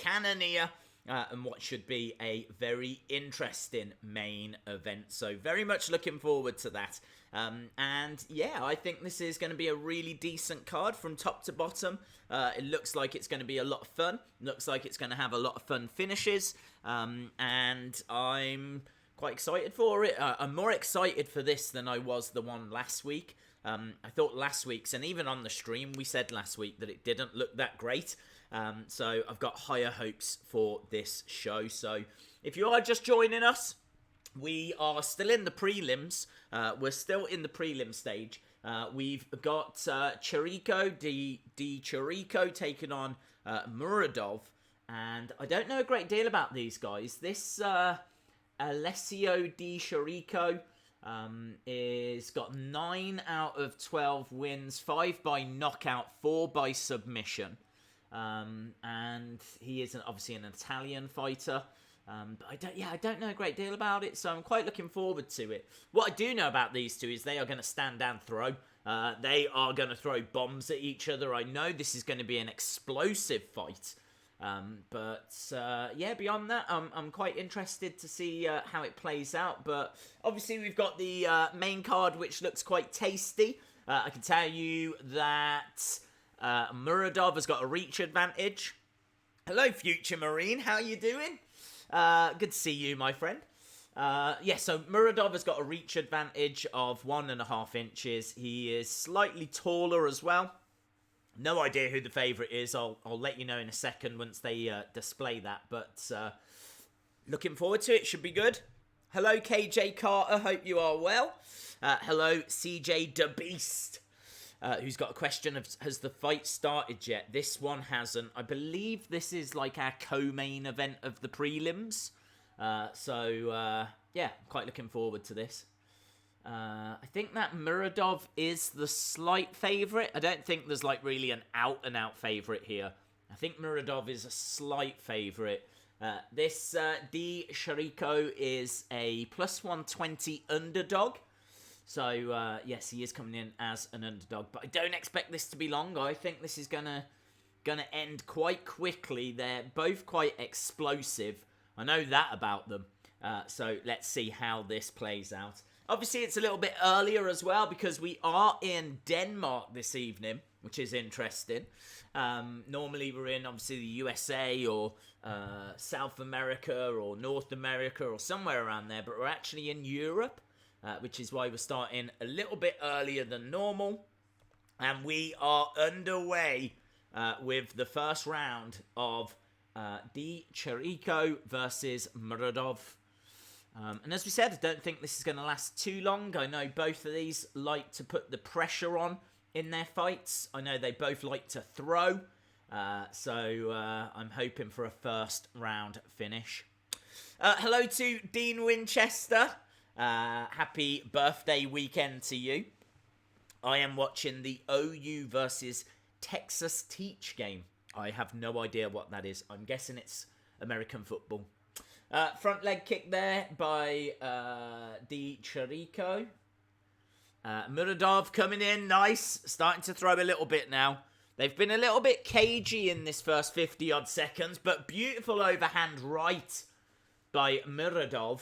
Cannonier. And what should be a very interesting main event. So very much looking forward to that. And yeah, I think this is going to be a really decent card from top to bottom. It looks like it's going to be a lot of fun. Looks like it's going to have a lot of fun finishes. And I'm quite excited for it. I'm more excited for this than I was the one last week. I thought last week's, and even on the stream, we said last week that it didn't look that great. So I've got higher hopes for this show. So if you are just joining us, we are still in the prelims. We're still in the prelim stage. We've got Chirico, Chirico taking on Muratov. And I don't know a great deal about these guys. This Oleksiejczuk Chirico is got 9 out of 12 wins, 5 by knockout, 4 by submission. And he is obviously an Italian fighter. But I don't know a great deal about it, so I'm quite looking forward to it. What I do know about these two is they are going to stand and throw. They are going to throw bombs at each other. I know this is going to be an explosive fight. Yeah, beyond that, I'm quite interested to see how it plays out. But obviously we've got the main card, which looks quite tasty. I can tell you that Muratov has got a reach advantage. Hello, Future Marine. How you doing? Good to see you, my friend. So Muratov has got a reach advantage of 1.5 inches. He is slightly taller as well. No idea who the favourite is. I'll let you know in a second once they display that. But looking forward to it. Should be good. Hello, KJ Carter. Hope you are well. Hello, CJ the Beast. Who's got a question of, has the fight started yet? This one hasn't. I believe this is like our co-main event of the prelims. Yeah, quite looking forward to this. I think that Muratov is the slight favourite. I don't think there's like really an out-and-out favourite here. I think Muratov is a slight favourite. This Chirico is a plus 120 underdog. So, yes, he is coming in as an underdog. But I don't expect this to be long. I think this is gonna end quite quickly. They're both quite explosive. I know that about them. So, let's see how this plays out. Obviously, it's a little bit earlier as well because we are in Denmark this evening, which is interesting. Normally, we're in, obviously, the USA or South America or North America or somewhere around there. But we're actually in Europe. Which is why we're starting a little bit earlier than normal. And we are underway with the first round of Chirico versus Muratov. And as we said, I don't think this is going to last too long. I know both of these like to put the pressure on in their fights. I know they both like to throw. So I'm hoping for a first round finish. Hello to Dean Winchester. Happy birthday weekend to you. I am watching the OU versus Texas Teach game. I have no idea what that is. I'm guessing it's American football. Front leg kick there by Chirico. Muratov coming in, nice. Starting to throw a little bit now. They've been a little bit cagey in this first 50-odd seconds, but beautiful overhand right by Muratov.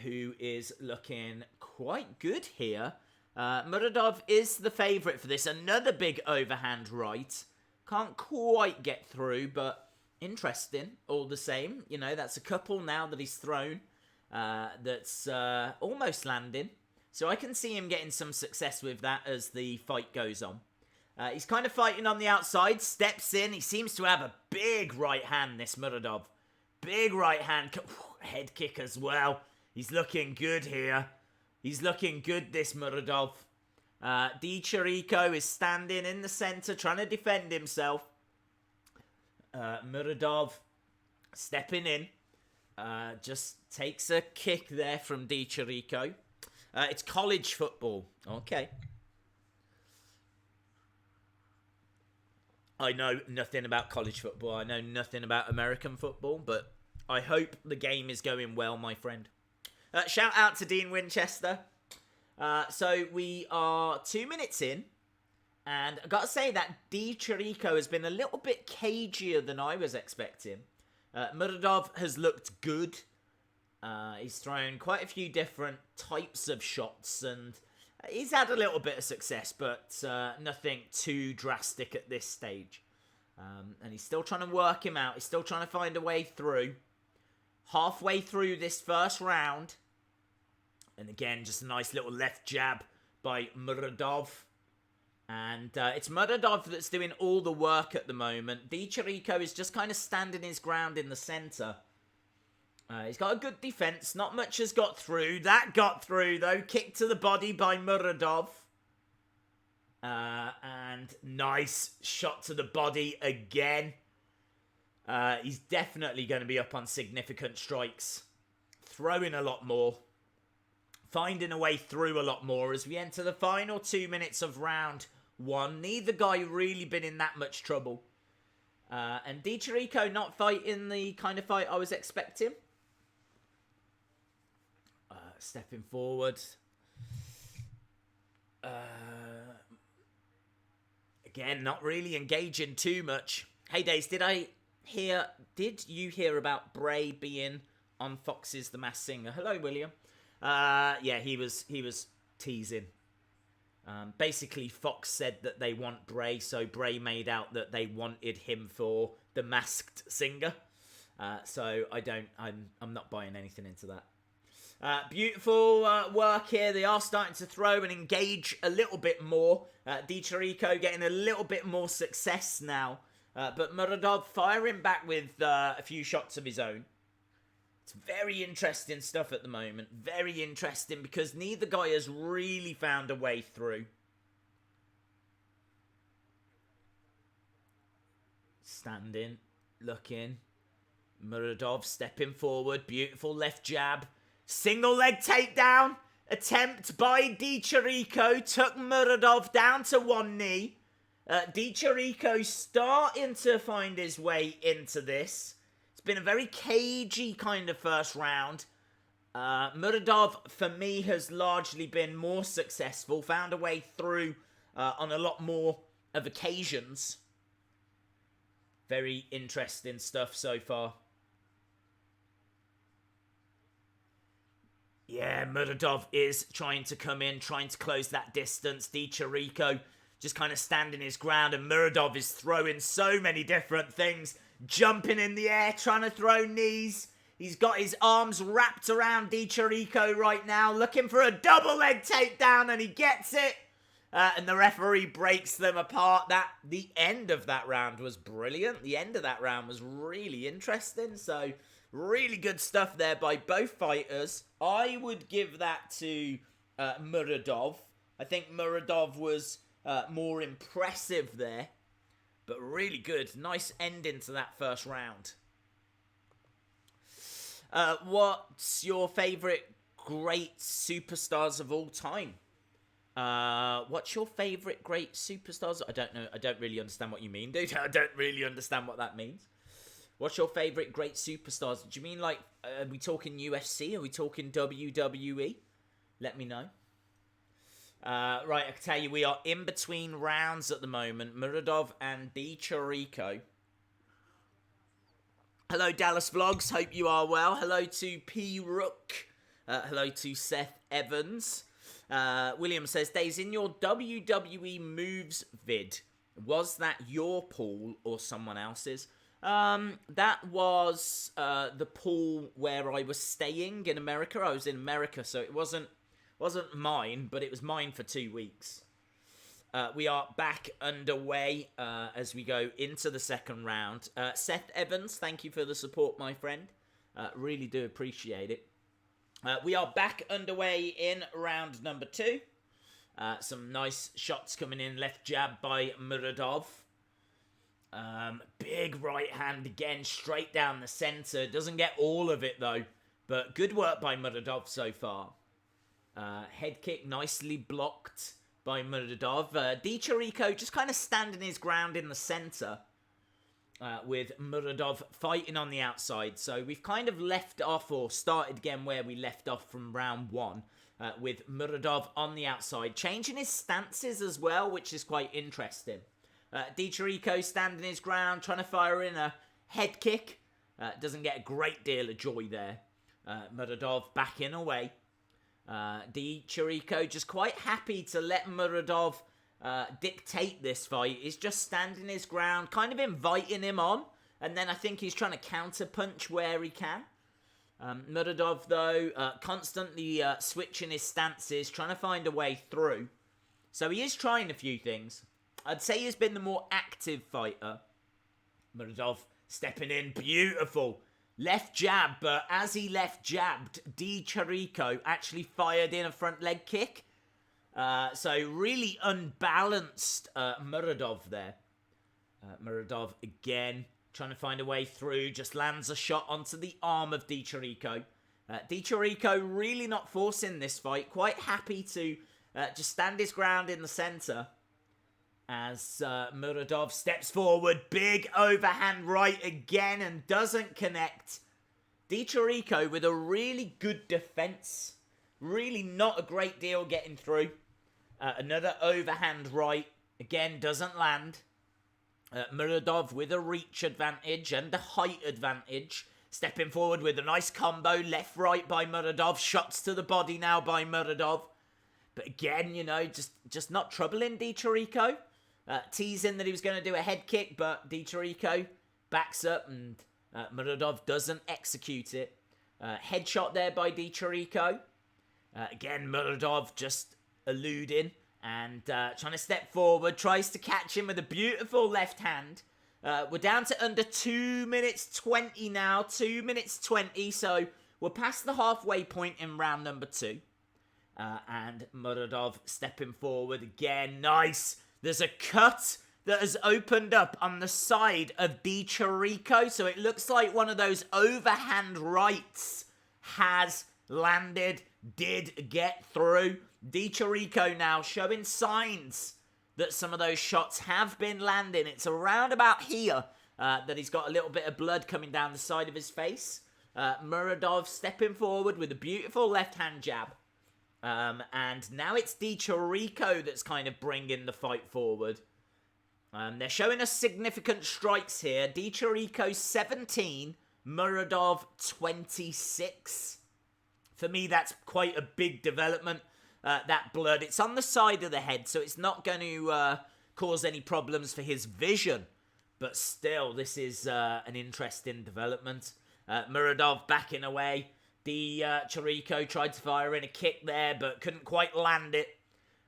Who is looking quite good here. Muratov is the favourite for this. Another big overhand right. Can't quite get through, but interesting all the same. You know, that's a couple now that he's thrown that's almost landing. So I can see him getting some success with that as the fight goes on. He's kind of fighting on the outside, steps in. He seems to have a big right hand, this Muratov. Big right hand, head kick as well. He's looking good here. He's looking good, this Muratov. Chirico is standing in the centre, trying to defend himself. Muratov stepping in. Just takes a kick there from Chirico. It's college football. Okay. I know nothing about college football. I know nothing about American football, but I hope the game is going well, my friend. Shout out to Dean Winchester. So we are 2 minutes in. And I gotta say that Chirico has been a little bit cagier than I was expecting. Muratov has looked good. He's thrown quite a few different types of shots, and he's had a little bit of success, but nothing too drastic at this stage. And he's still trying to work him out. He's still trying to find a way through. Halfway through this first round. And again, just a nice little left jab by Muratov. And it's Muratov that's doing all the work at the moment. Chirico is just kind of standing his ground in the centre. He's got a good defence. Not much has got through. That got through, though. Kick to the body by Muratov. And nice shot to the body again. He's definitely going to be up on significant strikes. Throwing a lot more. Finding a way through a lot more as we enter the final 2 minutes of round 1. Neither guy really been in that much trouble. And Chirico not fighting the kind of fight I was expecting. Stepping forward. Again, not really engaging too much. Hey, Days, did you hear about Bray being on Fox's The Masked Singer? Hello, William. Yeah, he was teasing. Basically, Fox said that they want Bray, so Bray made out that they wanted him for The Masked Singer. So I'm not buying anything into that. Beautiful work here. They are starting to throw and engage a little bit more. Chirico getting a little bit more success now. But Muratov firing back with a few shots of his own. It's very interesting stuff at the moment. Very interesting because neither guy has really found a way through. Standing, looking. Muratov stepping forward. Beautiful left jab. Single leg takedown attempt by Chirico took Muratov down to one knee. Chirico starting to find his way into this. It's been a very cagey kind of first round. Muratov, for me, has largely been more successful. Found a way through on a lot more of occasions. Very interesting stuff so far. Yeah, Muratov is trying to come in, trying to close that distance. Chirico just kind of standing his ground, and Muratov is throwing so many different things. Jumping in the air, trying to throw knees. He's got his arms wrapped around Chirico right now, looking for a double leg takedown, and he gets it. And the referee breaks them apart. The end of that round was brilliant. The end of that round was really interesting. So, really good stuff there by both fighters. I would give that to Muratov. I think Muratov was more impressive there. But really good. Nice ending to that first round. What's your favourite great superstars of all time? What's your favourite great superstars? I don't know. I don't really understand what you mean, dude. I don't really understand what that means. What's your favourite great superstars? Do you mean like, are we talking UFC? Are we talking WWE? Let me know. Right, I can tell you we are in between rounds at the moment. Muratov and Chirico. Hello, Dallas Vlogs. Hope you are well. Hello to P. Rook. Hello to Seth Evans. William says, Days, in your WWE moves vid, was that your pool or someone else's? That was the pool where I was staying in America. I was in America, so it wasn't mine, but it was mine for 2 weeks. We are back underway as we go into the second round. Seth Evans, thank you for the support, my friend. Really do appreciate it. We are back underway in round number 2. Some nice shots coming in. Left jab by Muratov. Big right hand again, straight down the centre. Doesn't get all of it though, but good work by Muratov so far. Head kick nicely blocked by Muratov. Chirico just kind of standing his ground in the centre, with Muratov fighting on the outside. So we've kind of left off or started again where we left off from round 1. with Muratov on the outside, changing his stances as well, which is quite interesting. Chirico standing his ground, trying to fire in a head kick. Doesn't get a great deal of joy there. Muratov backing away. Chirico just quite happy to let Muratov dictate this fight. He's just standing his ground, kind of inviting him on. And then I think he's trying to counter-punch where he can. Muratov, though, constantly switching his stances, trying to find a way through. So he is trying a few things. I'd say he's been the more active fighter. Muratov stepping in, beautiful. Left jab, but as he left jabbed, Chirico actually fired in a front leg kick. So really unbalanced Muratov there. Muratov again trying to find a way through, just lands a shot onto the arm of Chirico. Chirico really not forcing this fight, quite happy to just stand his ground in the centre. As Muratov steps forward, big overhand right again and doesn't connect. Chirico with a really good defense. Really not a great deal getting through. Another overhand right. Again, doesn't land. Muratov with a reach advantage and a height advantage. Stepping forward with a nice combo. Left-right by Muratov. Shots to the body now by Muratov. But again, you know, just not troubling Chirico. Teasing that he was going to do a head kick, but Chirico backs up and Muratov doesn't execute it. Headshot there by Chirico. Again, Muratov just eluding and trying to step forward. Tries to catch him with a beautiful left hand. We're down to under 2 minutes 20 now. 2 minutes 20. So we're past the halfway point in round number 2. And Muratov stepping forward again. Nice. There's a cut that has opened up on the side of Chirico. So it looks like one of those overhand rights has landed, did get through. Chirico now showing signs that some of those shots have been landing. It's around about here that he's got a little bit of blood coming down the side of his face. Muratov stepping forward with a beautiful left-hand jab. And now it's Chirico that's kind of bringing the fight forward. They're showing us significant strikes here. Chirico 17, Muratov 26. For me, that's quite a big development. That blood, it's on the side of the head, so it's not going to cause any problems for his vision. But still, this is an interesting development. Muratov backing away. Chirico tried to fire in a kick there, but couldn't quite land it.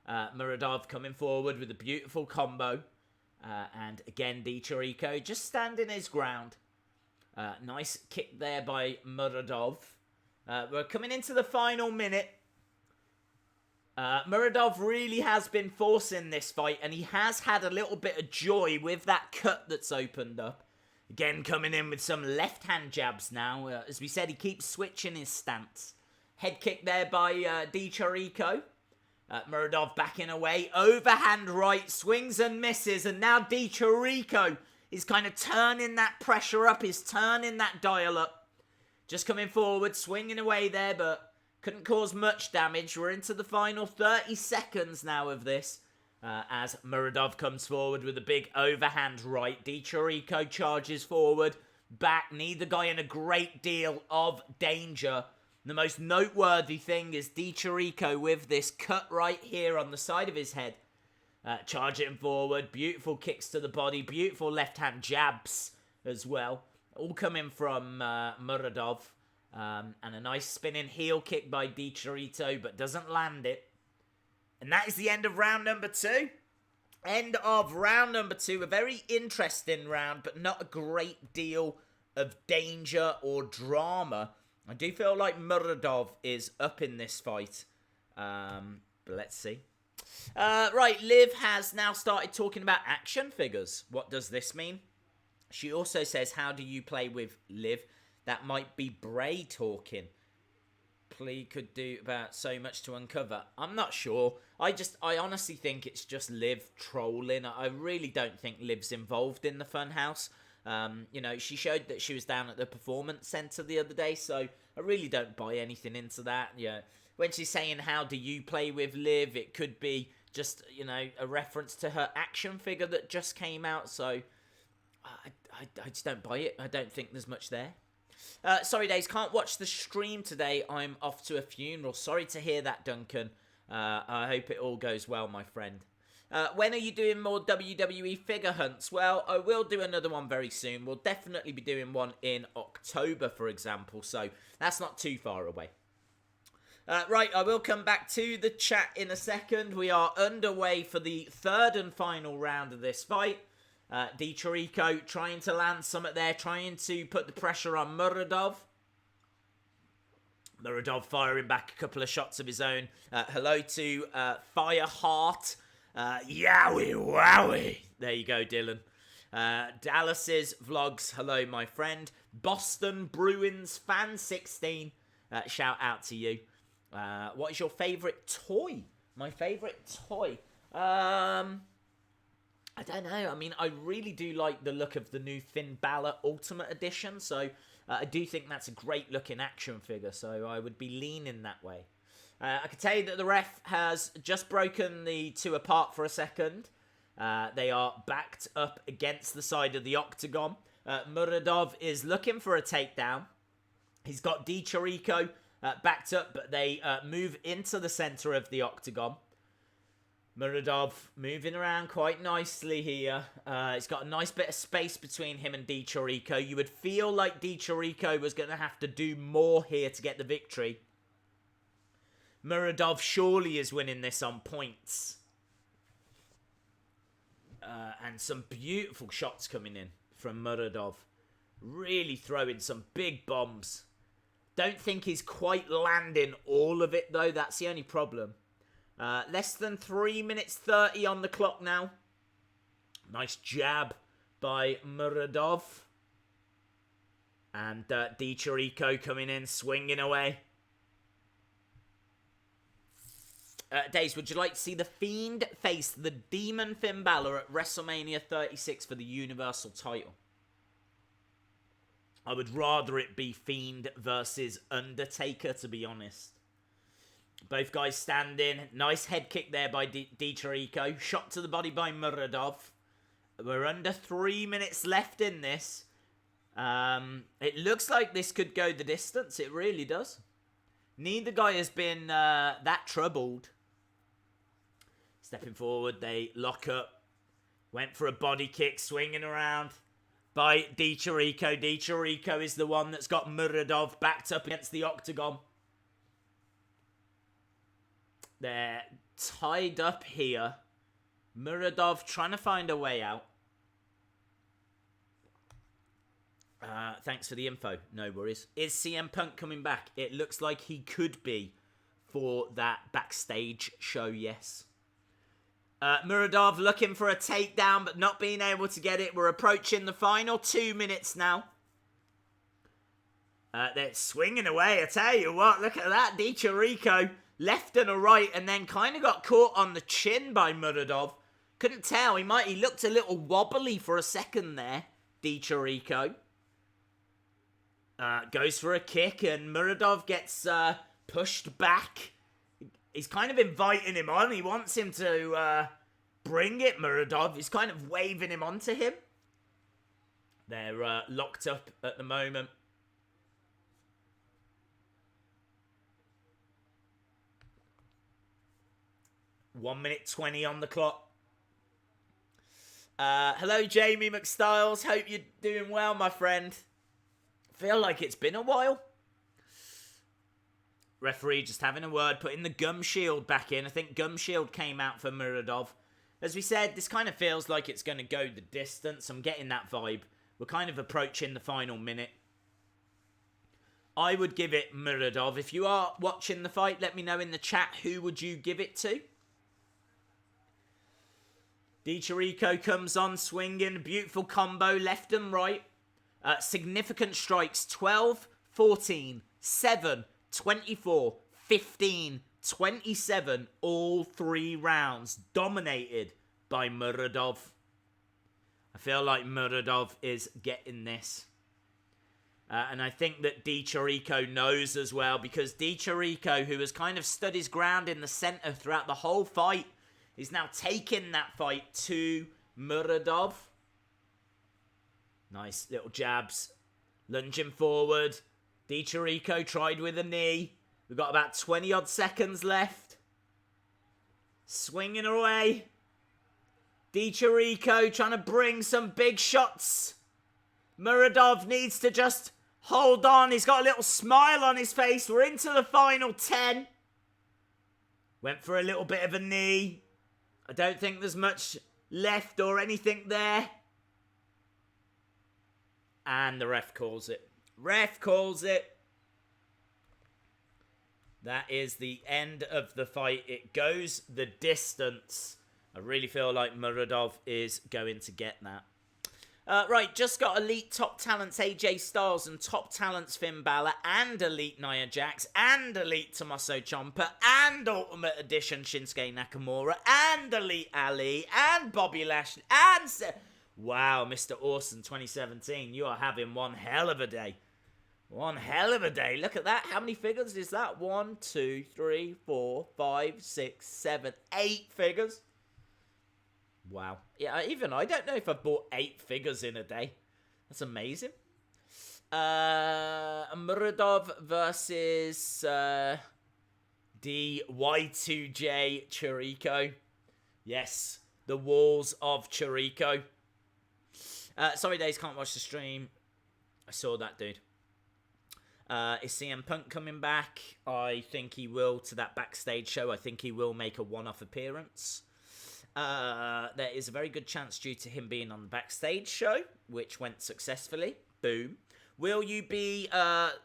Muratov coming forward with a beautiful combo. And again, Chirico just standing his ground. Nice kick there by Muratov. We're coming into the final minute. Muratov really has been forcing this fight, and he has had a little bit of joy with that cut that's opened up. Again, coming in with some left-hand jabs now. As we said, he keeps switching his stance. Head kick there by Chirico. Muratov backing away. Overhand right, swings and misses. And now Chirico is kind of turning that pressure up. He's turning that dial up. Just coming forward, swinging away there, but couldn't cause much damage. We're into the final 30 seconds now of this. As Muratov comes forward with a big overhand right. Chirico charges forward, back. Neither guy in a great deal of danger. The most noteworthy thing is Chirico with this cut right here on the side of his head. Charging forward, beautiful kicks to the body, beautiful left-hand jabs as well. All coming from Muratov. And a nice spinning heel kick by Chirico, but doesn't land it. And that is the end of round number 2. End of round number 2. A very interesting round, but not a great deal of danger or drama. I do feel like Muratov is up in this fight. But let's see. Right, Liv has now started talking about action figures. What does this mean? She also says, how do you play with Liv? That might be Bray talking. Plea could do about so much to uncover. I'm not sure. I honestly think it's just Liv trolling. I really don't think Liv's involved in the Funhouse. You know, she showed that she was down at the Performance Centre the other day, so I really don't buy anything into that. Yeah, when she's saying, how do you play with Liv? It could be just, you know, a reference to her action figure that just came out. So I just don't buy it. I don't think there's much there. Sorry, Days, can't watch the stream today. I'm off to a funeral. Sorry to hear that, Duncan. I hope it all goes well, my friend. When are you doing more WWE figure hunts? Well, I will do another one very soon. We'll definitely be doing one in October, for example. So that's not too far away. Right, I will come back to the chat in a second. We are underway for the third and final round of this fight. Chirico trying to land something there, trying to put the pressure on Muratov. Muratov firing back a couple of shots of his own. Hello to Fireheart. Yowie wowie. There you go, Dylan. Dallas's vlogs. Hello, my friend. Boston Bruins fan 16. Shout out to you. What is your favourite toy? My favourite toy? I don't know. I mean, I really do like the look of the new Finn Balor Ultimate Edition. So I do think that's a great looking action figure. So I would be leaning that way. I can tell you that the ref has just broken the two apart for a second. They are backed up against the side of the octagon. Muratov is looking for a takedown. He's got Chirico backed up, but they move into the centre of the octagon. Muratov moving around quite nicely here. He's got a nice bit of space between him and Chirico. You would feel like Chirico was going to have to do more here to get the victory. Muratov surely is winning this on points. And some beautiful shots coming in from Muratov. Really throwing some big bombs. Don't think he's quite landing all of it though. That's the only problem. Less than 3 minutes 30 on the clock now. Nice jab by Muratov. And Chirico coming in, swinging away. Days, would you like to see The Fiend face the Demon Finn Balor at WrestleMania 36 for the Universal title? I would rather it be Fiend versus Undertaker, to be honest. Both guys standing. Nice head kick there by Chirico. Shot to the body by Muratov. We're under 3 minutes left in this. It looks like this could go the distance. It really does. Neither guy has been that troubled. Stepping forward, they lock up. Went for a body kick, swinging around by Chirico. Chirico is the one that's got Muratov backed up against the octagon. They're tied up here. Muratov trying to find a way out. Thanks for the info. No worries. Is CM Punk coming back? It looks like he could be for that backstage show, yes. Muratov looking for a takedown, but not being able to get it. We're approaching the final 2 minutes now. They're swinging away, I tell you what. Look at that. Chirico left and a right, and then kind of got caught on the chin by Muratov. Couldn't tell. He looked a little wobbly for a second there, Chirico. Goes for a kick, and Muratov gets pushed back. He's kind of inviting him on. He wants him to bring it, Muratov. He's kind of waving him onto him. They're locked up at the moment. One minute 20 on the clock. Hello, Jamie McStyles. Hope you're doing well, my friend. Feel like it's been a while. Referee just having a word, putting the gum shield back in. I think gum shield came out for Muratov. As we said, this kind of feels like it's going to go the distance. I'm getting that vibe. We're kind of approaching the final minute. I would give it Muratov. If you are watching the fight, let me know in the chat who would you give it to. Chirico comes on swinging. Beautiful combo left and right. Significant strikes. 12, 14, 7, 24, 15, 27. All 3 rounds dominated by Muratov. I feel like Muratov is getting this. And I think that Chirico knows as well, because Chirico, who has kind of stood his ground in the center throughout the whole fight, is now taking that fight to Muratov. Nice little jabs. Lunging forward. Chirico tried with a knee. We've got about 20-odd seconds left. Swinging away. Chirico trying to bring some big shots. Muratov needs to just hold on. He's got a little smile on his face. We're into the final 10. Went for a little bit of a knee. I don't think there's much left or anything there. And the ref calls it. Ref calls it. That is the end of the fight. It goes the distance. I really feel like Muratov is going to get that. Right, just got Elite Top Talents AJ Styles and Top Talents Finn Balor and Elite Nia Jax and Elite Tommaso Ciampa and Ultimate Edition Shinsuke Nakamura and Elite Ali and Bobby Lashley and... Wow, Mr. Awesome 2017, you are having one hell of a day. One hell of a day. Look at that. How many figures is that? 1, 2, 3, 4, 5, 6, 7, 8 figures. Wow. Yeah, even I don't know if I've bought 8 figures in a day. That's amazing. Muratov versus the Y2J Chirico. Yes, the walls of Chirico. Sorry, Days, can't watch the stream. I saw that, dude. Is CM Punk coming back? I think he will to that backstage show. I think he will make a one-off appearance. There is a very good chance due to him being on the backstage show, which went successfully. Boom. Will you be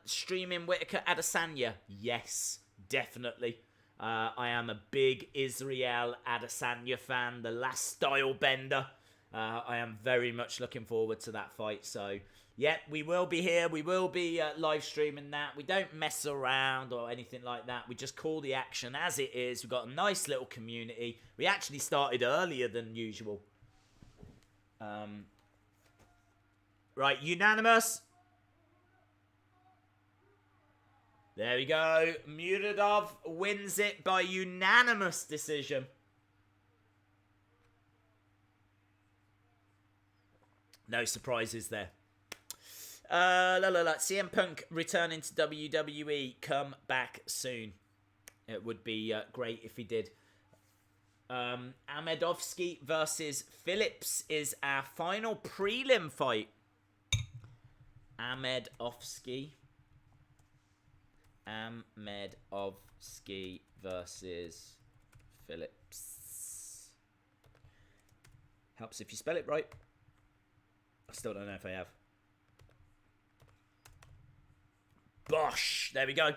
streaming Whitaker Adesanya? Yes, definitely. I am a big Israel Adesanya fan, the last style bender. I am very much looking forward to that fight. So, yeah, we will be here. We will be live streaming that. We don't mess around or anything like that. We just call the action as it is. We've got a nice little community. We actually started earlier than usual. Right, unanimous. There we go. Muratov wins it by unanimous decision. No surprises there. CM Punk returning to WWE. Come back soon. It would be great if he did. Madowski versus Phillips is our final prelim fight. Madowski versus Phillips. Helps if you spell it right. I still don't know if I have. Bosh! There we go.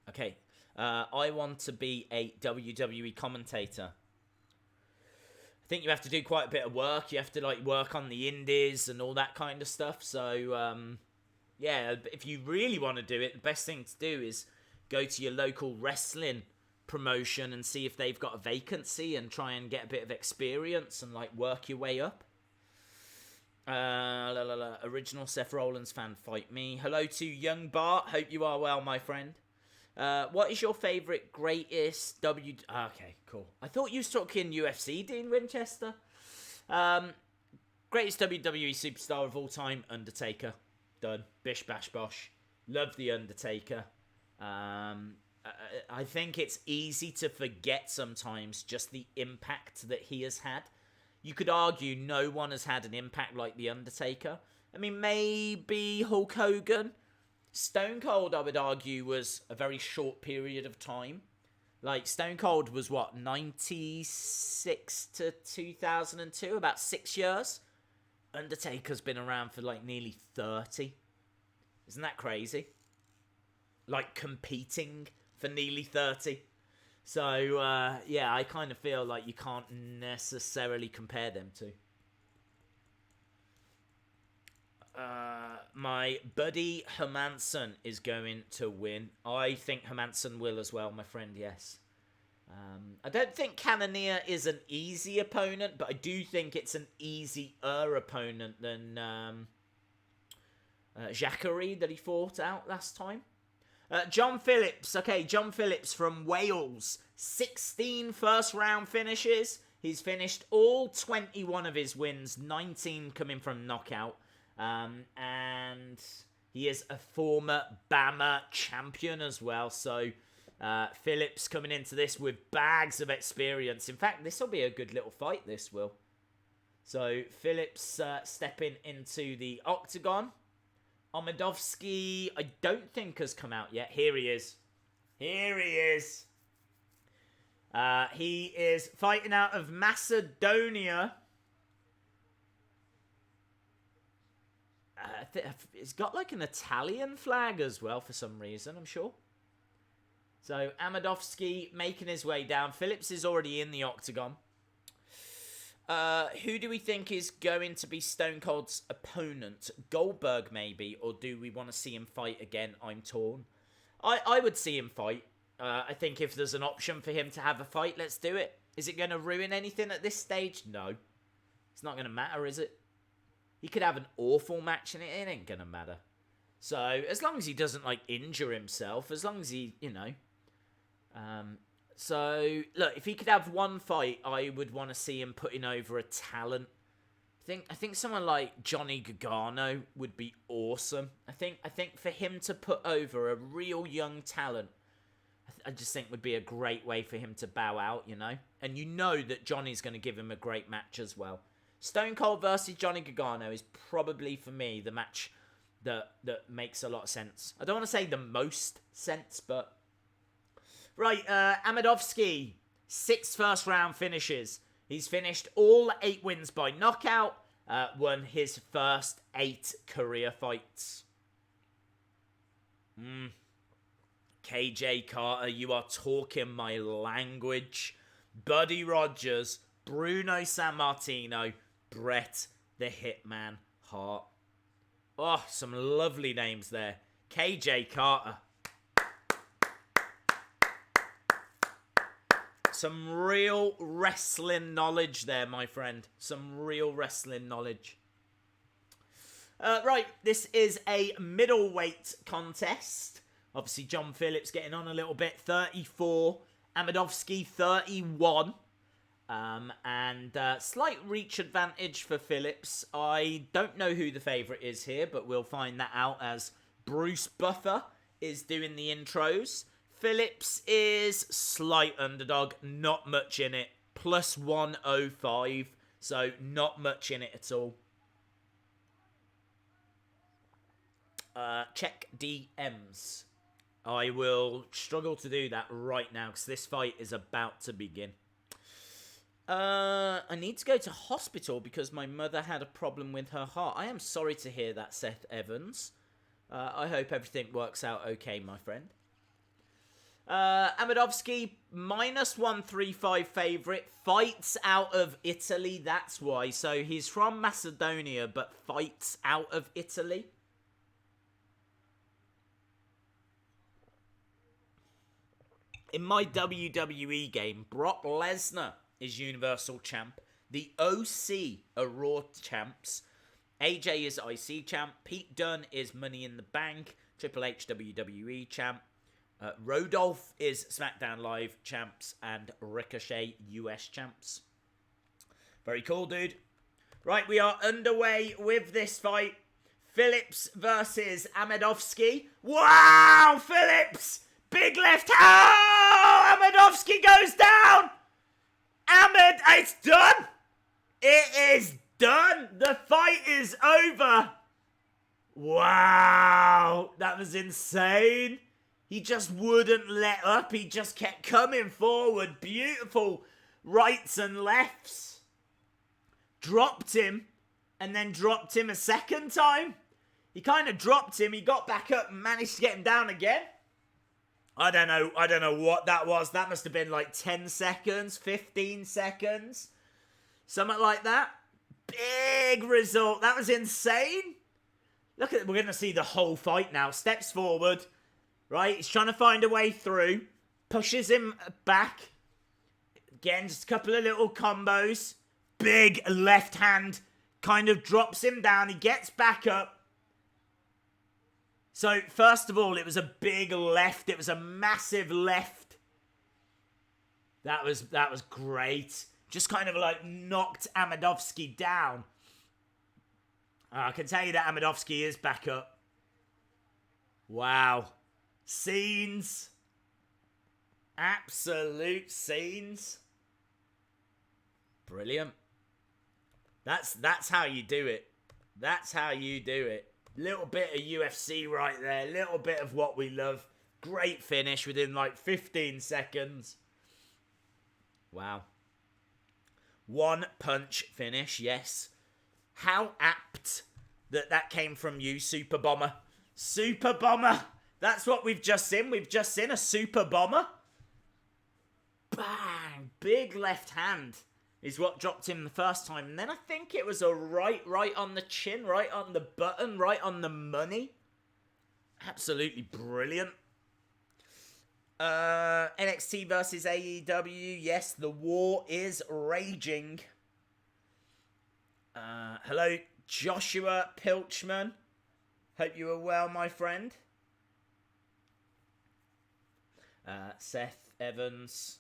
Okay. I want to be a WWE commentator. I think you have to do quite a bit of work. You have to work on the indies and all that kind of stuff. So, yeah, if you really want to do it, the best thing to do is go to your local wrestling promotion and see if they've got a vacancy and try and get a bit of experience and work your way up. Original Seth Rollins fan, fight me. Hello to Young Bart. Hope you are well, my friend. What is your favourite, greatest Okay, cool. I thought you were talking UFC, Dean Winchester. Greatest WWE superstar of all time, Undertaker. Done. Bish bash bosh. Love the Undertaker. I think it's easy to forget sometimes just the impact that he has had. You could argue no one has had an impact like the Undertaker. I mean, maybe Hulk Hogan. Stone Cold, I would argue, was a very short period of time. Stone Cold was, 96 to 2002? About 6 years. Undertaker's been around for, nearly 30. Isn't that crazy? Competing for nearly 30. So, yeah, I kind of feel like you can't necessarily compare them two. My buddy Hermansson is going to win. I think Hermansson will as well, my friend, yes. I don't think Cannonier is an easy opponent, but I do think it's an easier opponent than Jacare that he fought out last time. John Phillips. Okay, John Phillips from Wales. 16 first round finishes. He's finished all 21 of his wins, 19 coming from knockout. And he is a former BAMMA champion as well. So Phillips coming into this with bags of experience. In fact, this will be a good little fight, this will. So Phillips stepping into the octagon. Madowski, I don't think has come out yet. Here he is. Here he is. He is fighting out of Macedonia. He's got like an Italian flag as well for some reason, I'm sure. So Madowski making his way down. Phillips is already in the octagon. Who do we think is going to be Stone Cold's opponent? Goldberg maybe, or do we want to see him fight again? I'm torn. I would see him fight. I think if there's an option for him to have a fight, let's do it. Is it going to ruin anything at this stage? No. It's not going to matter, is it? He could have an awful match and it ain't going to matter. So, as long as he doesn't, like, injure himself, as long as he, you know... So, look, if he could have one fight, I would want to see him putting over a talent. I think someone like Johnny Gargano would be awesome. I think for him to put over a real young talent, I just think would be a great way for him to bow out, you know? And you know that Johnny's going to give him a great match as well. Stone Cold versus Johnny Gargano is probably, for me, the match that makes a lot of sense. I don't want to say the most sense, but... Right, Madowski, 6 first round finishes. He's finished all 8 wins by knockout, won his first 8 career fights. KJ Carter, you are talking my language. Buddy Rogers, Bruno Sammartino, Bret the Hitman Hart. Oh, some lovely names there. KJ Carter. Some real wrestling knowledge there, my friend. Some real wrestling knowledge. Right, this is a middleweight contest. Obviously, John Phillips getting on a little bit. 34. Madowski, 31. And slight reach advantage for Phillips. I don't know who the favourite is here, but we'll find that out as Bruce Buffer is doing the intros. Phillips is slight underdog, not much in it. Plus 105, so not much in it at all. Check DMs. I will struggle to do that right now because this fight is about to begin. I need to go to hospital because my mother had a problem with her heart. I am sorry to hear that, Seth Evans. I hope everything works out okay, my friend. Madowski, minus 135 favourite, fights out of Italy, that's why. So he's from Macedonia, but fights out of Italy. In my WWE game, Brock Lesnar is Universal Champ. The OC are Raw Champs. AJ is IC Champ. Pete Dunne is Money in the Bank. Triple H WWE Champ. Rodolph is SmackDown Live Champs, and Ricochet US Champs. Very cool, dude. Right, we are underway with this fight. Phillips versus Madowski. Wow, Phillips! Big left hand! Oh, Madowski goes down! It's done! It is done! The fight is over! Wow, that was insane. He just wouldn't let up. He just kept coming forward. Beautiful rights and lefts. Dropped him. And then dropped him a second time. He kind of dropped him. He got back up and managed to get him down again. I don't know what that was. That must have been like 10 seconds, 15 seconds. Something like that. Big result. That was insane. Look at it. We're going to see the whole fight now. Steps forward. Right, he's trying to find a way through. Pushes him back. Again, just a couple of little combos. Big left hand. Kind of drops him down. He gets back up. So, first of all, it was a big left. It was a massive left. That was great. Just kind of like knocked Madowski down. I can tell you that Madowski is back up. Wow. Scenes. Absolute scenes. Brilliant. That's how you do it. That's how you do it. Little bit of UFC right there. Little bit of what we love. Great finish within like 15 seconds. Wow. One punch finish, yes. How apt that came from you, Super Bomber. Super Bomber. That's what we've just seen. We've just seen a Super Bomber. Bang. Big left hand is what dropped him the first time. And then I think it was a right on the chin, right on the button, right on the money. Absolutely brilliant. NXT versus AEW. Yes, the war is raging. Hello, Joshua Pilchman. Hope you are well, my friend. Seth Evans.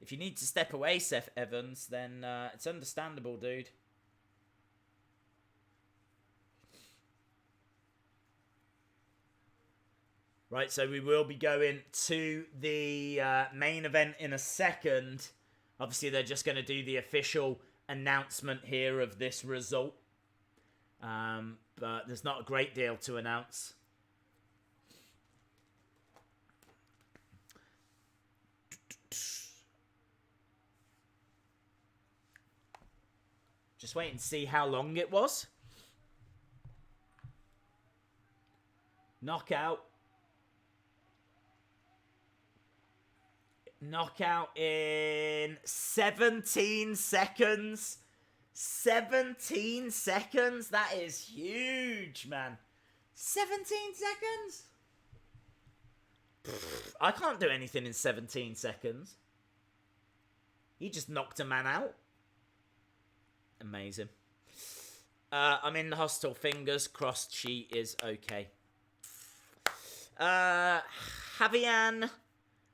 If you need to step away, Seth Evans, then it's understandable, dude. Right, so we will be going to the main event in a second. Obviously, they're just going to do the official announcement here of this result. But there's not a great deal to announce. Just wait and see how long it was. Knockout. Knockout in 17 seconds. 17 seconds? That is huge, man. 17 seconds? I can't do anything in 17 seconds. He just knocked a man out. Amazing. I'm in the hospital. Fingers crossed she is okay. Javian,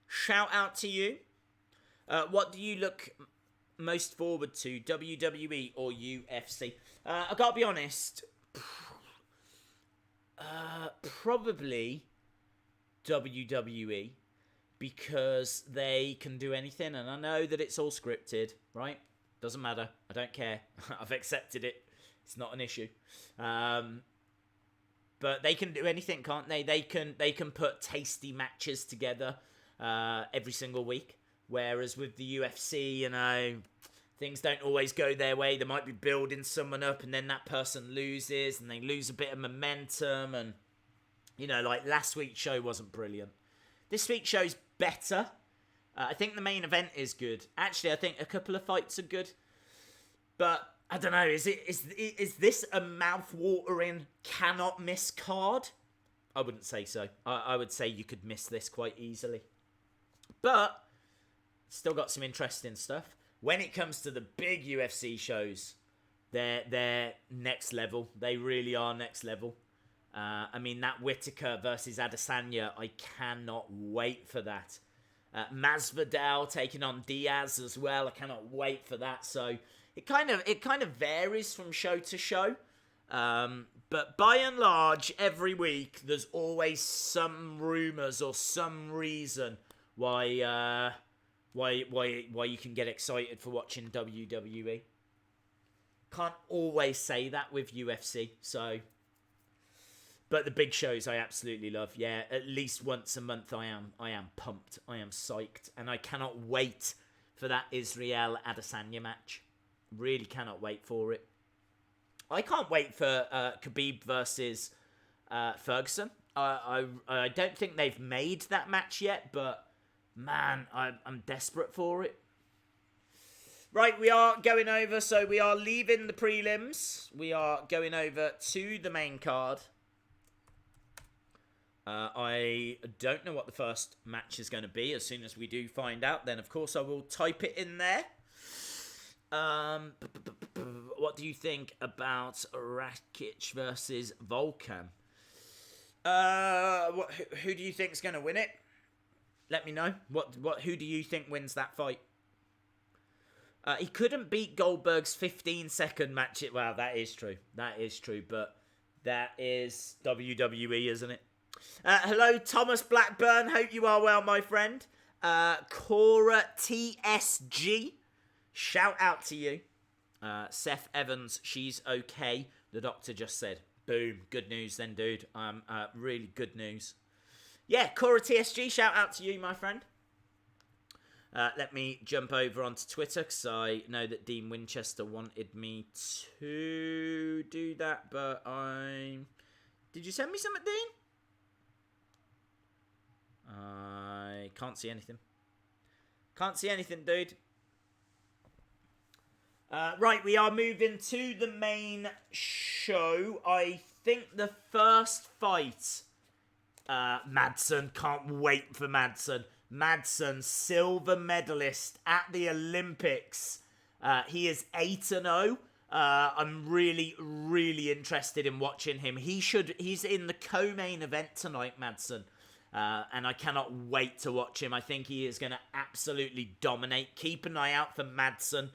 shout out to you. What do you look most forward to, WWE or UFC? I gotta be honest. Probably WWE, because they can do anything, and I know that it's all scripted, right? Doesn't matter. I don't care. I've accepted it. It's not an issue. But they can do anything, can't they? They can put tasty matches together every single week. Whereas with the UFC, you know, things don't always go their way. They might be building someone up and then that person loses and they lose a bit of momentum. And, you know, like last week's show wasn't brilliant. This week's show's better. I think the main event is good. Actually, I think a couple of fights are good. But I don't know, is this a mouth-watering, cannot-miss card? I wouldn't say so. I would say you could miss this quite easily. But still got some interesting stuff. When it comes to the big UFC shows, they're next level. They really are next level. I mean, that Whittaker versus Adesanya, I cannot wait for that. Masvidal taking on Diaz as well. I cannot wait for that. So it kind of varies from show to show. But by and large, every week there's always some rumors or some reason why you can get excited for watching WWE. Can't always say that with UFC. So, but the big shows I absolutely love. Yeah, at least once a month I am pumped. I am psyched. And I cannot wait for that Israel Adesanya match. Really cannot wait for it. I can't wait for Khabib versus Ferguson. I don't think they've made that match yet, but man, I'm desperate for it. Right, we are going over, so we are leaving the prelims. We are going over to the main card. I don't know what the first match is going to be. As soon as we do find out, then of course I will type it in there. What do you think about Rakic versus Volkan? Who do you think's going to win it? Let me know. Who do you think wins that fight? He couldn't beat Goldberg's 15-second match. Well, that is true. That is true, but that is WWE, isn't it? Hello, Thomas Blackburn. Hope you are well, my friend. Cora TSG. Shout out to you. Seth Evans, she's okay. The doctor just said. Boom. Good news then, dude. Really good news. Yeah, Cora TSG, shout out to you, my friend. Let me jump over onto Twitter, because I know that Dean Winchester wanted me to do that, but Did you send me something, Dean? I can't see anything. Can't see anything, dude. Right, we are moving to the main show. I think the first fight... Madsen, can't wait for Madsen. Madsen, silver medalist at the Olympics. He is 8-0. I'm really, really interested in watching him. He's in the co-main event tonight, Madsen. And I cannot wait to watch him. I think he is going to absolutely dominate. Keep an eye out for Madsen.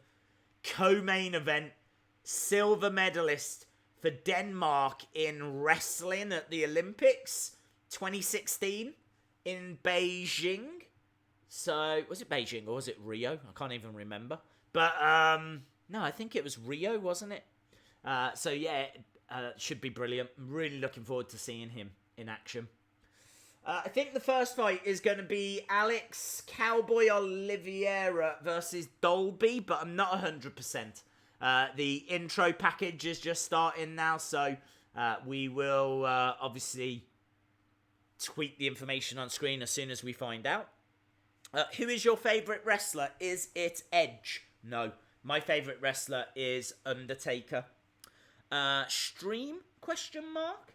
Co-main event, silver medalist for Denmark in wrestling at the Olympics 2016 in Beijing. So, was it Beijing or was it Rio? I can't even remember. But, no, I think it was Rio, wasn't it? So, yeah, should be brilliant. I'm really looking forward to seeing him in action. I think the first fight is going to be Alex Cowboy Oliveira versus Dolby, but I'm not 100%. The intro package is just starting now, so we will obviously tweet the information on screen as soon as we find out. Who is your favourite wrestler? Is it Edge? No. My favourite wrestler is Undertaker. Stream? Question mark?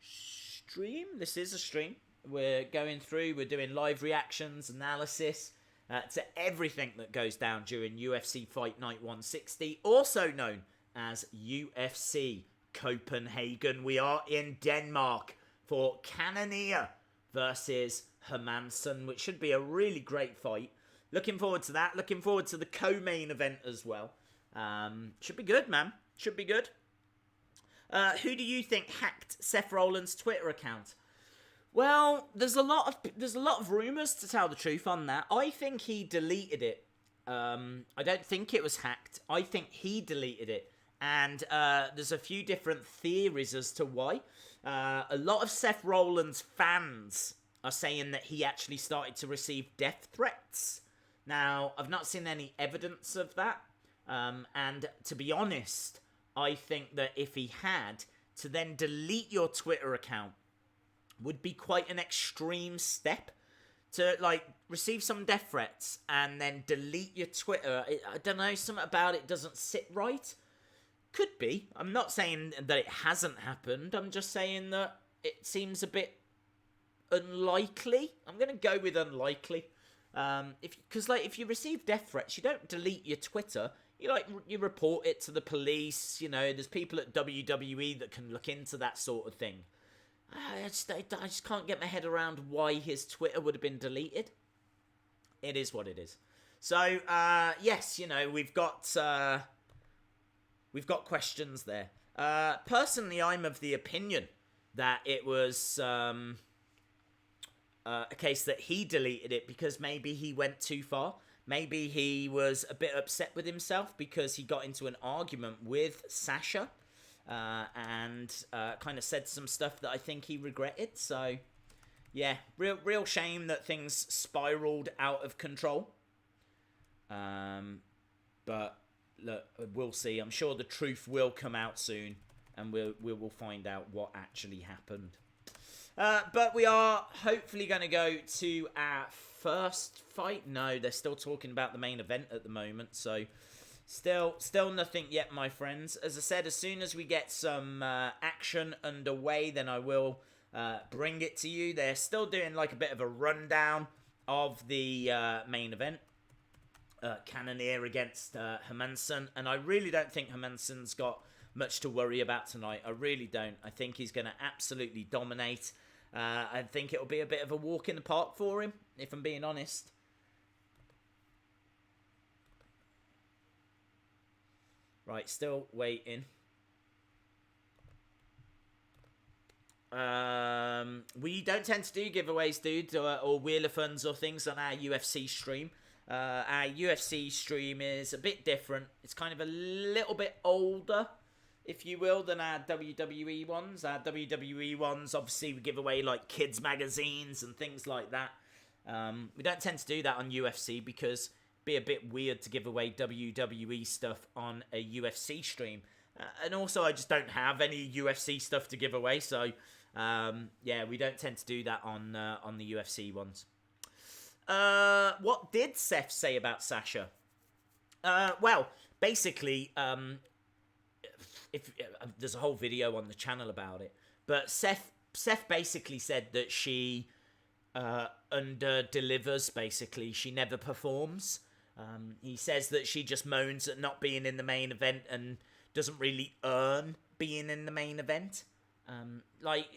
Stream? This is a stream. We're going through, we're doing live reactions, analysis to everything that goes down during UFC Fight Night 160, also known as UFC Copenhagen. We are in Denmark for Cannonier versus Hermansson, which should be a really great fight. Looking forward to that. Looking forward to the co-main event as well. Should be good, man. Should be good. Who do you think hacked Seth Rollins' Twitter account? Well, there's a lot of rumours, to tell the truth, on that. I think he deleted it. I don't think it was hacked. I think he deleted it. And there's a few different theories as to why. A lot of Seth Rollins fans are saying that he actually started to receive death threats. Now, I've not seen any evidence of that. And to be honest, I think that if he had, to then delete your Twitter account would be quite an extreme step. To, like, receive some death threats and then delete your Twitter. I don't know, something about it doesn't sit right. Could be. I'm not saying that it hasn't happened. I'm just saying that it seems a bit unlikely. I'm going to go with unlikely. If you receive death threats, you don't delete your Twitter. You report it to the police. You know, there's people at WWE that can look into that sort of thing. I just can't get my head around why his Twitter would have been deleted. It is what it is. So, yes, you know, we've got questions there. Personally, I'm of the opinion that it was a case that he deleted it because maybe he went too far. Maybe he was a bit upset with himself because he got into an argument with Sasha. And kind of said some stuff that I think he regretted. So, yeah, real shame that things spiraled out of control. But look, we'll see. I'm sure the truth will come out soon, and we will find out what actually happened. But we are hopefully going to go to our first fight. No, they're still talking about the main event at the moment, so... Still nothing yet, my friends. As I said, as soon as we get some action underway, then I will bring it to you. They're still doing like a bit of a rundown of the main event. Cannonier against Hermansson. And I really don't think Hermansson's got much to worry about tonight. I really don't. I think he's going to absolutely dominate. I think it'll be a bit of a walk in the park for him, if I'm being honest. Right, still waiting. We don't tend to do giveaways, dude, or Wheeler Funds or things on our UFC stream. Our UFC stream is a bit different. It's kind of a little bit older, if you will, than our WWE ones. Our WWE ones, obviously, we give away like kids magazines and things like that. We don't tend to do that on UFC because be a bit weird to give away WWE stuff on a UFC stream, and also I just don't have any UFC stuff to give away, so yeah, we don't tend to do that on the UFC ones. What did Seth say about Sasha? Well, basically, if there's a whole video on the channel about it, but Seth basically said that she under delivers. Basically, she never performs. He says that she just moans at not being in the main event and doesn't really earn being in the main event. Like,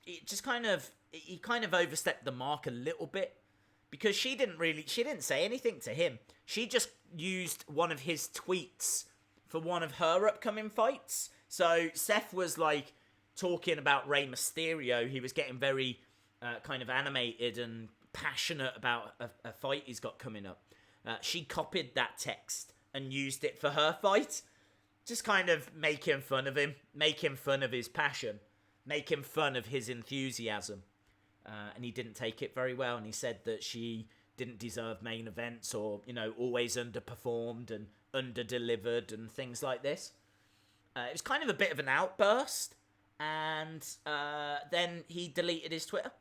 it just he kind of overstepped the mark a little bit because she didn't say anything to him. She just used one of his tweets for one of her upcoming fights. So Seth was like talking about Rey Mysterio. He was getting very kind of animated and passionate about a fight he's got coming up. She copied that text and used it for her fight. Just kind of making fun of him, making fun of his passion, making fun of his enthusiasm. And he didn't take it very well. And he said that she didn't deserve main events or, always underperformed and under-delivered and things like this. It was kind of a bit of an outburst. And then he deleted his Twitter.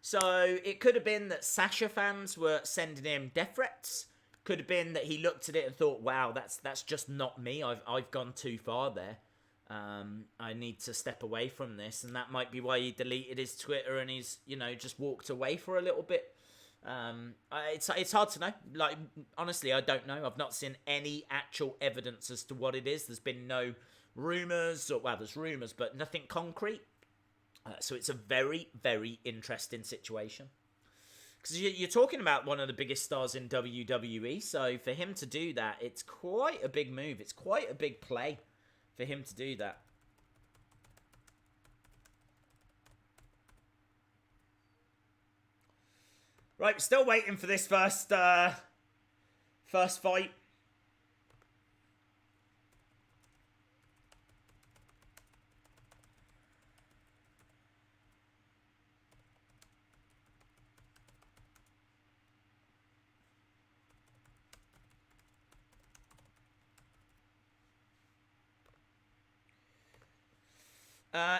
So it could have been that Sasha fans were sending him death threats. Could have been that he looked at it and thought, wow, that's just not me. I've gone too far there. I need to step away from this. And that might be why he deleted his Twitter and he's, just walked away for a little bit. It's hard to know. Like, honestly, I don't know. I've not seen any actual evidence as to what it is. There's been no rumours. There's rumours, but nothing concrete. So it's a very, very interesting situation. Because you're talking about one of the biggest stars in WWE, so for him to do that, it's quite a big move. It's quite a big play for him to do that. Right, still waiting for this first fight.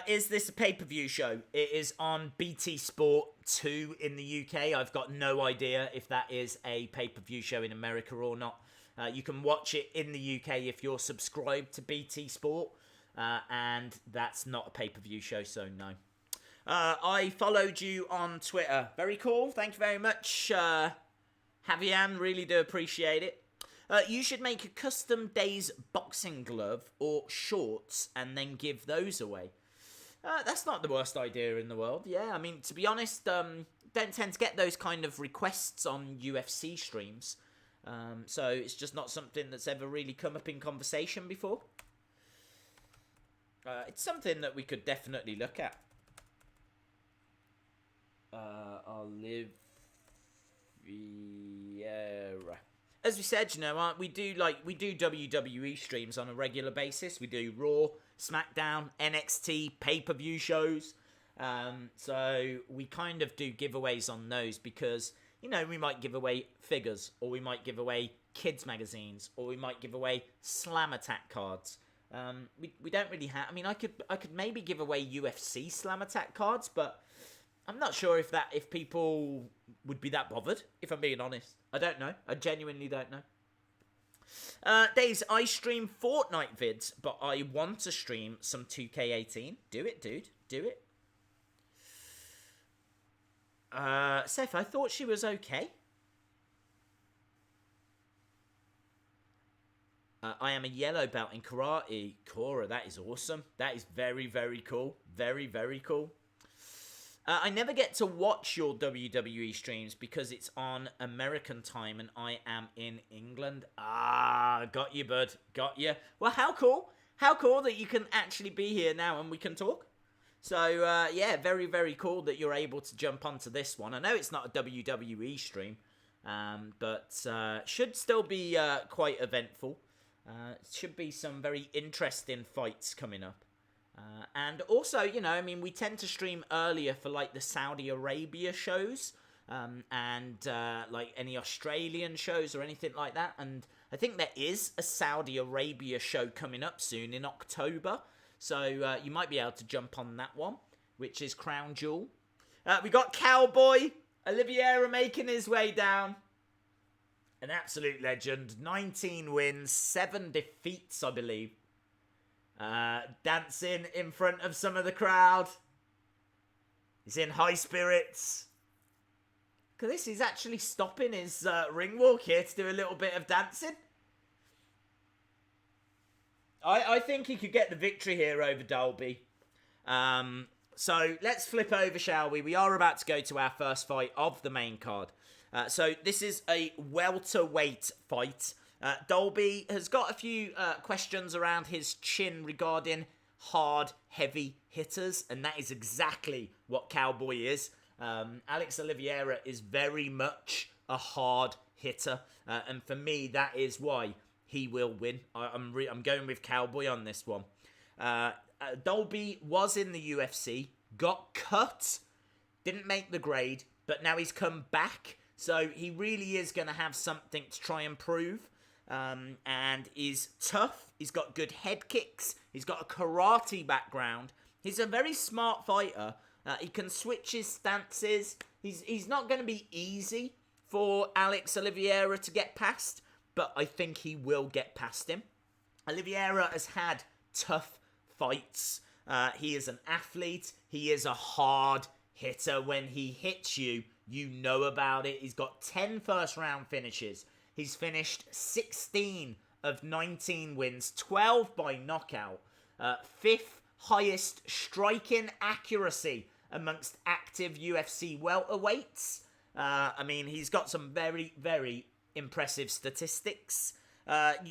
Is this a pay-per-view show? It is on BT Sport 2 in the UK. I've got no idea if that is a pay-per-view show in America or not. You can watch it in the UK if you're subscribed to BT Sport. And that's not a pay-per-view show, so no. I followed you on Twitter. Very cool. Thank you very much, Javian. Really do appreciate it. You should make a custom Days boxing glove or shorts and then give those away. That's not the worst idea in the world. Yeah, I mean, to be honest, don't tend to get those kind of requests on UFC streams. So it's just not something that's ever really come up in conversation before. It's something that we could definitely look at. Oliveira. As we said, we do WWE streams on a regular basis. We do Raw, SmackDown, NXT, pay-per-view shows. So we kind of do giveaways on those because, we might give away figures, or we might give away kids magazines, or we might give away Slam Attack cards. We don't really have. I mean, I could maybe give away UFC Slam Attack cards, but I'm not sure if people would be that bothered, if I'm being honest. I don't know. I genuinely don't know. Days, I stream Fortnite vids, but I want to stream some 2K18. Do it, dude. Do it. Seth, I thought she was okay. I am a yellow belt in karate. Cora, that is awesome. That is very, very cool. Very, very cool. I never get to watch your WWE streams because it's on American time and I am in England. Ah, got you, bud. Got you. Well, how cool. How cool that you can actually be here now and we can talk. So, yeah, very, very cool that you're able to jump onto this one. I know it's not a WWE stream, but should still be quite eventful. Should be some very interesting fights coming up. And also, you know, I mean, we tend to stream earlier for, like, the Saudi Arabia shows, and, like, any Australian shows or anything like that. And I think there is a Saudi Arabia show coming up soon in October. So, you might be able to jump on that one, which is Crown Jewel. We got Cowboy, Oliviera making his way down. An absolute legend. 19 wins, 7 defeats, I believe. Dancing in front of some of the crowd. He's in high spirits. Look at this, he's actually stopping his ring walk here to do a little bit of dancing. I think he could get the victory here over Dalby. So let's flip over, shall we? We are about to go to our first fight of the main card. So this is a welterweight fight. Dolby has got a few questions around his chin regarding hard, heavy hitters, and that is exactly what Cowboy is. Alex Oliveira is very much a hard hitter, and for me, that is why he will win. I'm going with Cowboy on this one. Dolby was in the UFC, got cut, didn't make the grade, but now he's come back, so he really is going to have something to try and prove. And is tough. He's got good head kicks. He's got a karate background. He's a very smart fighter. He can switch his stances. He's not going to be easy for Alex Oliveira to get past, but I think he will get past him. Oliveira has had tough fights. He is an athlete. He is a hard hitter. When he hits you, you know about it. He's got 10 first-round finishes. He's finished 16 of 19 wins, 12 by knockout. 5th highest striking accuracy amongst active UFC welterweights. I mean, he's got some very, very impressive statistics.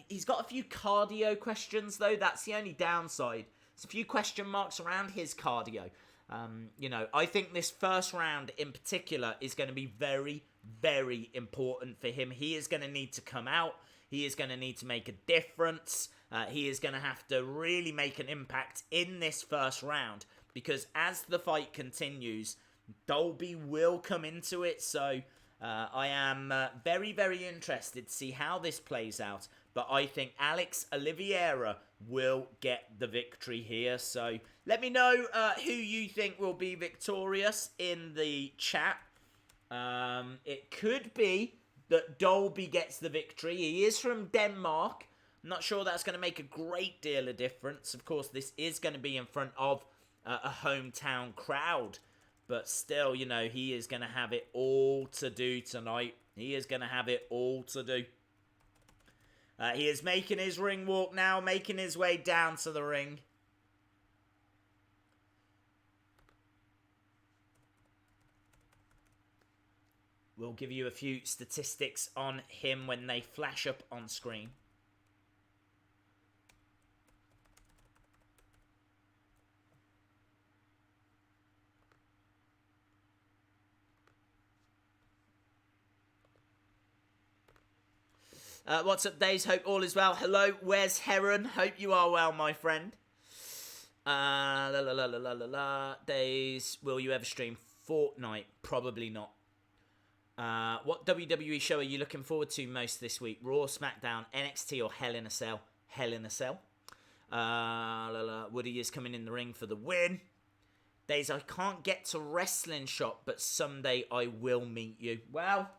He's got a few cardio questions, though. That's the only downside. There's a few question marks around his cardio. You know, I think this first round in particular is going to be very, very important for him. He is going to need to come out. He is going to need to make a difference. He is going to have to really make an impact in this first round, because as the fight continues, Dolby will come into it. So I am very, very interested to see how this plays out. But I think Alex Oliveira will get the victory here. So let me know who you think will be victorious in the chat. It could be that Dolby gets the victory. He is from Denmark. I'm not sure that's going to make a great deal of difference. Of course, this is going to be in front of a hometown crowd. But still, you know, he is going to have it all to do tonight. He is going to have it all to do. He is making his ring walk now, making his way down to the ring. We'll give you a few statistics on him when they flash up on screen. What's up, Days? Hope all is well. Hello, where's Heron? Hope you are well, my friend. Days, will you ever stream Fortnite? Probably not. What WWE show are you looking forward to most this week? Raw, SmackDown, NXT, or Hell in a Cell? Hell in a Cell. Woody is coming in the ring for the win. Days, I can't get to Wrestling Shop, but someday I will meet you. Well,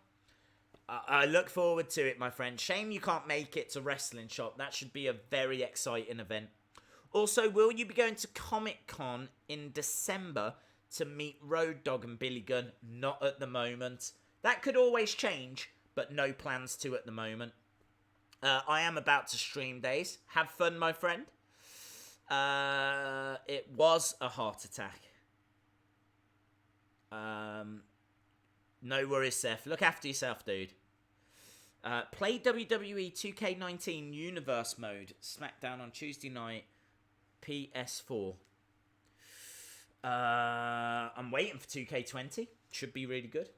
I look forward to it, my friend. Shame you can't make it to Wrestling Shop. That should be a very exciting event. Also, will you be going to Comic-Con in December to meet Road Dogg and Billy Gunn? Not at the moment. That could always change, but no plans to at the moment. I am about to stream days. Have fun, my friend. It was a heart attack. No worries, Seth. Look after yourself, dude. Play WWE 2K19 Universe Mode. SmackDown on Tuesday night. PS4. I'm waiting for 2K20. Should be really good.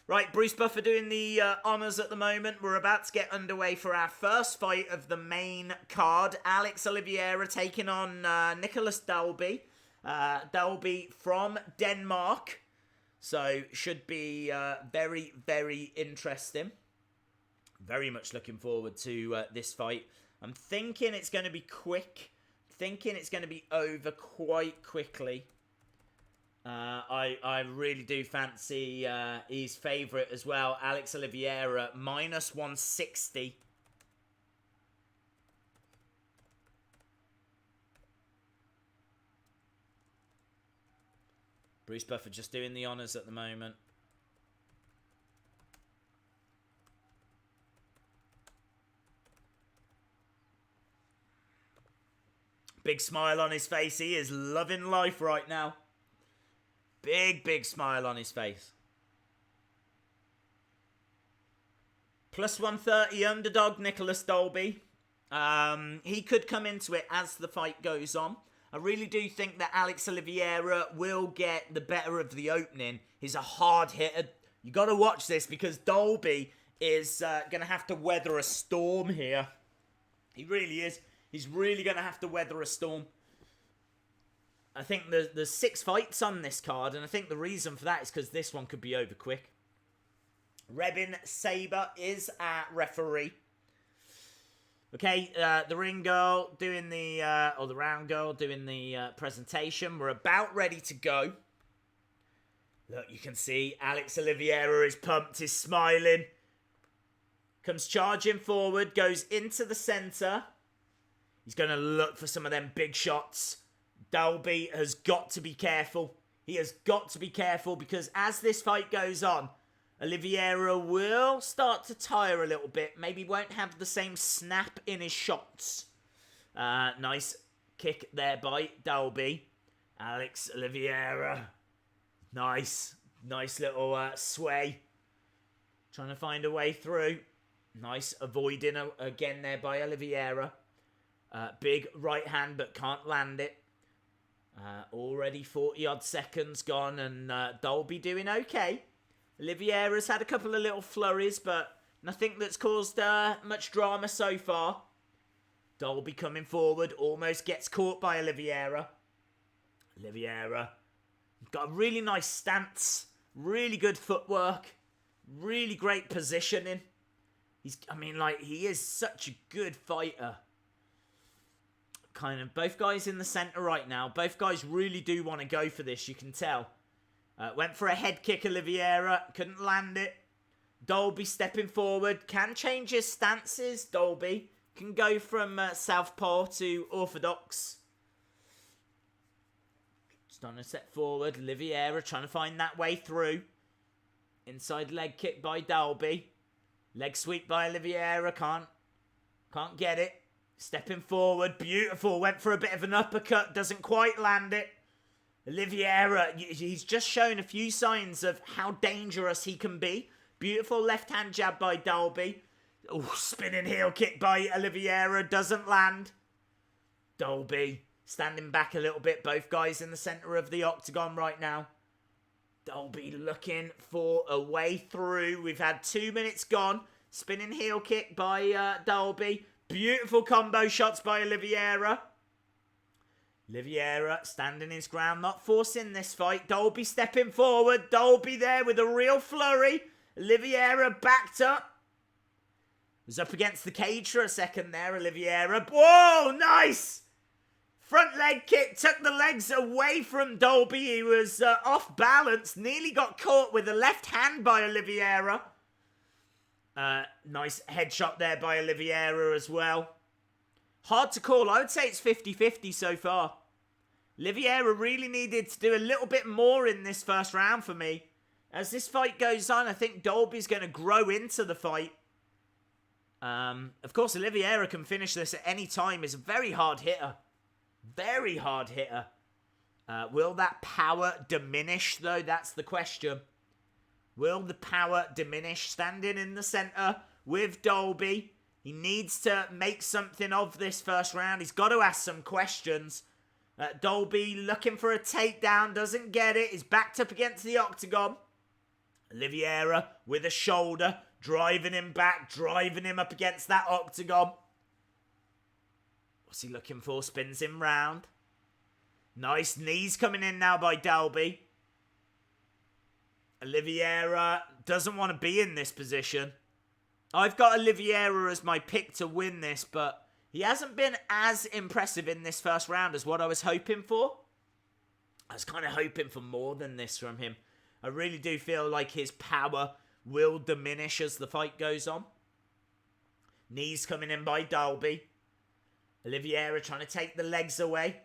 Right, Bruce Buffer doing the honours at the moment. We're about to get underway for our first fight of the main card. Alex Oliveira taking on Nicolas Dalby. Dalby from Denmark. So, should be very, very interesting. Very much looking forward to this fight. I'm thinking it's going to be quick. Thinking it's going to be over quite quickly. I really do fancy his favourite as well, Alex Oliveira, minus 160. Bruce Buffer just doing the honours at the moment. Big smile on his face. He is loving life right now. Big, big smile on his face. Plus 130 underdog, Nicolas Dolby. He could come into it as the fight goes on. I really do think that Alex Oliveira will get the better of the opening. He's a hard hitter. You got to watch this because Dolby is going to have to weather a storm here. He really is. He's really going to have to weather a storm. I think there's 6 fights on this card, and I think the reason for that is because this one could be over quick. Rebin Saber is our referee. Okay, the ring girl doing the, or the round girl doing the presentation. We're about ready to go. Look, you can see Alex Oliveira is pumped, is smiling. Comes charging forward, goes into the centre. He's going to look for some of them big shots. Dalby has got to be careful. He has got to be careful because as this fight goes on, Oliveira will start to tire a little bit. Maybe won't have the same snap in his shots. Nice kick there by Dalby. Alex Oliveira. Nice. Nice little sway. Trying to find a way through. Nice avoiding again there by Oliveira. Big right hand but can't land it. Already 40-odd seconds gone and Dolby doing okay. Oliveira's had a couple of little flurries, but nothing that's caused much drama so far. Dolby coming forward, almost gets caught by Oliveira. Oliveira got a really nice stance, really good footwork, really great positioning. He is such a good fighter. Kind of both guys in the centre right now. Both guys really do want to go for this, you can tell. Went for a head kick, Oliveira. Couldn't land it. Dolby stepping forward. Can change his stances, Dolby. Can go from southpaw to orthodox. Just on a step forward. Oliveira trying to find that way through. Inside leg kick by Dalby. Leg sweep by Oliveira. Can't get it. Stepping forward. Beautiful. Went for a bit of an uppercut. Doesn't quite land it. Oliveira, he's just shown a few signs of how dangerous he can be. Beautiful left-hand jab by Dalby. Oh, spinning heel kick by Oliveira. Doesn't land. Dolby standing back a little bit. Both guys in the centre of the octagon right now. Dolby looking for a way through. We've had 2 minutes gone. Spinning heel kick by Dalby. Beautiful combo shots by Oliveira. Oliveira standing his ground, not forcing this fight. Dolby stepping forward. Dolby there with a real flurry. Oliveira backed up. Was up against the cage for a second there, Oliveira. Whoa, nice! Front leg kick, took the legs away from Dolby. He was off balance. Nearly got caught with the left hand by Oliveira. Nice headshot there by Oliveira as well. Hard to call. I would say it's 50-50 so far. Oliveira really needed to do a little bit more in this first round for me. As this fight goes on, I think Dolby's going to grow into the fight. Of course, Oliveira can finish this at any time. Is a very hard hitter. Very hard hitter. Will that power diminish, though? That's the question. Will the power diminish? Standing in the center with Dolby. He needs to make something of this first round. He's got to ask some questions. Dolby looking for a takedown. Doesn't get it. He's backed up against the octagon. Oliveira with a shoulder. Driving him back. Driving him up against that octagon. What's he looking for? Spins him round. Nice knees coming in now by Dalby. Oliveira doesn't want to be in this position. I've got Oliveira as my pick to win this, but he hasn't been as impressive in this first round as what I was hoping for. I was kind of hoping for more than this from him. I really do feel like his power will diminish as the fight goes on. Knees coming in by Dalby. Oliveira trying to take the legs away.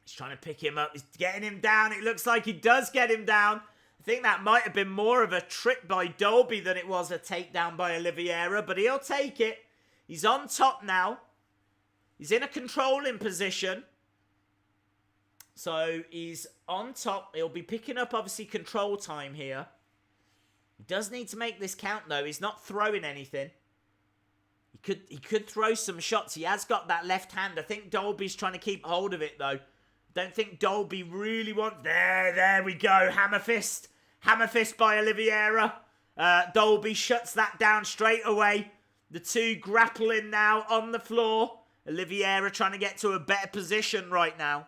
He's trying to pick him up. He's getting him down. It looks like he does get him down. I think that might have been more of a trick by Dolby than it was a takedown by Oliveira, but he'll take it. He's on top now. He's in a controlling position. So he's on top. He'll be picking up, obviously, control time here. He does need to make this count, though. He's not throwing anything. He could throw some shots. He has got that left hand. I think Dolby's trying to keep hold of it, though. Don't think Dolby really wants... There we go. Hammer fist. Hammer fist by Oliveira. Dolby shuts that down straight away. The two grappling now on the floor. Oliveira trying to get to a better position right now.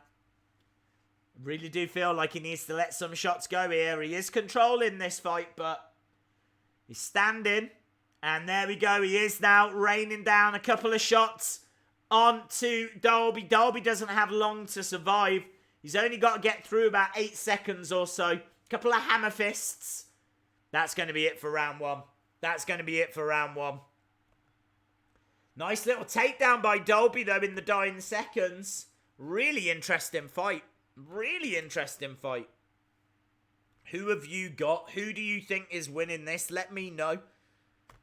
Really do feel like he needs to let some shots go here. He is controlling this fight, but he's standing. And there we go. He is now raining down a couple of shots onto Dolby. Dolby doesn't have long to survive. He's only got to get through about 8 seconds or so. Couple of hammer fists. That's going to be it for round one. That's going to be it for round one. Nice little takedown by Dolby, though, in the dying seconds. Really interesting fight. Really interesting fight. Who have you got? Who do you think is winning this? Let me know.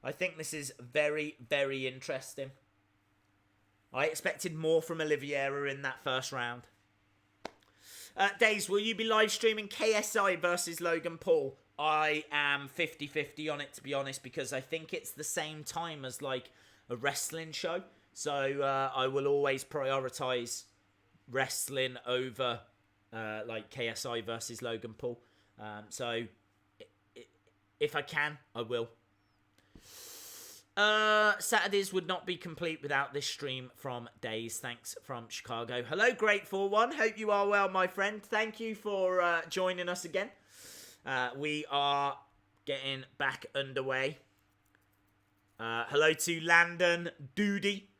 I think this is very, very interesting. I expected more from Oliveira in that first round. Days, will you be live streaming KSI versus Logan Paul? I am 50-50 on it, to be honest, because I think it's the same time as, like, a wrestling show. So I will always prioritise wrestling over, like, KSI versus Logan Paul. So if I can, I will. Saturdays would not be complete without this stream from Days. Thanks from Chicago. Hello, Grateful One. Hope you are well, my friend. Thank you for joining us again. We are getting back underway. Hello to Landon Doody.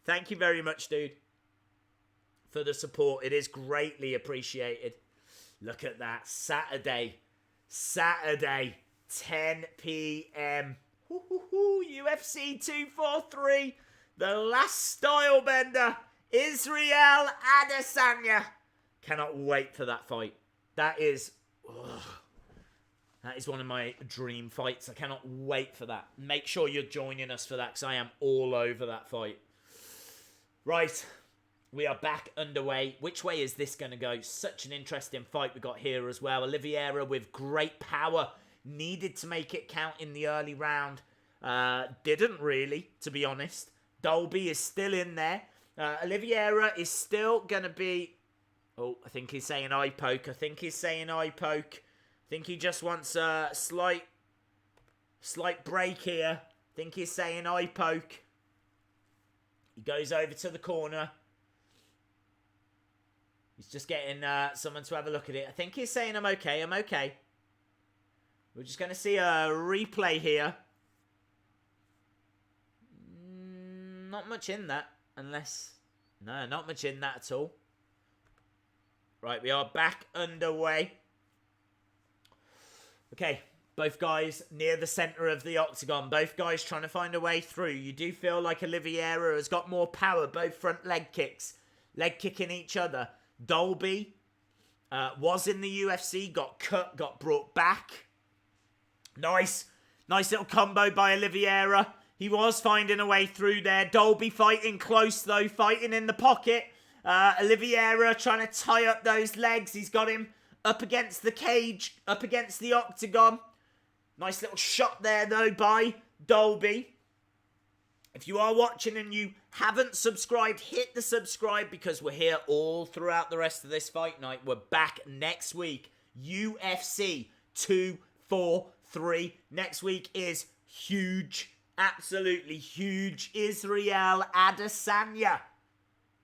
Thank you very much, dude, for the support. It is greatly appreciated. Look at that. Saturday, 10 p.m. UFC 243, the last style bender, Israel Adesanya. Cannot wait for that fight. That is one of my dream fights. I cannot wait for that. Make sure you're joining us for that, because I am all over that fight. Right, we are back underway. Which way is this going to go? Such an interesting fight we got here as well. Oliveira with great power. Needed to make it count in the early round. Didn't really, to be honest. Dolby is still in there. Oliveira is still going to be... Oh, I think he's saying eye poke. I think he just wants a slight break here. I think he's saying eye poke. He goes over to the corner. He's just getting someone to have a look at it. I think he's saying I'm okay. We're just going to see a replay here. Not much in that, unless... No, not much in that at all. Right, we are back underway. Okay, both guys near the centre of the octagon. Both guys trying to find a way through. You do feel like Oliveira has got more power. Both front leg kicks. Leg kicking each other. Dolby was in the UFC, got cut, got brought back. Nice little combo by Oliveira. He was finding a way through there. Dolby fighting close, though. Fighting in the pocket. Oliveira trying to tie up those legs. He's got him up against the cage. Up against the octagon. Nice little shot there, though, by Dolby. If you are watching and you haven't subscribed, hit the subscribe because we're here all throughout the rest of this fight night. We're back next week. UFC 243. Next week is huge. Absolutely huge. Israel Adesanya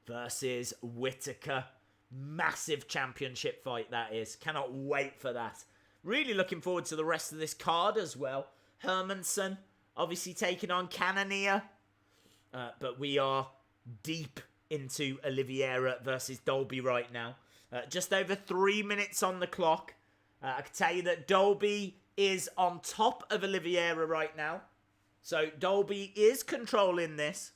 versus Whittaker. Massive championship fight that is. Cannot wait for that. Really looking forward to the rest of this card as well. Hermansson obviously taking on Cannonier. But we are deep into Oliveira versus Dolby right now. Just over 3 minutes on the clock. I can tell you that Dolby is on top of Oliveira right now. So Dolby is controlling this.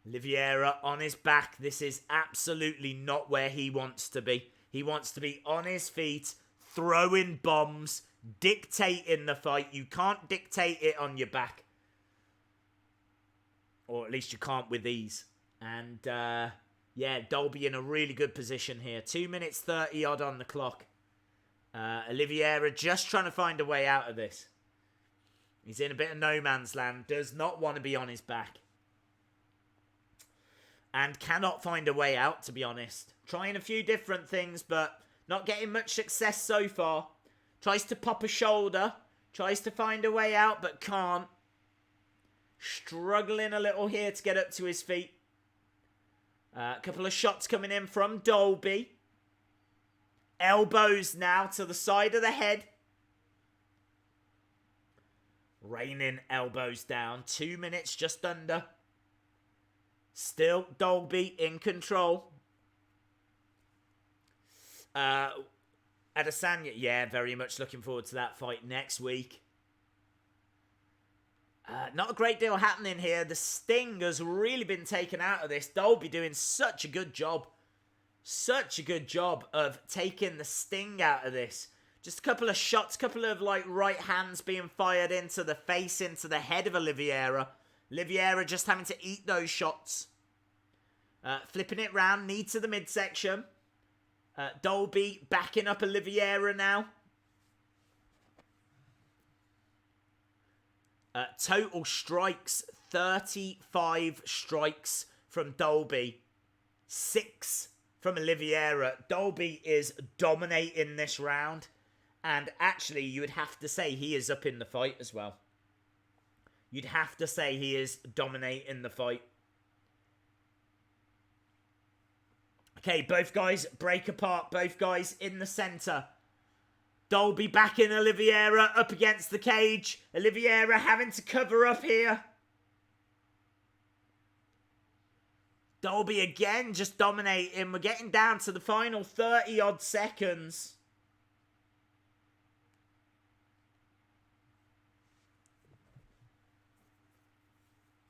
Oliveira on his back. This is absolutely not where he wants to be. He wants to be on his feet, throwing bombs, dictating the fight. You can't dictate it on your back. Or at least you can't with ease. And, yeah, Dolby in a really good position here. 2 minutes 30 odd on the clock. Oliveira just trying to find a way out of this. He's in a bit of no man's land. Does not want to be on his back. And cannot find a way out, to be honest. Trying a few different things, but not getting much success so far. Tries to pop a shoulder. Tries to find a way out, but can't. Struggling a little here to get up to his feet. A couple of shots coming in from Dolby. Elbows now to the side of the head. Raining elbows down. 2 minutes just under. Still Dolby in control. Adesanya, yeah, very much looking forward to that fight next week. Not a great deal happening here. The sting has really been taken out of this. Dolby doing such a good job. Such a good job of taking the sting out of this. Just a couple of shots, couple of like right hands being fired into the face, into the head of Oliveira. Oliveira just having to eat those shots. Flipping it round, knee to the midsection. Dolby backing up Oliveira now. Total strikes, 35 strikes from Dolby. 6 from Oliveira. Dolby is dominating this round. And actually, you would have to say he is up in the fight as well. You'd have to say he is dominating the fight. Okay, both guys break apart. Both guys in the centre. Dolby backing Oliveira up against the cage. Oliveira having to cover up here. Dolby again just dominating. We're getting down to the final 30 odd seconds.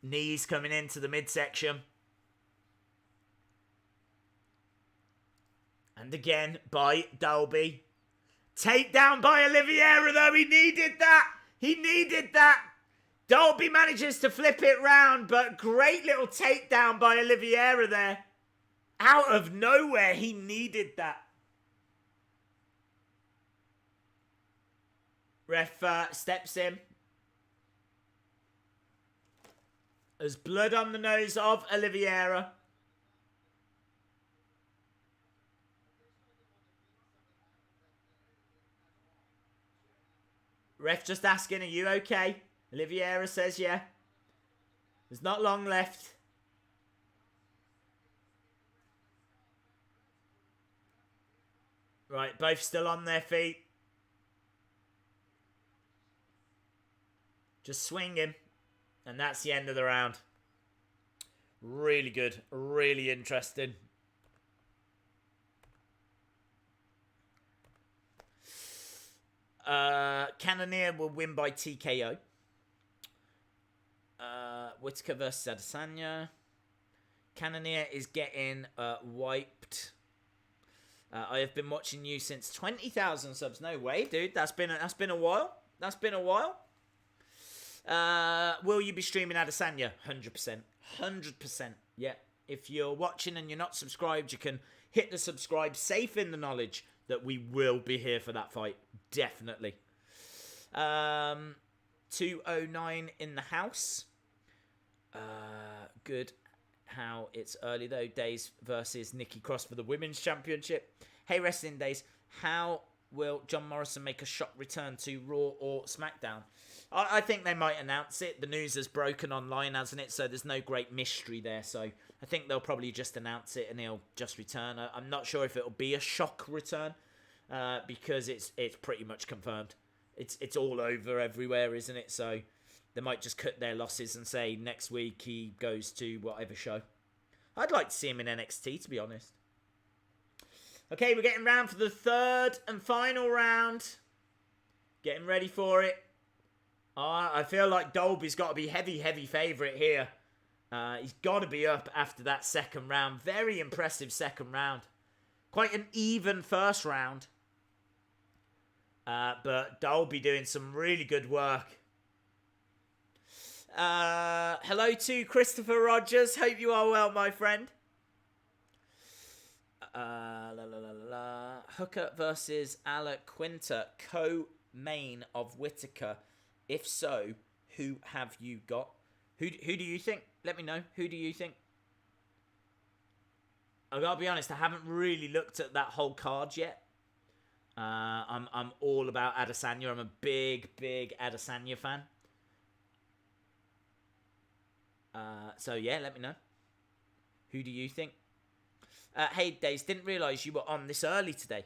Knees coming into the midsection. And again by Dalby. Takedown by Oliveira though. He needed that. He needed that. Dalby manages to flip it round. But great little takedown by Oliveira there. Out of nowhere. He needed that. Ref steps in. There's blood on the nose of Oliveira. Ref just asking, are you okay? Oliveira says, yeah. There's not long left. Right, both still on their feet. Just swinging. And that's the end of the round. Really good. Really interesting. Cannonier will win by TKO. Whittaker versus Adesanya. Cannonier is getting wiped. I have been watching you since 20,000 subs. No way, dude. That's been a while. That's been a while. Will you be streaming Adesanya? 100%. 100%. Yeah. If you're watching and you're not subscribed, you can hit the subscribe, safe in the knowledge that we will be here for that fight. Definitely. 209 in the house. Good. How it's early though. Days versus Nikki Cross for the Women's Championship. Hey, Wrestling Days. How will John Morrison make a shock return to Raw or SmackDown? I think they might announce it. The news has broken online, hasn't it? So there's no great mystery there. So I think they'll probably just announce it and he'll just return. I'm not sure if it'll be a shock return because it's pretty much confirmed. It's all over everywhere, isn't it? So they might just cut their losses and say next week he goes to whatever show. I'd like to see him in NXT, to be honest. Okay, we're getting round for the third and final round. Getting ready for it. I feel like Dolby's got to be heavy favourite here. He's got to be up after that second round. Very impressive second round. Quite an even first round. But Dalby doing some really good work. Hello to Christopher Rogers. Hope you are well, my friend. Hooker versus Alec Quinter, co-main of Whittaker. If so, who have you got? Who do you think? Let me know. Who do you think? I gotta be honest, I haven't really looked at that whole card yet. I'm all about Adesanya. I'm a big Adesanya fan. So yeah, let me know. Who do you think? Hey, Days, didn't realise you were on this early today.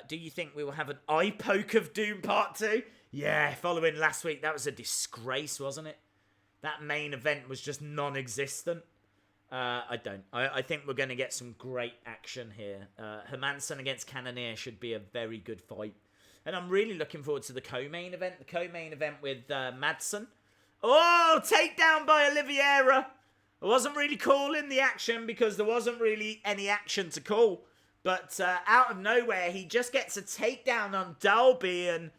Do you think we will have an eye poke of Doom Part 2? Yeah, following last week, that was a disgrace, wasn't it? That main event was just non-existent. I don't. I think we're going to get some great action here. Hermansson against Cannonier should be a very good fight. And I'm really looking forward to the co-main event. The co-main event with Madsen. Oh, takedown by Oliveira. I wasn't really calling the action because there wasn't really any action to call. But out of nowhere, he just gets a takedown on Dalby, and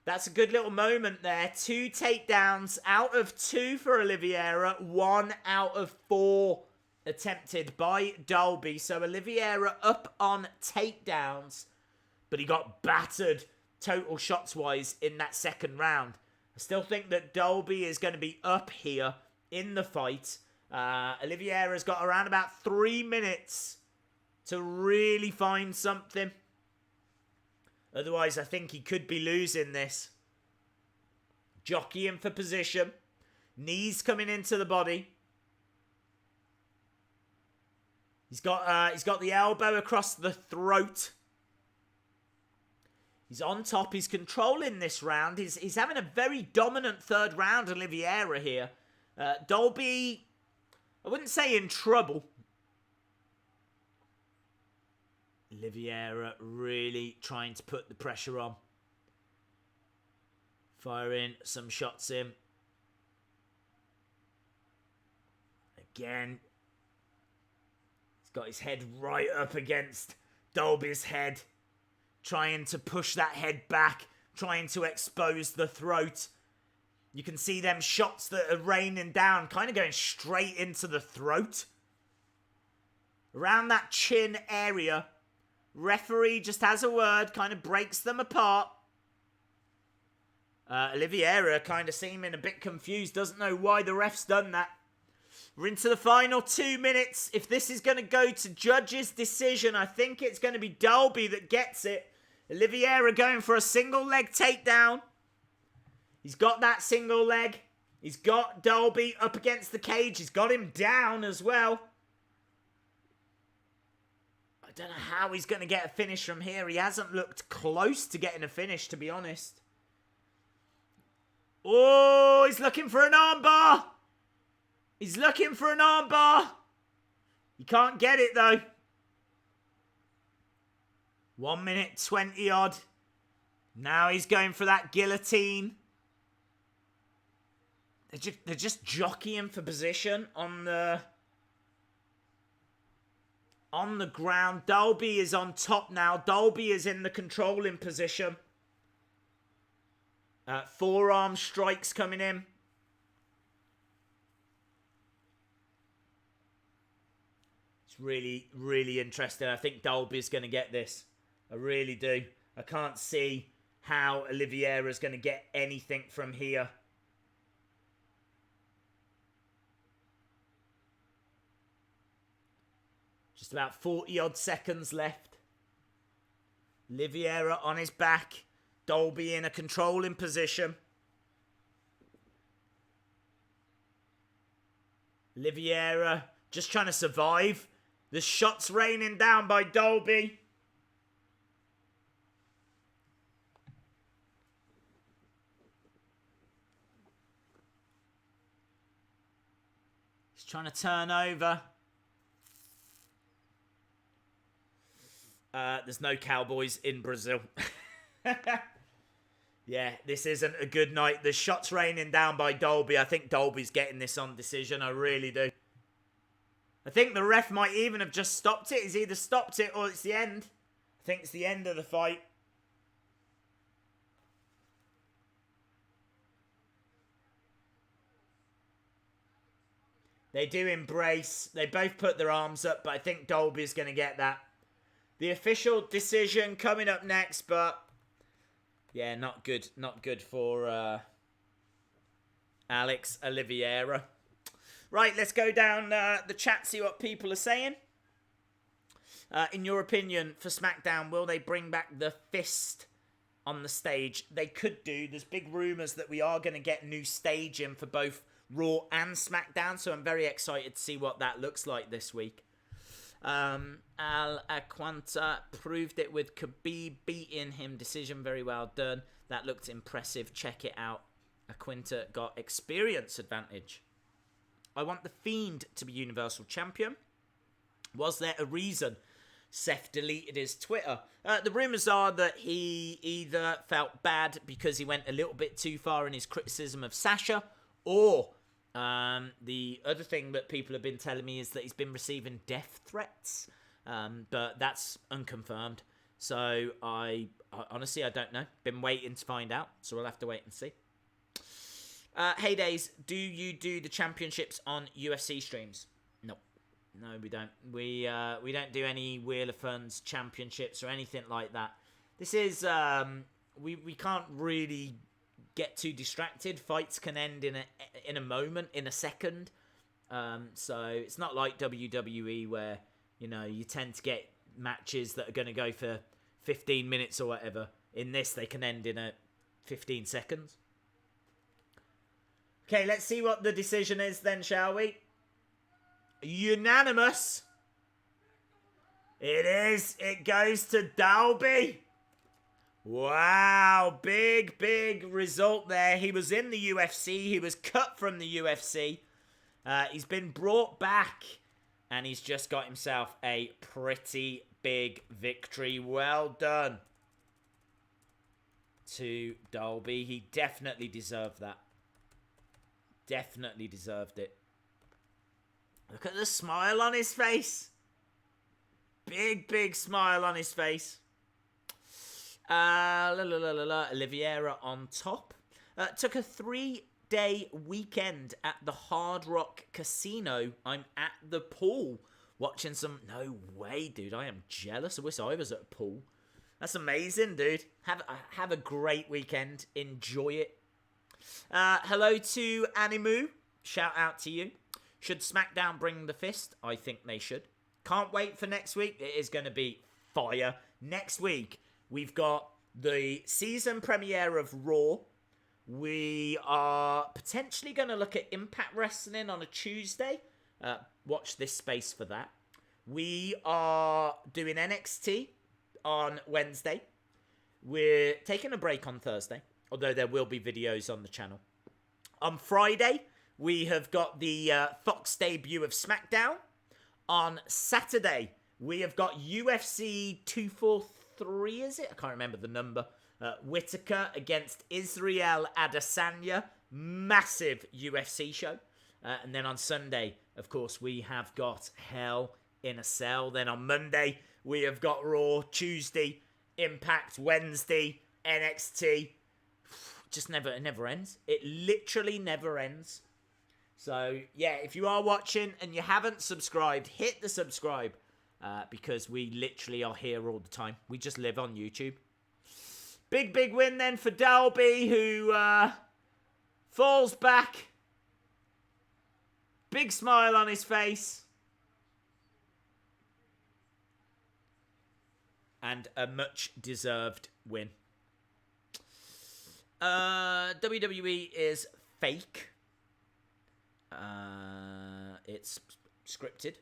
that's a good little moment there. 2 takedowns out of 2 for Oliveira. 1 out of 4 attempted by Dalby. So Oliveira up on takedowns, but he got battered total shots-wise in that second round. I still think that Dalby is going to be up here in the fight. Oliveira's got around about 3 minutes to really find something. Otherwise, I think he could be losing this. Jockeying for position. Knees coming into the body. He's got the elbow across the throat. He's on top. He's controlling this round. He's having a very dominant third round, Oliveira here. Dolby, I wouldn't say in trouble. Oliveira really trying to put the pressure on. Firing some shots in. Again. He's got his head right up against Dolby's head. Trying to push that head back. Trying to expose the throat. You can see them shots that are raining down. Kind of going straight into the throat. Around that chin area. Referee just has a word, kind of breaks them apart. Oliveira kind of seeming a bit confused, doesn't know why the ref's done that. We're into the final 2 minutes. If this is going to go to judge's decision, I think it's going to be Dalby that gets it. Oliveira going for a single leg takedown. He's got that single leg. He's got Dalby up against the cage. He's got him down as well. I don't know how he's going to get a finish from here. He hasn't looked close to getting a finish, to be honest. Oh, he's looking for an armbar. He's looking for an armbar. He can't get it, though. 1 minute 20 odd. Now he's going for that guillotine. They're just jockeying for position on the ground. Dalby is on top now. Dalby is in the controlling position. Forearm strikes coming in. It's really, really interesting. I think Dalby's going to get this. I really do. I can't see how Oliveira is going to get anything from here. Just about 40-odd seconds left. Oliveira on his back. Dolby in a controlling position. Oliveira just trying to survive. The shots raining down by Dolby. He's trying to turn over. There's no Cowboys in Brazil. Yeah, this isn't a good night. The shots raining down by Dolby. I think Dolby's getting this on decision. I really do. I think the ref might even have just stopped it. He's either stopped it or it's the end. I think it's the end of the fight. They do embrace. They both put their arms up, but I think Dolby's going to get that. The official decision coming up next, but yeah, not good. Not good for Alex Oliveira. Right, let's go down the chat, see what people are saying. In your opinion, for SmackDown, will they bring back the fist on the stage? They could do. There's big rumours that we are going to get new staging for both Raw and SmackDown, so I'm very excited to see what that looks like this week. Al Aquanta proved it with Khabib beating him. Decision very well done. That looked impressive. Check it out. Aquinta got experience advantage. I want The Fiend to be Universal Champion. Was there a reason Seth deleted his Twitter? The rumours are that he either felt bad because he went a little bit too far in his criticism of Sasha, or the other thing that people have been telling me is that he's been receiving death threats, but that's unconfirmed. So I honestly, I don't know. Been waiting to find out, so we'll have to wait and see. Hey Days, do you do the championships on UFC streams? No, we don't. We don't do any Wheel of Funds championships or anything like that. This is we can't really get too distracted. Fights can end in a moment, in a second. So it's not like WWE where you tend to get matches that are going to go for 15 minutes or whatever. In this, they can end in 15 seconds. Okay, let's see what the decision is then, shall we? Unanimous. It is. It goes to Dalby. Wow, big result there. He was in the UFC. He was cut from the UFC. He's been brought back, and he's just got himself a pretty big victory. Well done to Dolby. He definitely deserved that. Definitely deserved it. Look at the smile on his face. Big smile on his face. Oliveira on top. Took a 3-day weekend at the Hard Rock Casino. I'm at the pool watching some... No way, dude. I am jealous. I wish I was at a pool. That's amazing, dude. Have a great weekend. Enjoy it. Hello to Animu. Shout out to you. Should SmackDown bring the fist? I think they should. Can't wait for next week. It is going to be fire. Next week, we've got the season premiere of Raw. We are potentially going to look at Impact Wrestling on a Tuesday. Watch this space for that. We are doing NXT on Wednesday. We're taking a break on Thursday, although there will be videos on the channel. On Friday, we have got the Fox debut of SmackDown. On Saturday, we have got UFC 243, is it? I can't remember the number. Whitaker against Israel Adesanya. Massive UFC show. And then on Sunday, of course, we have got Hell in a Cell. Then on Monday, we have got Raw. Tuesday, Impact. Wednesday, NXT. It never ends. It literally never ends. So, yeah, if you are watching and you haven't subscribed, hit the subscribe. Because we literally are here all the time. We just live on YouTube. Big win then for Dalby, who falls back. Big smile on his face. And a much-deserved win. WWE is fake. It's scripted.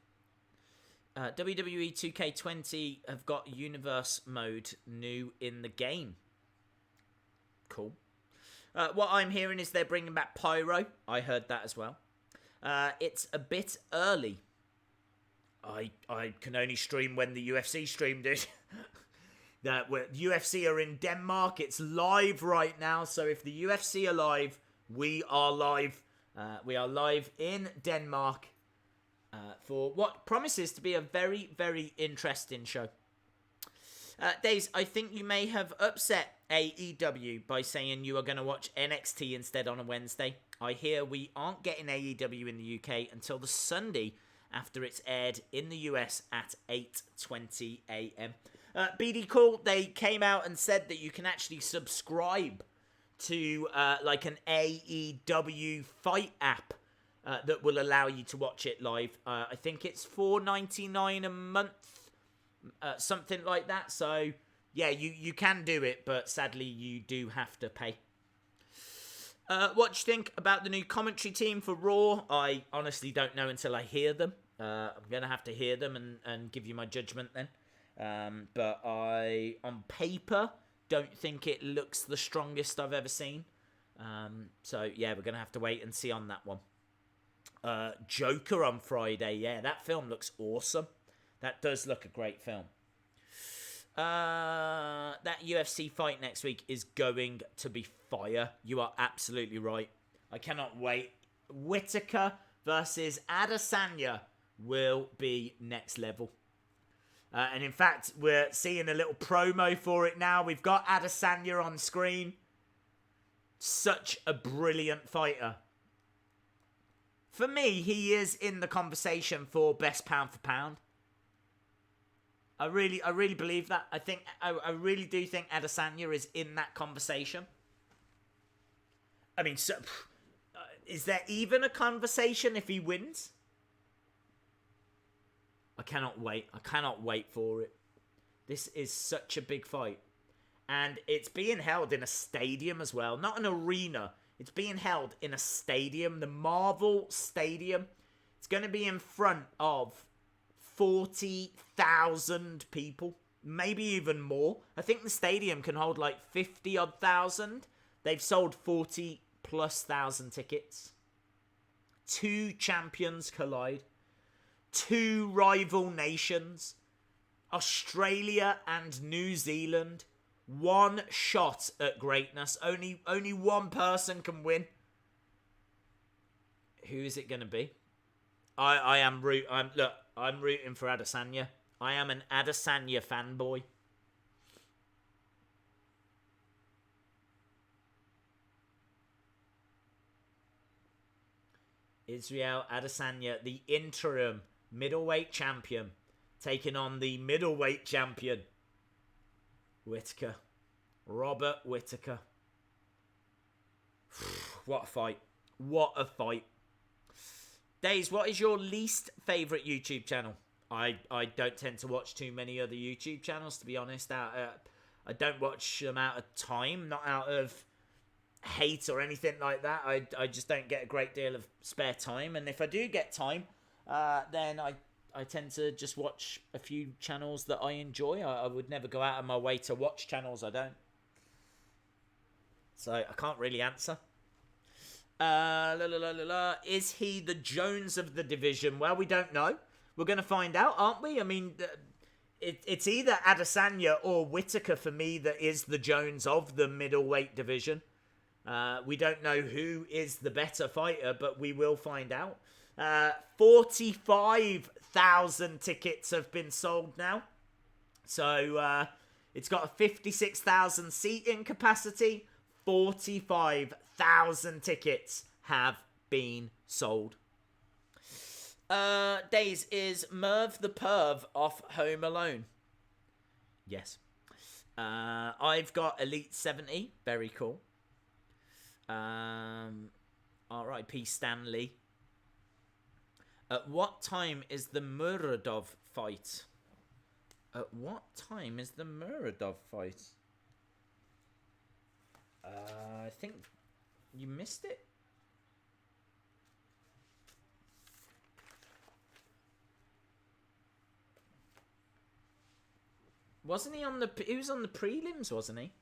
WWE 2K20 have got Universe mode new in the game. Cool. What I'm hearing is they're bringing back Pyro. I heard that as well. It's a bit early. I can only stream when the UFC streamed it. UFC are in Denmark. It's live right now. So if the UFC are live, we are live. We are live in Denmark. For what promises to be a very, very interesting show. Days, I think you may have upset AEW by saying you are going to watch NXT instead on a Wednesday. I hear we aren't getting AEW in the UK until the Sunday after it's aired in the US at 8:20 a.m. BD Cool, they came out and said that you can actually subscribe to like an AEW fight app. That will allow you to watch it live. I think it's $4.99 a month, something like that. So, yeah, you can do it, but sadly you do have to pay. What do you think about the new commentary team for Raw? I honestly don't know until I hear them. I'm going to have to hear them and give you my judgment then. But I, on paper, don't think it looks the strongest I've ever seen. So, yeah, we're going to have to wait and see on that one. Joker on Friday. Yeah, that film looks awesome. That does look a great film. That UFC fight next week is going to be fire. You are absolutely right. I cannot wait. Whittaker versus Adesanya will be next level. And in fact, we're seeing a little promo for it now. We've got Adesanya on screen. Such a brilliant fighter. For me, he is in the conversation for best pound for pound. I really believe that. I really do think Adesanya is in that conversation. I mean, so, is there even a conversation if he wins? I cannot wait. I cannot wait for it. This is such a big fight. And it's being held in a stadium as well, not an arena. It's being held in a stadium, the Marvel Stadium. It's going to be in front of 40,000 people, maybe even more. I think the stadium can hold like 50-odd thousand. They've sold 40+ thousand tickets. 2 champions collide. 2 rival nations. Australia and New Zealand. 1 shot at greatness. Only one person can win. Who is it going to be? I'm rooting for Adesanya. I am an Adesanya fanboy. Israel Adesanya, the interim middleweight champion, taking on the middleweight champion. Whittaker. Robert Whittaker. What a fight. What a fight. Days, what is your least favourite YouTube channel? I don't tend to watch too many other YouTube channels, to be honest. I don't watch them out of time, not out of hate or anything like that. I just don't get a great deal of spare time. And if I do get time, then I tend to just watch a few channels that I enjoy. I would never go out of my way to watch channels I don't. So I can't really answer. Is he the Jones of the division? Well, we don't know. We're going to find out, aren't we? I mean, it's either Adesanya or Whittaker for me that is the Jones of the middleweight division. We don't know who is the better fighter, but we will find out. 45,000 tickets have been sold now. So it's got a 56,000 seating capacity. 45,000 tickets have been Sold. Days, is Merv the Perv off Home Alone? Yes. I've got Elite 70. Very cool. R.I.P. Stanley. At what time is the Muratov fight? At what time is the Muratov fight? I think you missed it. Wasn't he on the... He was on the prelims, wasn't he?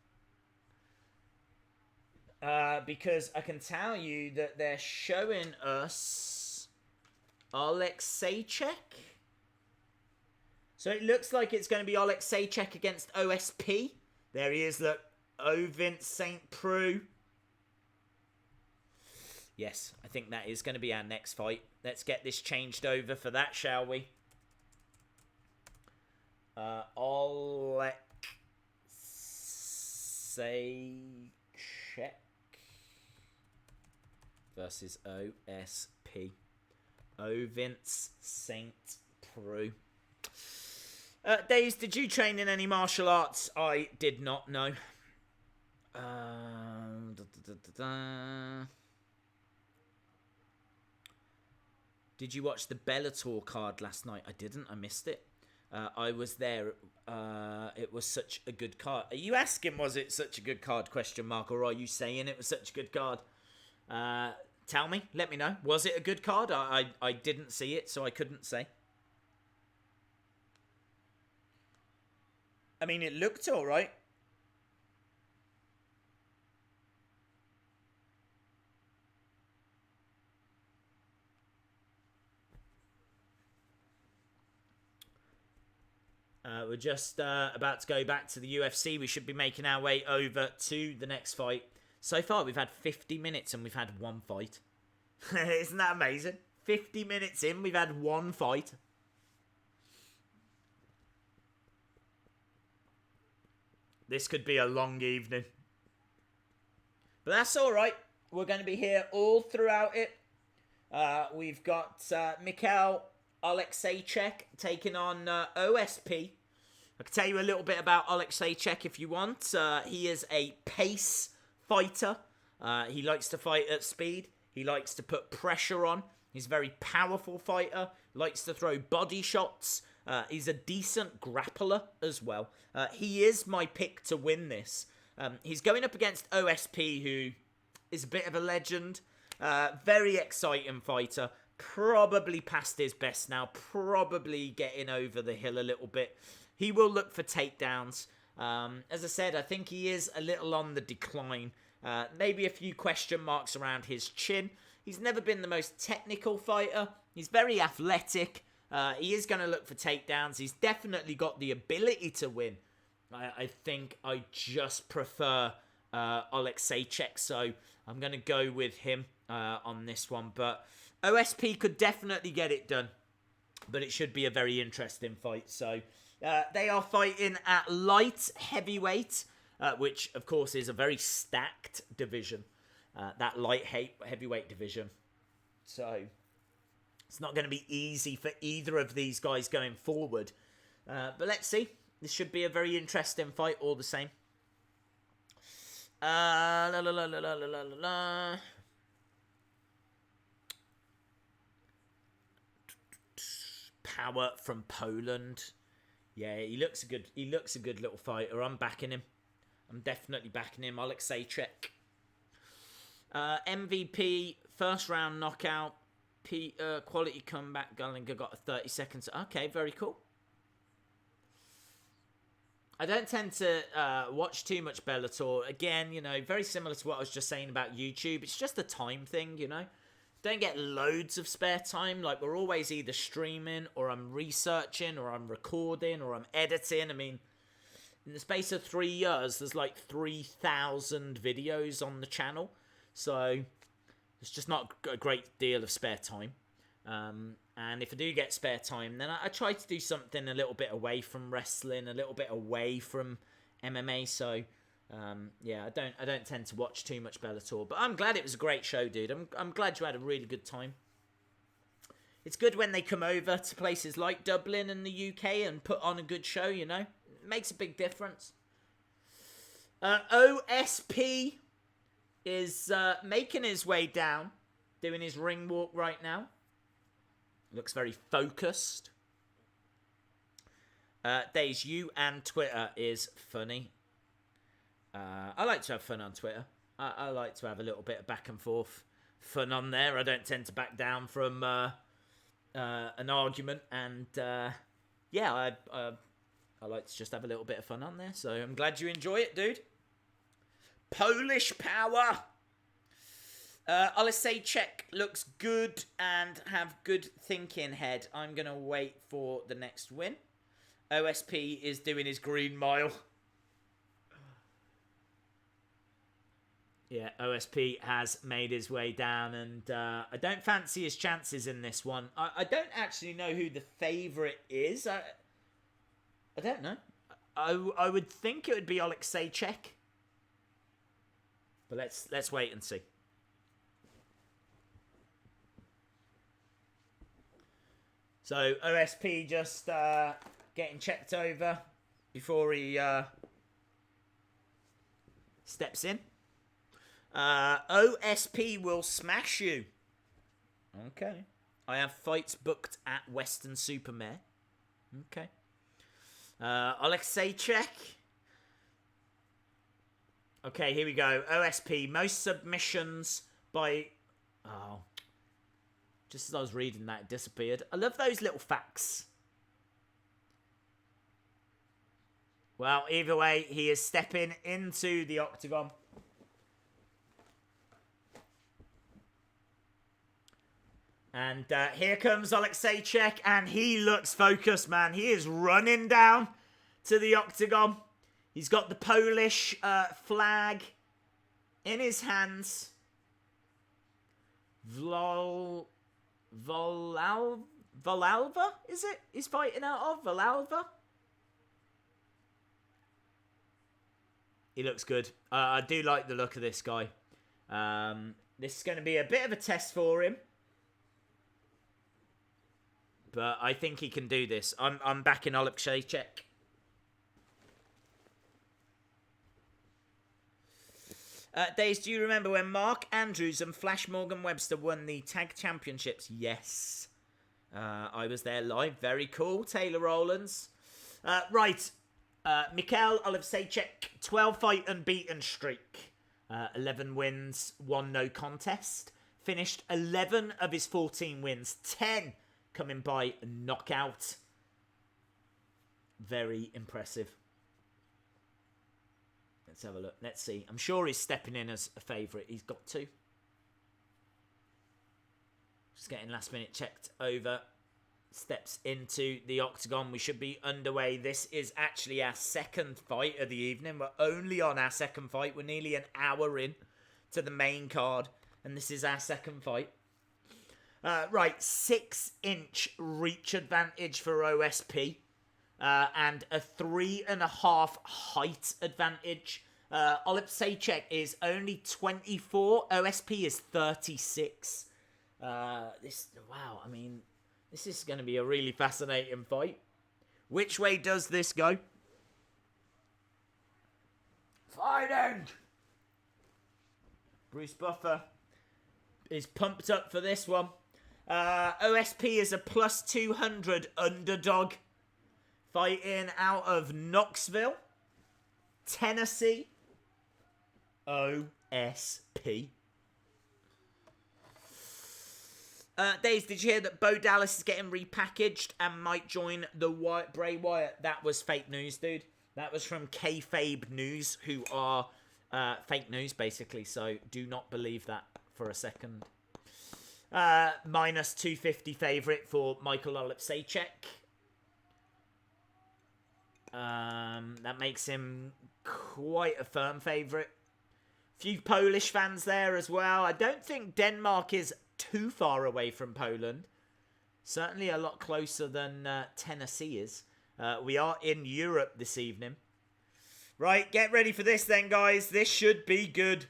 Because I can tell you that they're showing us Oleksiejczuk. So it looks like it's going to be Oleksiejczuk against OSP. There he is, look. Ovince St. Preux. Yes, I think that is going to be our next fight. Let's get this changed over for that, shall we? Oleksiejczuk versus OSP. Ovince St. Preux. Days, did you train in any martial arts? I did not know. Did you watch the Bellator card last night? I didn't. I missed it. I was there. It was such a good card. Are you asking, was it such a good card, question mark, or are you saying it was such a good card? Tell me. Let me know. Was it a good card? I didn't see it, so I couldn't say. I mean, it looked all right. We're just about to go back to the UFC. We should be making our way over to the next fight. So far, we've had 50 minutes and we've had one fight. Isn't that amazing? 50 minutes in, we've had one fight. This could be a long evening. But that's all right. We're going to be here all throughout it. We've got Michal Oleksiejczuk taking on OSP. I can tell you a little bit about Oleksiejczuk if you want. He is a pace fighter. He likes to fight at speed. He likes to put pressure on. He's a very powerful fighter. Likes to throw body shots. He's a decent grappler as well. He is my pick to win this. He's going up against OSP, who is a bit of a legend. Very exciting fighter. Probably past his best now. Probably getting over the hill a little bit. He will look for takedowns. As I said, I think he is a little on the decline. Maybe a few question marks around his chin. He's never been the most technical fighter. He's very athletic. He is going to look for takedowns. He's definitely got the ability to win. I think I just prefer Oleksiejczuk, so I'm going to go with him on this one. But OSP could definitely get it done, but it should be a very interesting fight. So they are fighting at light heavyweight, which, of course, is a very stacked division, that light heavyweight division. So it's not going to be easy for either of these guys going forward. But let's see. This should be a very interesting fight all the same. Power from Poland. Yeah, he looks a good little fighter. I'm backing him. I'm definitely backing him. Oleksiejczuk. MVP, first round knockout. Quality comeback. Gullinger got a 30 seconds. Okay, very cool. I don't tend to watch too much Bellator. Again, you know, very similar to what I was just saying about YouTube. It's just a time thing, you know. Don't get loads of spare time. Like, we're always either streaming, or I'm researching, or I'm recording, or I'm editing. I mean, in the space of 3 years, there's like 3,000 videos on the channel. So it's just not a great deal of spare time. And if I do get spare time, then I try to do something a little bit away from wrestling, a little bit away from MMA. So Yeah, I don't tend to watch too much Bellator, but I'm glad it was a great show, dude. I'm glad you had a really good time. It's good when they come over to places like Dublin and the UK and put on a good show, you know? It makes a big difference. OSP is making his way down, doing his ring walk right now. Looks very focused. Days, you and Twitter is funny. I like to have fun on Twitter. I like to have a little bit of back and forth fun on there. I don't tend to back down from an argument, and yeah, I like to just have a little bit of fun on there. So I'm glad you enjoy it, dude. Polish power. Oleksiejczuk looks good and have good thinking head. I'm gonna wait for the next win. OSP is doing his green mile. Yeah, OSP has made his way down, and I don't fancy his chances in this one. I don't actually know who the favourite is. I don't know. I would think it would be Oleksiejczuk. But let's wait and see. So OSP just getting checked over before he steps in. OSP will smash you. Okay. I have fights booked at Western Supermare. Okay. Oleksiejczuk. Okay, here we go. OSP, most submissions by... Oh. Just as I was reading that, it disappeared. I love those little facts. Well, either way, he is stepping into the octagon. And here comes Oleksiejczuk, and he looks focused, man. He is running down to the octagon. He's got the Polish flag in his hands. Volalva, is it? He's fighting out of Volalva. He looks good. I do like the look of this guy. This is going to be a bit of a test for him. But I think he can do this. I'm backing Oleksiejczuk. Days, do you remember when Mark Andrews and Flash Morgan Webster won the tag championships? Yes. I was there live. Very cool. Taylor Rowlands. Right. Michal Oleksiejczuk, 12 fight unbeaten streak. 11 wins, 1 no contest. Finished 11 of his 14 wins. 10 coming by knockout. Very impressive. Let's have a look. Let's see. I'm sure he's stepping in as a favourite. He's got to. Just getting last minute checked over. Steps into the octagon. We should be underway. This is actually our second fight of the evening. We're only on our second fight. We're nearly an hour in to the main card. And this is our second fight. Right. 6-inch reach advantage for OSP. And a 3.5 height advantage. Oleksiejczuk is only 24. OSP is 36. Wow, I mean, this is going to be a really fascinating fight. Which way does this go? Fighting! Bruce Buffer is pumped up for this one. OSP is a plus 200 underdog. Fighting out of Knoxville, Tennessee. OSP. Days, did you hear that Bo Dallas is getting repackaged and might join the Bray Wyatt? That was fake news, dude. That was from Kayfabe News, who are fake news, basically. So do not believe that for a second. Minus 250 favourite for Michal Oleksiejczuk. That makes him quite a firm favourite. Few Polish fans there as well. I don't think Denmark is too far away from Poland. Certainly a lot closer than Tennessee is. We are in Europe this evening. Right, get ready for this then, guys. This should be good.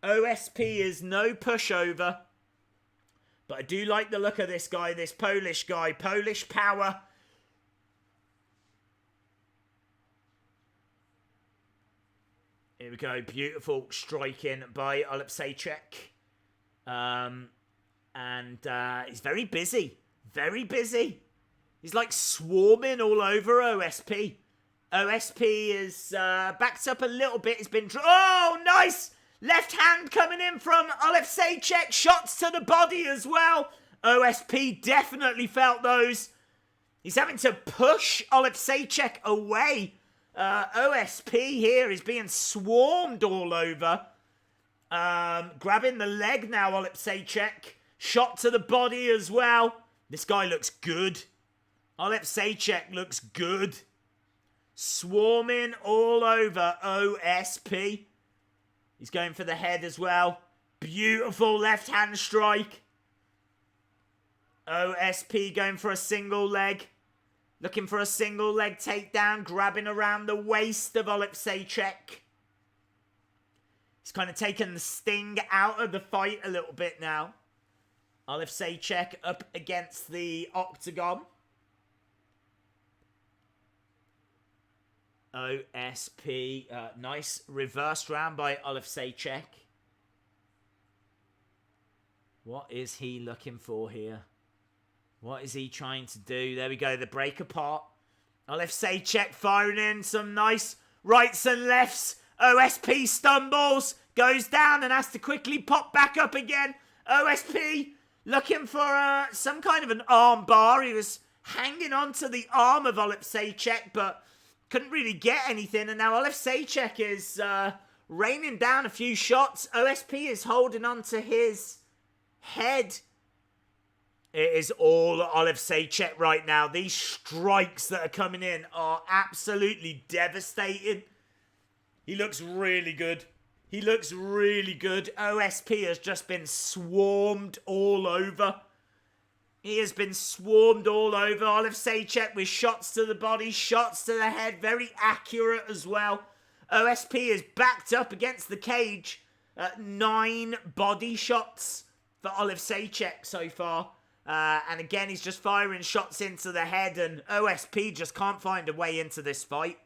OSP is no pushover. But I do like the look of this guy, this Polish guy. Polish power. Here we go. Beautiful striking by Oleksiejczuk. And he's very busy. Very busy. He's like swarming all over OSP. OSP is backed up a little bit. It's been... Oh, nice! Left hand coming in from Oleksiejczuk. Shots to the body as well. OSP definitely felt those. He's having to push Oleksiejczuk away. OSP here is being swarmed all over. Grabbing the leg now, Oleksiejczuk. Shot to the body as well. This guy looks good. Oleksiejczuk looks good. Swarming all over OSP. He's going for the head as well. Beautiful left-hand strike. OSP going for a single leg. Looking for a single leg takedown. Grabbing around the waist of Oleksiejczuk. He's kind of taken the sting out of the fight a little bit now. Oleksiejczuk up against the octagon. OSP. Nice reverse round by Oleksiejczuk. What is he looking for here? What is he trying to do? There we go. The break apart. Oleksiejczuk firing in some nice rights and lefts. OSP stumbles. Goes down and has to quickly pop back up again. OSP looking for some kind of an arm bar. He was hanging onto the arm of Oleksiejczuk, but couldn't really get anything, and now Oleksiejczuk is raining down a few shots. OSP is holding on to his head. It is all Oleksiejczuk right now. These strikes that are coming in are absolutely devastating. He looks really good. He looks really good. OSP has just been swarmed all over. He has been swarmed all over. Oleksiejczuk with shots to the body, shots to the head. Very accurate as well. OSP is backed up against the cage. 9 body shots for Oleksiejczuk so far. And again, he's just firing shots into the head. And OSP just can't find a way into this fight.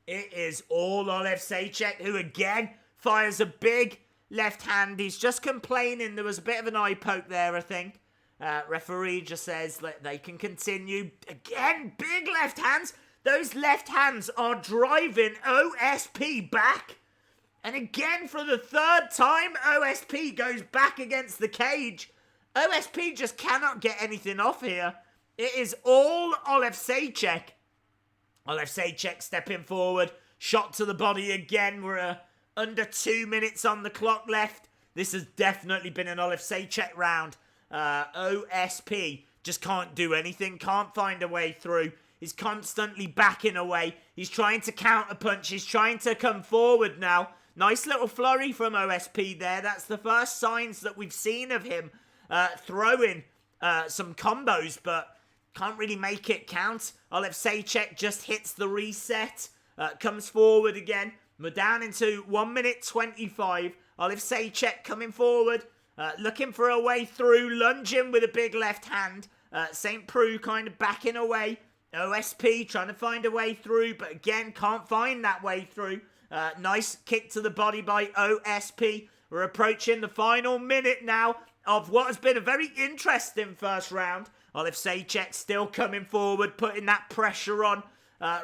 It is all Oleksiejczuk, who again fires a big left hand. He's just complaining. There was a bit of an eye poke there, I think. Referee just says that they can continue. Again, big left hands. Those left hands are driving OSP back. And again, for the 3rd time, OSP goes back against the cage. OSP just cannot get anything off here. It is all Oleksiejczuk. Oleksiejczuk stepping forward. Shot to the body again. We're under 2 minutes on the clock left. This has definitely been an Oleksiejczuk round. OSP just can't do anything, can't find a way through. He's constantly backing away. He's trying to counterpunch. He's trying to come forward now. Nice little flurry from OSP there. That's the first signs that we've seen of him throwing some combos, but can't really make it count. Oleksiejczuk just hits the reset, comes forward again. We're down into 1 minute 25. Oleksiejczuk coming forward. Looking for a way through, lunging with a big left hand. St. Preux kind of backing away. OSP trying to find a way through, but again, can't find that way through. Nice kick to the body by OSP. We're approaching the final minute now of what has been a very interesting first round. Oleksiejczuk still coming forward, putting that pressure on.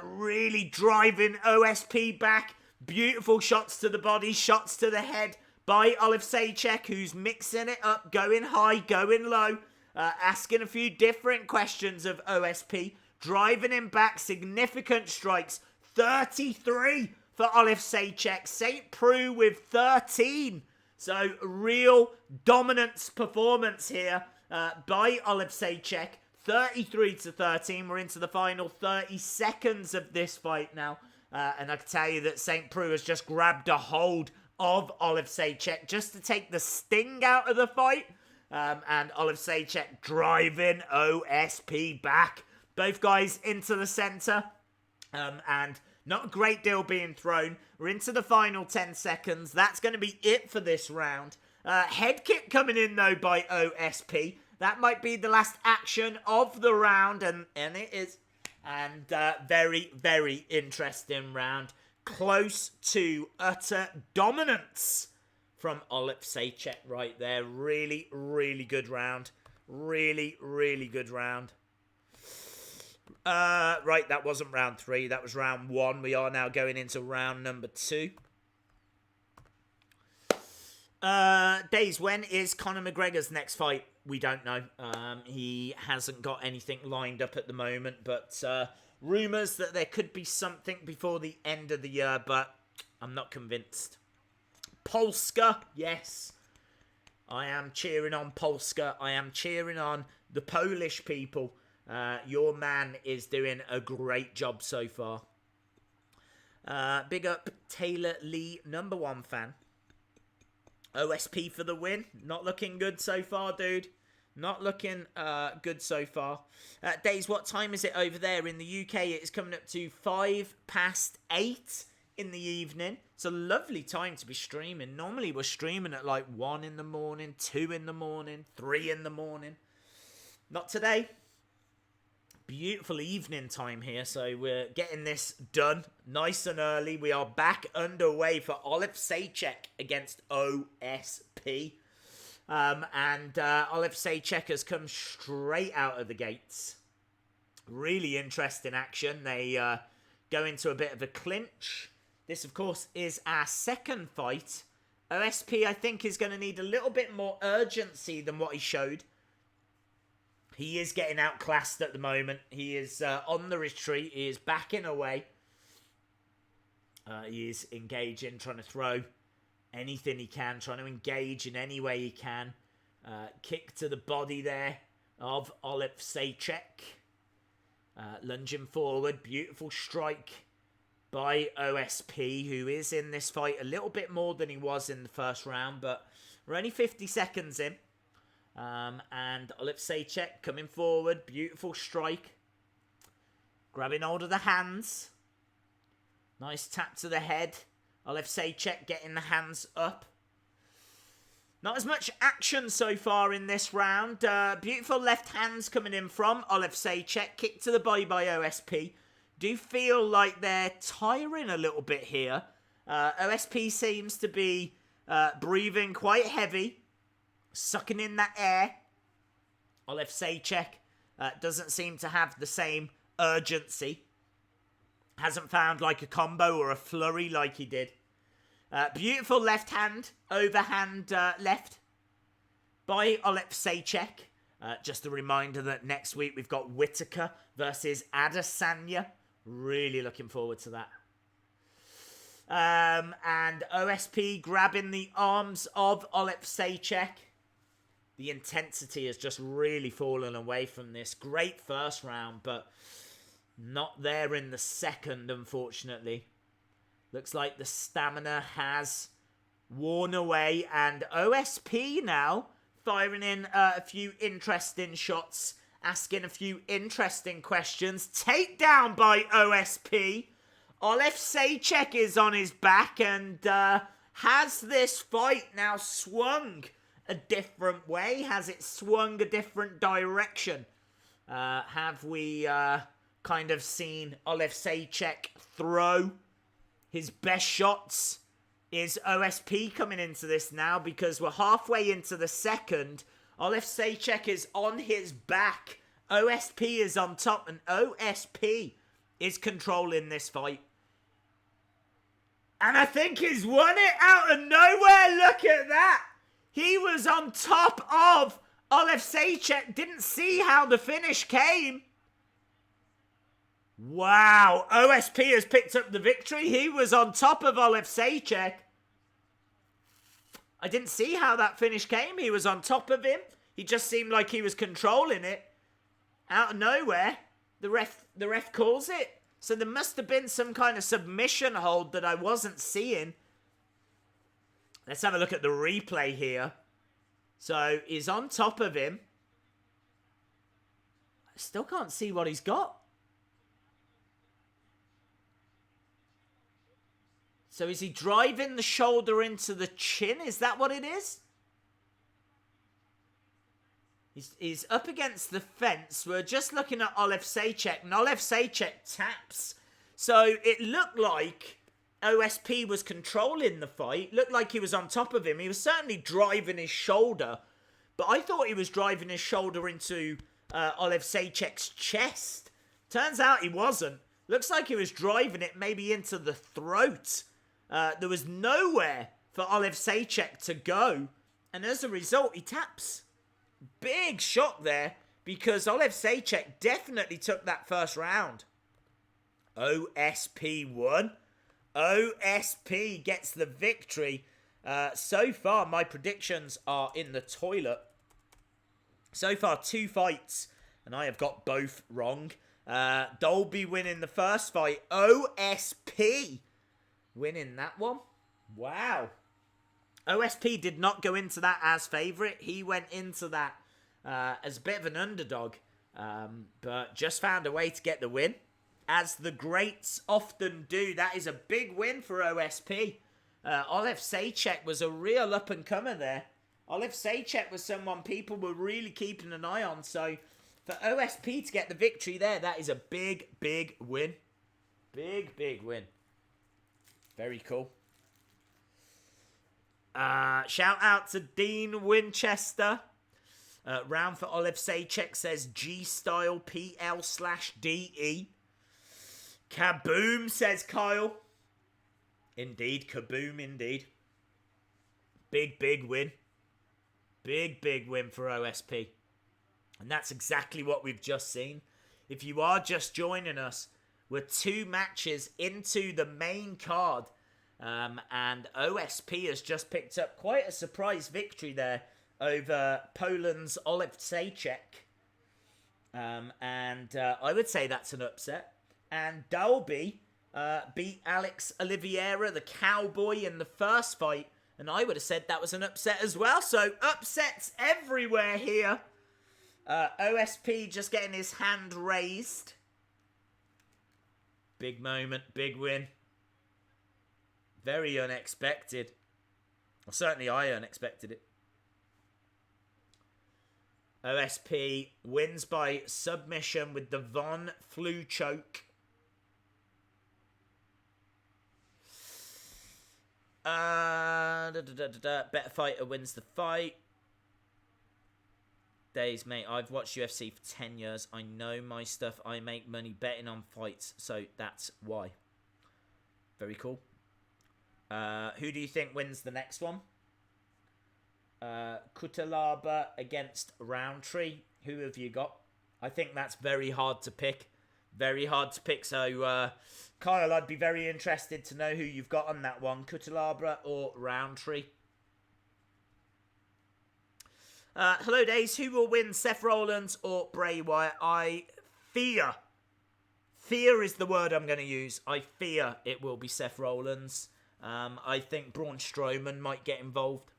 Really driving OSP back. Beautiful shots to the body, shots to the head by Oleksiejczuk, who's mixing it up, going high, going low, asking a few different questions of OSP, driving him back, significant strikes, 33 for Oleksiejczuk, St. Preux with 13, so real dominance performance here by Oleksiejczuk, 33-13, we're into the final 30 seconds of this fight now, and I can tell you that St. Preux has just grabbed a hold of Oleksiejczuk just to take the sting out of the fight. And Oleksiejczuk driving OSP back. Both guys into the center. And Not a great deal being thrown. We're into the final 10 seconds. That's going to be it for this round. Head kick coming in, though, by OSP. That might be the last action of the round, and it is. And very, very interesting round. Close to utter dominance from Oleksiejczuk right there. Really, really good round. Really, really good round. Right, that wasn't round 3. That was round 1. We are now going into round number 2. Days, when is Conor McGregor's next fight? We don't know. He hasn't got anything lined up at the moment, but rumours that there could be something before the end of the year, but I'm not convinced. Polska, yes. I am cheering on Polska. I am cheering on the Polish people. Your man is doing a great job so far. Big up Taylor Lee, #1 fan. OSP for the win. Not looking good so far, dude. Not looking good so far. Days, what time is it over there? In the UK, it's coming up to 8:05 in the evening. It's a lovely time to be streaming. Normally, we're streaming at like 1 in the morning, 2 in the morning, 3 in the morning. Not today. Beautiful evening time here, so we're getting this done nice and early. We are back underway for Oleksiejczuk against OSP. And Oleksiejczuk has come straight out of the gates. Really interesting action. They go into a bit of a clinch. This, of course, is our second fight. OSP, I think, is going to need a little bit more urgency than what he showed. He is getting outclassed at the moment. He is on the retreat. He is backing away. He is engaging, trying to throw anything he can, trying to engage in any way he can. Kick to the body there of Oleksiejczuk. Lunging forward. Beautiful strike by OSP, who is in this fight a little bit more than he was in the first round, but we're only 50 seconds in. And Oleksiejczuk coming forward. Beautiful strike. Grabbing hold of the hands. Nice tap to the head. Oleksiejczuk getting the hands up. Not as much action so far in this round. Beautiful left hands coming in from Oleksiejczuk. Kick to the body by OSP. Do feel like they're tiring a little bit here. OSP seems to be breathing quite heavy. Sucking in that air. Oleksiejczuk doesn't seem to have the same urgency. Hasn't found like a combo or a flurry like he did. Beautiful left hand, overhand left by Oleksiejczuk. Just a reminder that next week we've got Whittaker versus Adesanya. Really looking forward to that. And OSP grabbing the arms of Oleksiejczuk. The intensity has just really fallen away from this. Great first round, but not there in the second, unfortunately. Looks like the stamina has worn away. And OSP now firing in a few interesting shots. Asking a few interesting questions. Takedown by OSP. Oleksiejczuk is on his back and has this fight now swung a different way? Has it swung a different direction? Have we kind of seen Oleksiejczuk throw his best shots? Is OSP coming into this now? Because we're halfway into the second. Oleksiejczuk is on his back. OSP is on top, and OSP is controlling this fight. And I think he's won it out of nowhere. Look at that. He was on top of Oleksiejczuk. Didn't see how the finish came. Wow. OSP has picked up the victory. He was on top of Oleksiejczuk. I didn't see how that finish came. He was on top of him. He just seemed like he was controlling it. Out of nowhere, the ref calls it. So there must have been some kind of submission hold that I wasn't seeing. Let's have a look at the replay here. So he's on top of him. I still can't see what he's got. So is he driving the shoulder into the chin? Is that what it is? He's up against the fence. We're just looking at Oleksiejczuk, and Oleksiejczuk taps. So it looked like OSP was controlling the fight. Looked like he was on top of him. He was certainly driving his shoulder, but I thought he was driving his shoulder into Oleksiejczuk's chest. Turns out he wasn't. Looks like he was driving it maybe into the throat. There was nowhere for Oleksiejczuk to go, and as a result, he taps. Big shock there, because Oleksiejczuk definitely took that first round. OSP won. OSP gets the victory. So far, my predictions are in the toilet. So far, 2 fights, and I have got both wrong. Dolby winning the first fight. OSP winning that one. Wow. OSP did not go into that as favourite. He went into that as a bit of an underdog, but just found a way to get the win. As the greats often do, that is a big win for OSP. Oleksiejczuk was a real up-and-comer there. Oleksiejczuk was someone people were really keeping an eye on, so for OSP to get the victory there, that is a big, big win. Big, big win. Very cool. Shout out to Dean Winchester. Round for Oleksiejczuk says G-Style PL/DE. Kaboom, says Kyle. Indeed, kaboom indeed. Big, big win. Big, big win for OSP. And that's exactly what we've just seen. If you are just joining us, we're 2 matches into the main card. And OSP has just picked up quite a surprise victory there over Poland's Oleksiejczuk. And I would say that's an upset. And Dalby beat Alex Oliveira, the cowboy, in the first fight. And I would have said that was an upset as well. So upsets everywhere here. OSP just getting his hand raised. Big moment, big win. Very unexpected. Well, certainly I unexpected it. OSP wins by submission with the Von Flu choke. Better fighter wins the fight. Days, mate. I've watched UFC for 10 years. I know my stuff. I make money betting on fights, so that's why. Very cool. Who do you think wins the next one? Cutelaba against Rountree. Who have you got? I think that's very hard to pick. Very hard to pick. So, Kyle, I'd be very interested to know who you've got on that one. Cutelaba or Rountree? Hello, Days. Who will win, Seth Rollins or Bray Wyatt? I fear. Fear is the word I'm going to use. I fear it will be Seth Rollins. I think Braun Strowman might get involved.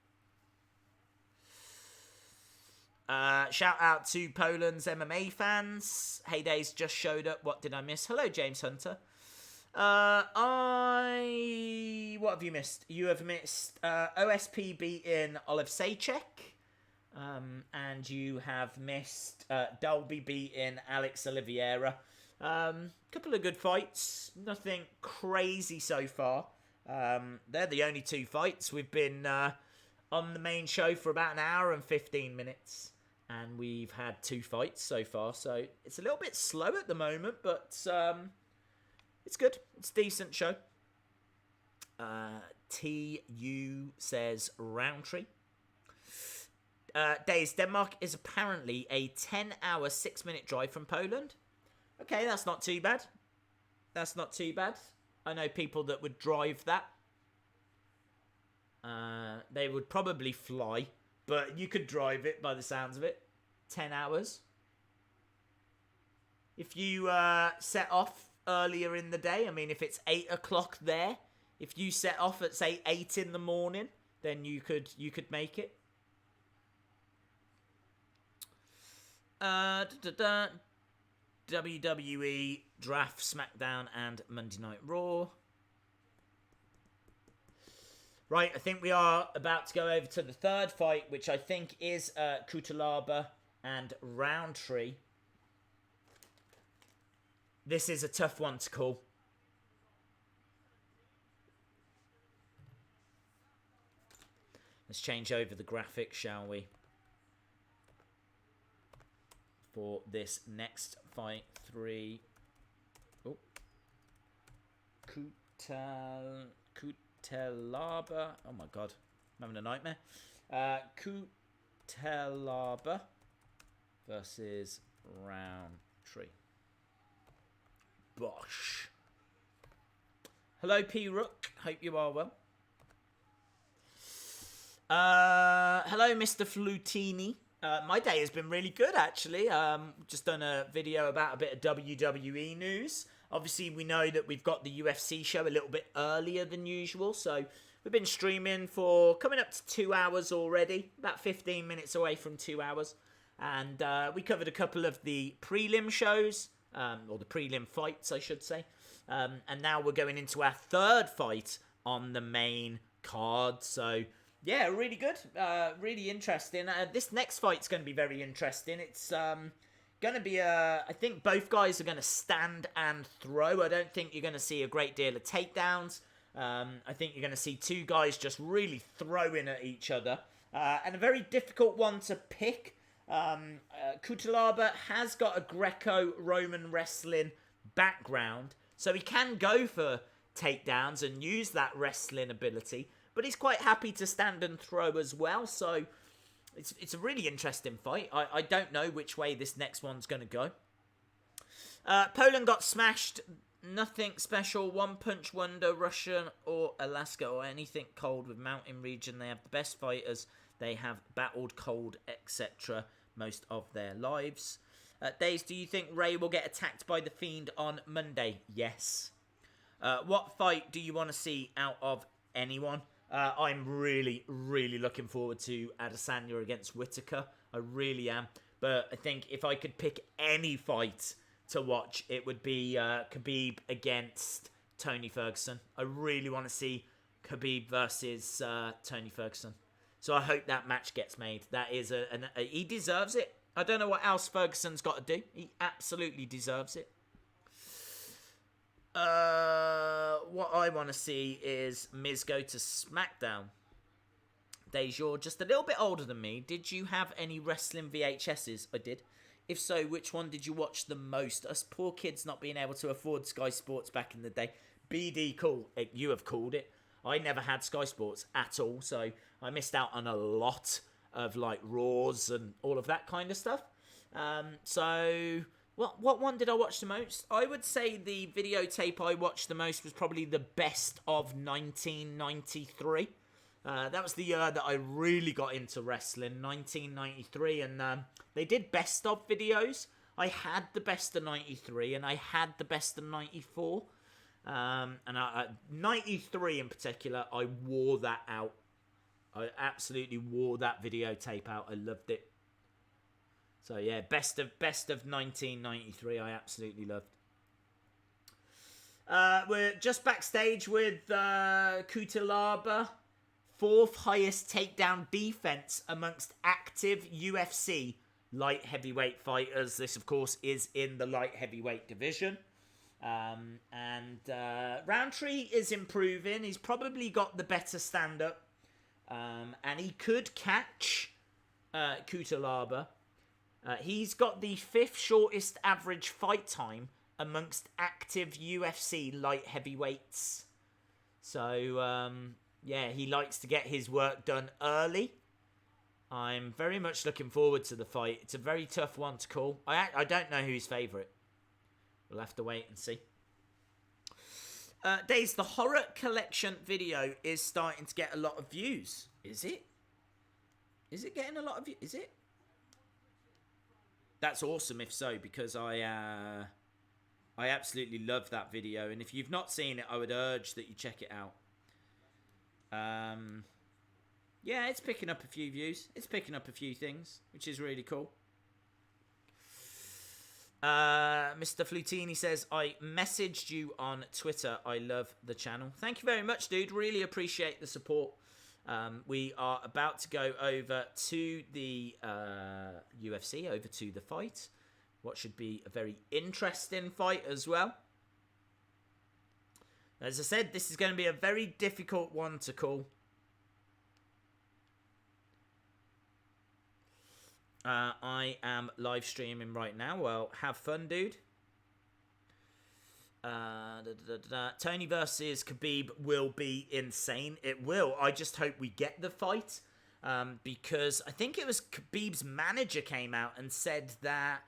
Shout out to Poland's MMA fans. Heydays just showed up. What did I miss? Hello, James Hunter. What have you missed? You have missed OSP beating Oleksiejczuk. And you have missed Dalby beating Alex Oliveira. Couple of good fights. Nothing crazy so far. They're the only 2 fights. We've been on the main show for about an hour and 15 minutes. And we've had 2 fights so far. So it's a little bit slow at the moment. But it's good. It's a decent show. TU says Rountree. Days, Denmark is apparently a 10-hour, 6-minute drive from Poland. Okay, that's not too bad. That's not too bad. I know people that would drive that. They would probably fly, but you could drive it by the sounds of it. 10 hours. If you set off earlier in the day, I mean, if it's 8 o'clock there, if you set off at, say, 8 in the morning, then you could make it. WWE, Draft, SmackDown, and Monday Night Raw. Right, I think we are about to go over to the third fight, which I think is Cutelaba and Rountree. This is a tough one to call. Let's change over the graphics, shall we? For this next fight, 3. Oh. Cutelaba. Oh my god. I'm having a nightmare. Cutelaba versus Rountree. Bosh. Hello, P. Rook. Hope you are well. Hello, Mr. Flutini. My day has been really good, actually. Just done a video about a bit of WWE news. Obviously, we know that we've got the UFC show a little bit earlier than usual. So, we've been streaming for coming up to 2 hours already. About 15 minutes away from 2 hours. And we covered a couple of the prelim shows. Or the prelim fights, I should say. And now we're going into our third fight on the main card. So, yeah, really good. Really interesting. This next fight's going to be very interesting. It's going to be I think both guys are going to stand and throw. I don't think you're going to see a great deal of takedowns. I think you're going to see two guys just really throwing at each other. And a very difficult one to pick. Cutelaba has got a Greco-Roman wrestling background. So he can go for takedowns and use that wrestling ability. But he's quite happy to stand and throw as well. So it's a really interesting fight. I don't know which way this next one's going to go. Poland got smashed. Nothing special. One punch wonder. Russian or Alaska or anything cold with mountain region. They have the best fighters. They have battled cold, etc. most of their lives. Days, do you think Ray will get attacked by the Fiend on Monday? Yes. What fight do you want to see out of anyone? I'm really, really looking forward to Adesanya against Whittaker. I really am. But I think if I could pick any fight to watch, it would be Khabib against Tony Ferguson. I really want to see Khabib versus Tony Ferguson. So I hope that match gets made. That is he deserves it. I don't know what else Ferguson's got to do. He absolutely deserves it. What I want to see is Miz go to SmackDown. Dej, you're just a little bit older than me. Did you have any wrestling VHSs? I did. If so, which one did you watch the most? Us poor kids not being able to afford Sky Sports back in the day. BD cool. You have called it. I never had Sky Sports at all, so I missed out on a lot of like Raws and all of that kind of stuff. So what one did I watch the most? I would say the videotape I watched the most was probably the best of 1993. That was the year that I really got into wrestling, 1993, and they did best of videos. I had the best of 93 and I had the best of 94. And 93 in particular, I wore that out. I absolutely wore that videotape out. I loved it. So yeah, best of 1993, I absolutely loved. We're just backstage with Cutelaba. 4th highest takedown defense amongst active UFC light heavyweight fighters. This, of course, is in the light heavyweight division. Rountree is improving. He's probably got the better stand-up. And he could catch Cutelaba. He's got the 5th shortest average fight time amongst active UFC light heavyweights. So, yeah, he likes to get his work done early. I'm very much looking forward to the fight. It's a very tough one to call. I don't know who's favourite. We'll have to wait and see. Days, the horror collection video is starting to get a lot of views. Is it? Is it getting a lot of views? Is it? That's awesome if so, because I absolutely love that video. And if you've not seen it, I would urge that you check it out. Yeah, it's picking up a few views. It's picking up a few things, which is really cool. Mr. Flutini says, I messaged you on Twitter. I love the channel. Thank you very much, dude. Really appreciate the support. We are about to go over to the UFC, over to the fight. What should be a very interesting fight as well. As I said, this is going to be a very difficult one to call. I am live streaming right now. Well, have fun, dude. Tony versus Khabib will be insane. It will. I just hope we get the fight. Because I think it was Khabib's manager came out and said that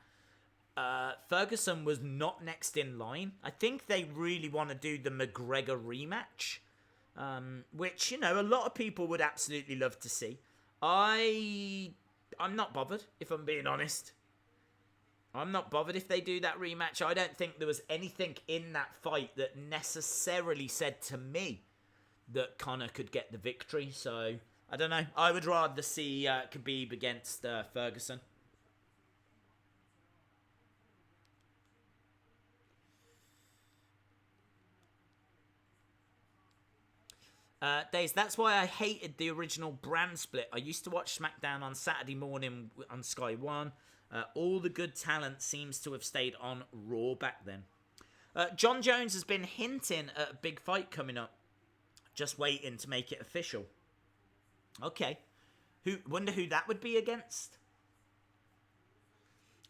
Ferguson was not next in line. I think they really want to do the McGregor rematch. Which, you know, a lot of people would absolutely love to see. I'm not bothered, if I'm being honest. I'm not bothered if they do that rematch. I don't think there was anything in that fight that necessarily said to me that Conor could get the victory. So, I don't know. I would rather see Khabib against Ferguson. Days, that's why I hated the original brand split. I used to watch SmackDown on Saturday morning on Sky 1. All the good talent seems to have stayed on Raw back then. John Jones has been hinting at a big fight coming up. Just waiting to make it official. Okay. Wonder who that would be against?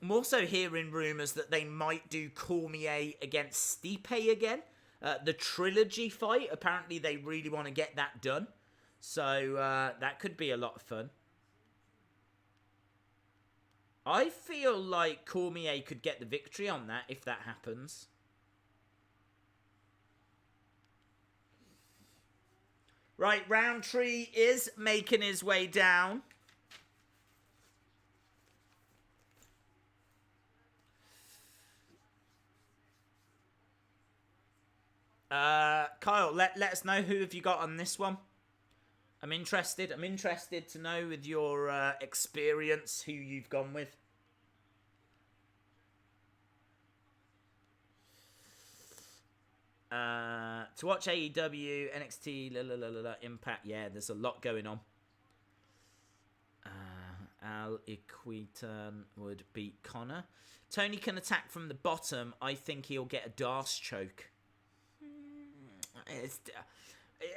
I'm also hearing rumours that they might do Cormier against Stipe again. The trilogy fight, apparently they really want to get that done. So that could be a lot of fun. I feel like Cormier could get the victory on that if that happens. Right, Rountree is making his way down. Kyle, let us know who have you got on this one. I'm interested to know with your experience who you've gone with. To watch AEW, NXT, Impact, yeah, there's a lot going on. Al Iquitan would beat Conor. Tony can attack from the bottom. I think he'll get a Darce choke.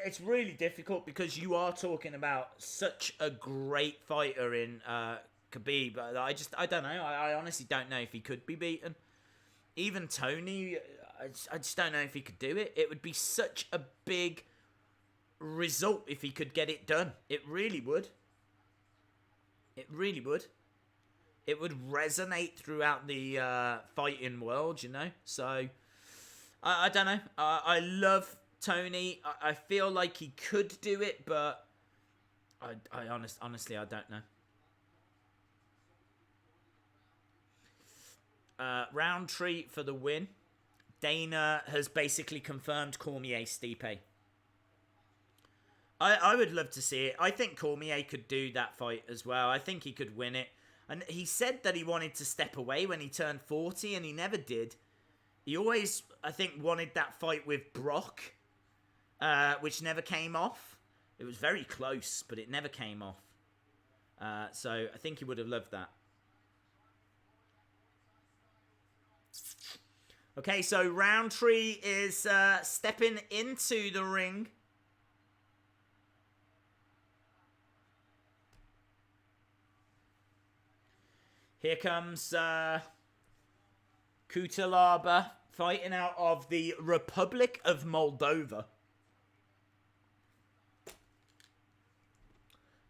It's really difficult because you are talking about such a great fighter in Khabib. I don't know. I honestly don't know if he could be beaten. Even Tony, I just don't know if he could do it. It would be such a big result if he could get it done. It really would. It really would. It would resonate throughout the fighting world, you know. So I don't know. I love Tony. I feel like he could do it, but honestly, I don't know. Rountree for the win. Dana has basically confirmed Cormier Stipe. I would love to see it. I think Cormier could do that fight as well. I think he could win it. And he said that he wanted to step away when he turned 40, and he never did. He always, I think, wanted that fight with Brock, which never came off. It was very close, but it never came off. So I think he would have loved that. Okay, so Rountree is stepping into the ring. Here comes Cutelaba fighting out of the Republic of Moldova.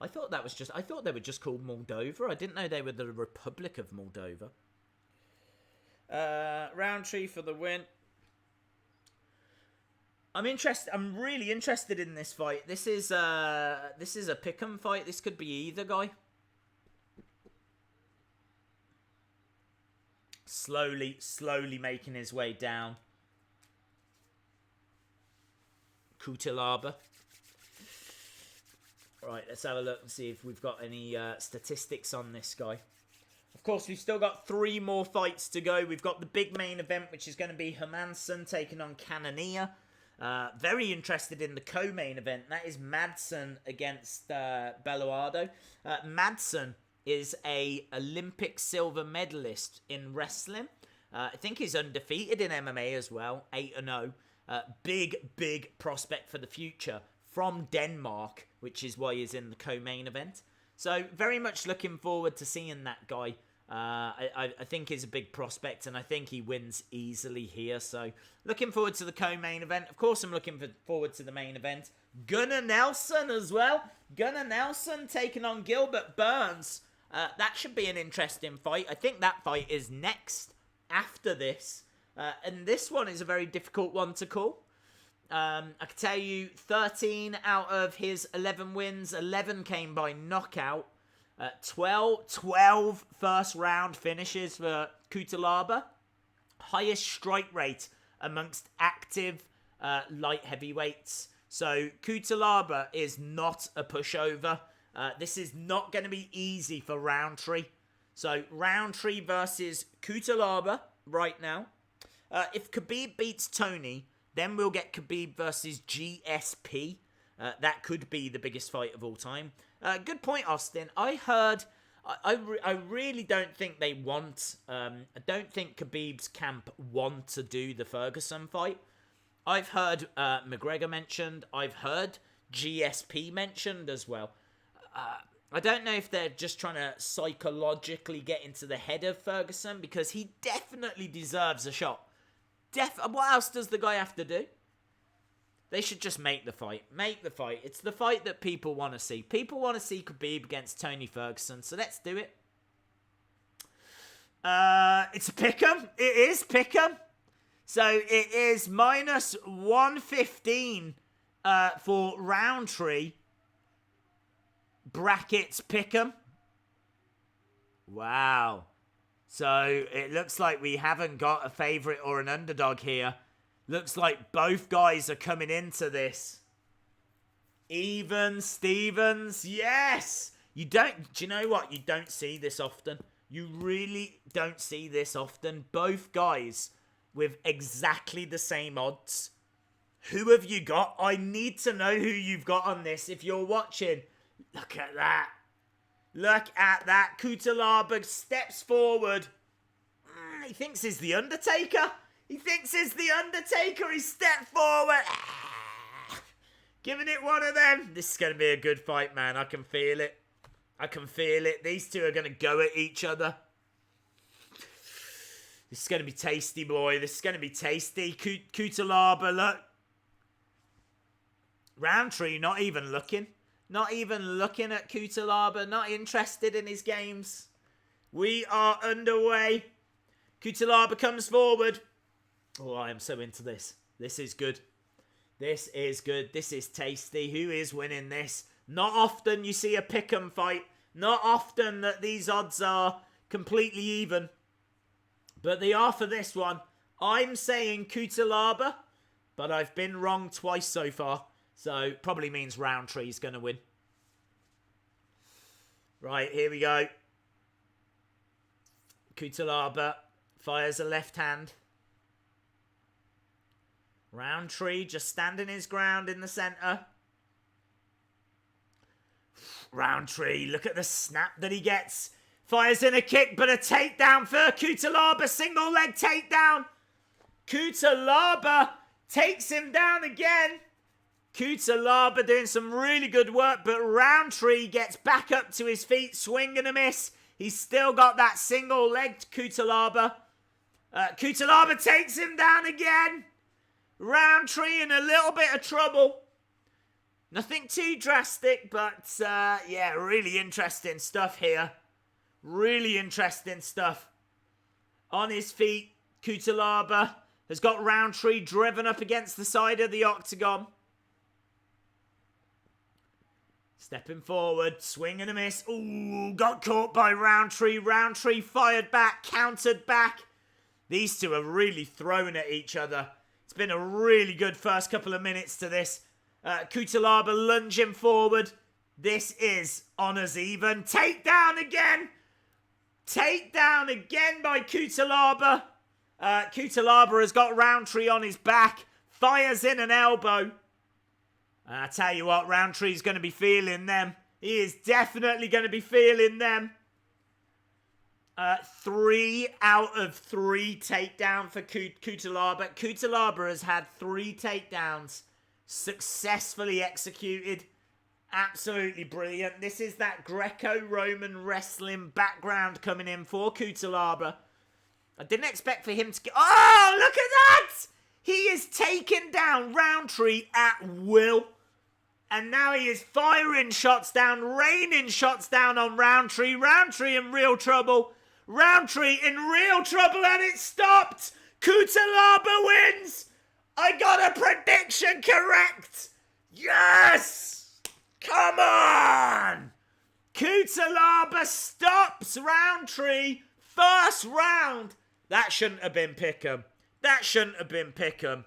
I thought they were just called Moldova. I didn't know they were the Republic of Moldova. Rountree for the win. I'm really interested in this fight. This is a pick'em fight. This could be either guy. Slowly making his way down. Cutelaba. Right, let's have a look and see if we've got any statistics on this guy. Of course, we've still got 3 more fights to go. We've got the big main event, which is going to be Hermansson taking on Cannonier. Very interested in the co-main event. That is Madsen against Belluardo. Madsen is a Olympic silver medalist in wrestling. I think he's undefeated in MMA as well, 8-0. Big prospect for the future from Denmark, which is why he's in the co-main event. So very much looking forward to seeing that guy. I think he's a big prospect, and I think he wins easily here. So looking forward to the co-main event. Of course, I'm looking forward to the main event. Gunnar Nelson as well. Gunnar Nelson taking on Gilbert Burns. That should be an interesting fight. I think that fight is next after this. And this one is a very difficult one to call. I can tell you 13 out of his 11 wins, 11 came by knockout. 12 first round finishes for Cutelaba. Highest strike rate amongst active light heavyweights. So Cutelaba is not a pushover. This is not going to be easy for Rountree. So Rountree versus Cutelaba right now. If Khabib beats Tony, then we'll get Khabib versus GSP. That could be the biggest fight of all time. Good point, Austin. I heard... I really don't think they want... I don't think Khabib's camp want to do the Ferguson fight. I've heard McGregor mentioned. I've heard GSP mentioned as well. I don't know if they're just trying to psychologically get into the head of Ferguson, because he definitely deserves a shot. What else does the guy have to do? They should just make the fight. Make the fight. It's the fight that people want to see. People want to see Khabib against Tony Ferguson, so let's do it. It's a pick'em. It is pick'em. So it is minus 115 for Rountree. Brackets pick'em. Wow. So it looks like we haven't got a favourite or an underdog here. Looks like both guys are coming into this. Even Stevens. Yes. Do you know what? You don't see this often. You really don't see this often. Both guys with exactly the same odds. Who have you got? I need to know who you've got on this. If you're watching, look at that. Look at that. Cutelaba steps forward. He thinks he's the Undertaker. He thinks he's the Undertaker. He stepped forward. Giving it one of them. This is going to be a good fight, man. I can feel it. I can feel it. These two are going to go at each other. This is going to be tasty, boy. This is going to be tasty. Cutelaba, look. Rountree not even looking. Not even looking at Cutelaba. Not interested in his games. We are underway. Cutelaba comes forward. Oh, I am so into this. This is good. This is good. This is tasty. Who is winning this? Not often you see a pick'em fight. Not often that these odds are completely even. But they are for this one. I'm saying Cutelaba, but I've been wrong twice so far. So probably means Rountree's going to win. Right, here we go. Cutelaba fires a left hand. Rountree just standing his ground in the centre. Rountree, look at the snap that he gets. Fires in a kick, but a takedown for Cutelaba. Single leg takedown. Cutelaba takes him down again. Cutelaba doing some really good work, but Rountree gets back up to his feet, swing and a miss. He's still got that single legged Cutelaba. Cutelaba takes him down again. Rountree in a little bit of trouble. Nothing too drastic, but yeah, really interesting stuff here. Really interesting stuff. On his feet, Cutelaba has got Rountree driven up against the side of the octagon. Stepping forward, swing and a miss. Ooh, got caught by Rountree. Rountree fired back, countered back. These two are really thrown at each other. It's been a really good first couple of minutes to this. Cutelaba lunging forward. This is honours even. Takedown again. Takedown again by Cutelaba. Cutelaba has got Rountree on his back. Fires in an elbow. I tell you what, Rowntree's going to be feeling them. He is definitely going to be feeling them. 3 out of 3 takedown for Cutelaba. Cutelaba has had 3 takedowns successfully executed. Absolutely brilliant. This is that Greco-Roman wrestling background coming in for Cutelaba. I didn't expect for him to get... Oh, look at that! He is taking down Rountree at will. And now he is firing shots down, raining shots down on Rountree. Rountree in real trouble. Rountree in real trouble, and it stopped. Cutelaba wins. I got a prediction correct. Yes! Come on! Cutelaba stops Rountree. First round. That shouldn't have been Pick'em. That shouldn't have been Pick'em.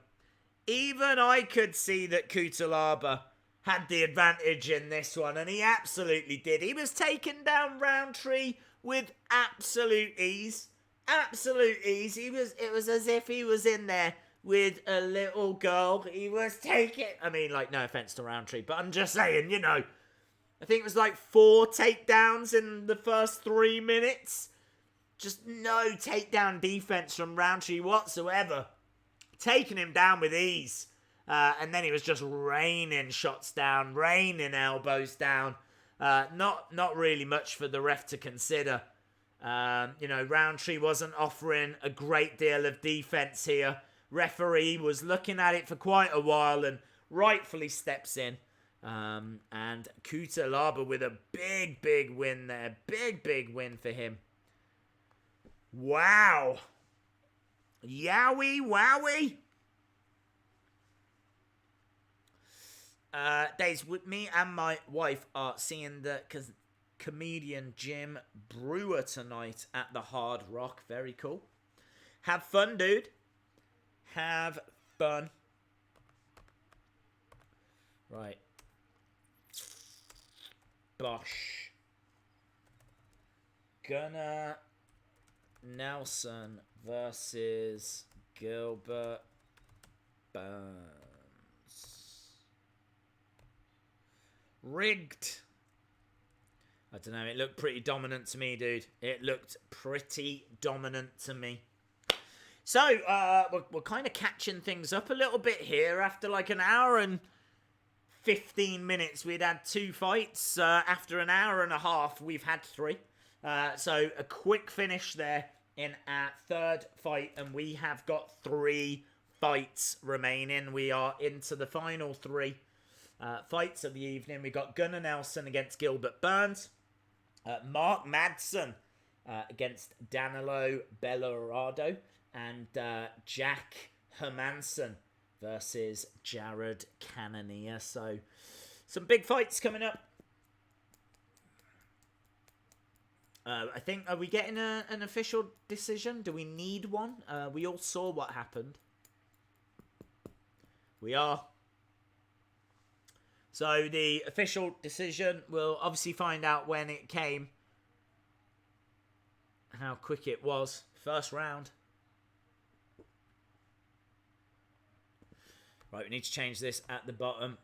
Even I could see that Cutelaba had the advantage in this one, and he absolutely did. He was taking down Rountree with absolute ease. Absolute ease. It was as if he was in there with a little girl. He was taking... I mean, like, no offense to Rountree, but I'm just saying, you know. I think it was like 4 takedowns in the first 3 minutes. Just no takedown defense from Rountree whatsoever. Taking him down with ease. And then he was just raining shots down, raining elbows down. Not really much for the ref to consider. You know, Rountree wasn't offering a great deal of defense here. Referee was looking at it for quite a while and rightfully steps in. And Cutelaba with a big win there. Big win for him. Wow. Yowie wowie. Days with me and my wife are seeing the comedian Jim Brewer tonight at the Hard Rock. Very cool. Have fun, dude. Have fun. Right. Bosh. Gunnar Nelson versus Gilbert Burns. Rigged. I don't know, it looked pretty dominant to me, dude. It looked pretty dominant to me. So, we're kind of catching things up a little bit here. After like an hour and 15 minutes, we'd had 2 fights. After an hour and a half, we've had 3. So, a quick finish there in our 3rd fight. And we have got 3 fights remaining. We are into the final 3 fights of the evening. We got Gunnar Nelson against Gilbert Burns. Mark Madsen against Danilo Belluardo. And Jack Hermansson versus Jared Cannonier. So, some big fights coming up. I think, are we getting an official decision? Do we need one? We all saw what happened. We are. So, the official decision, we'll obviously find out when it came. How quick it was. First round. Right, we need to change this at the bottom.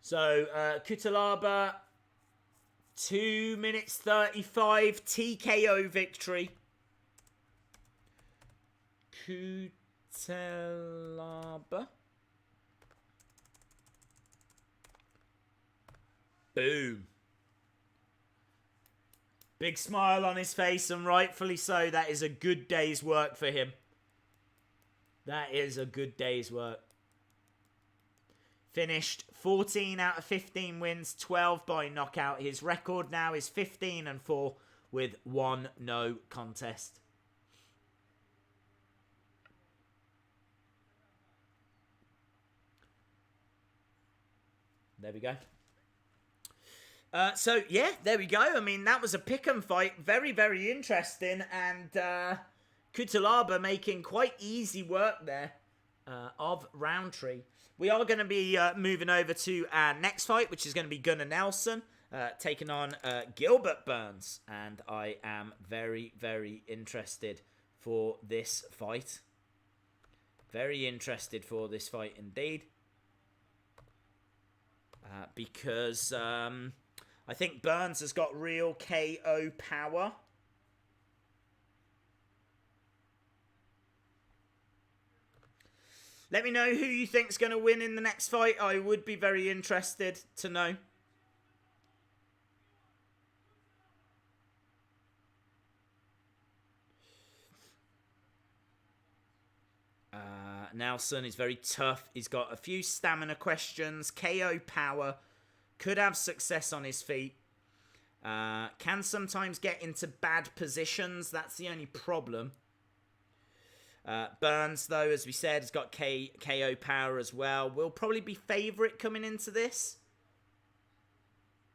So, Cutelaba, 2 minutes 35, TKO victory. Cutelaba. Boom. Big smile on his face, and rightfully so. That is a good day's work for him. That is a good day's work. Finished 14 out of 15 wins, 12 by knockout. His record now is 15-4 with 1 no contest. There we go. So, yeah, there we go. I mean, that was a pick'em fight. Very, very interesting. And Cutelaba making quite easy work there of Rountree. We are going to be moving over to our next fight, which is going to be Gunnar Nelson taking on Gilbert Burns. And I am very, very interested for this fight. Very interested for this fight indeed. Because I think Burns has got real KO power. Let me know who you think's going to win in the next fight. I would be very interested to know. Nelson is very tough. He's got a few stamina questions. KO power. Could have success on his feet. Can sometimes get into bad positions. That's the only problem. Burns, though, as we said, has got KO power as well. Will probably be favourite coming into this.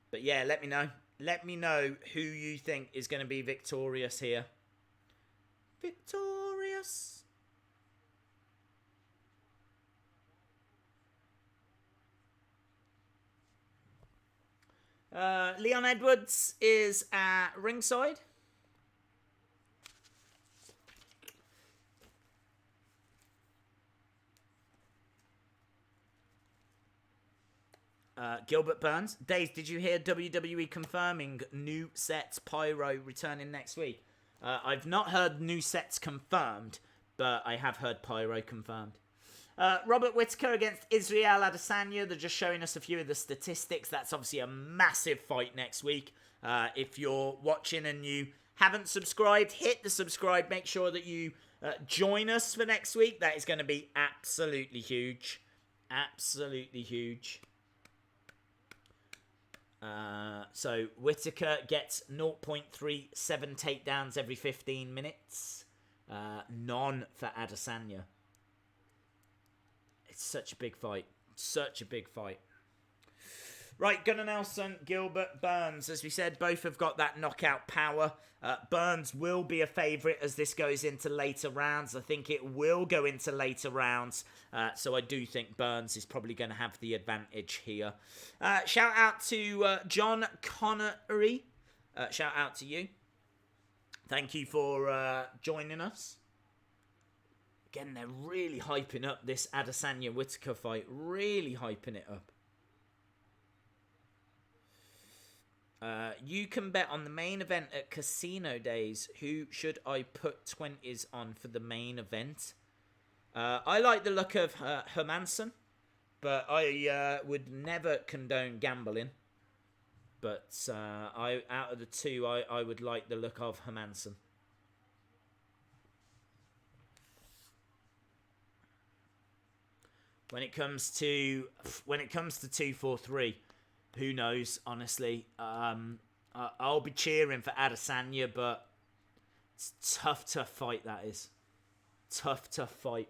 But yeah, let me know. Let me know who you think is going to be victorious here. Victorious. Leon Edwards is at ringside. Gilbert Burns. Days, did you hear WWE confirming new sets Pyro returning next week? I've not heard new sets confirmed, but I have heard Pyro confirmed. Robert Whittaker against Israel Adesanya. They're just showing us a few of the statistics. That's obviously a massive fight next week. If you're watching and you haven't subscribed, hit the subscribe. Make sure that you join us for next week. That is going to be absolutely huge. Absolutely huge. So Whittaker gets 0.37 takedowns every 15 minutes. None for Adesanya. It's such a big fight. Such a big fight. Right, Gunnar Nelson, Gilbert Burns. As we said, both have got that knockout power. Burns will be a favourite as this goes into later rounds. I think it will go into later rounds. So I do think Burns is probably going to have the advantage here. Shout out to John Cannonier. Shout out to you. Thank you for joining us. Again, they're really hyping up this Adesanya-Whittaker fight. Really hyping it up. You can bet on the main event at Casino Days. Who should I put 20s on for the main event? I like the look of Hermansson, but I would never condone gambling. But out of the two, I would like the look of Hermansson. When it comes to 243, who knows? Honestly, I'll be cheering for Adesanya, but it's tough fight. That is tough fight.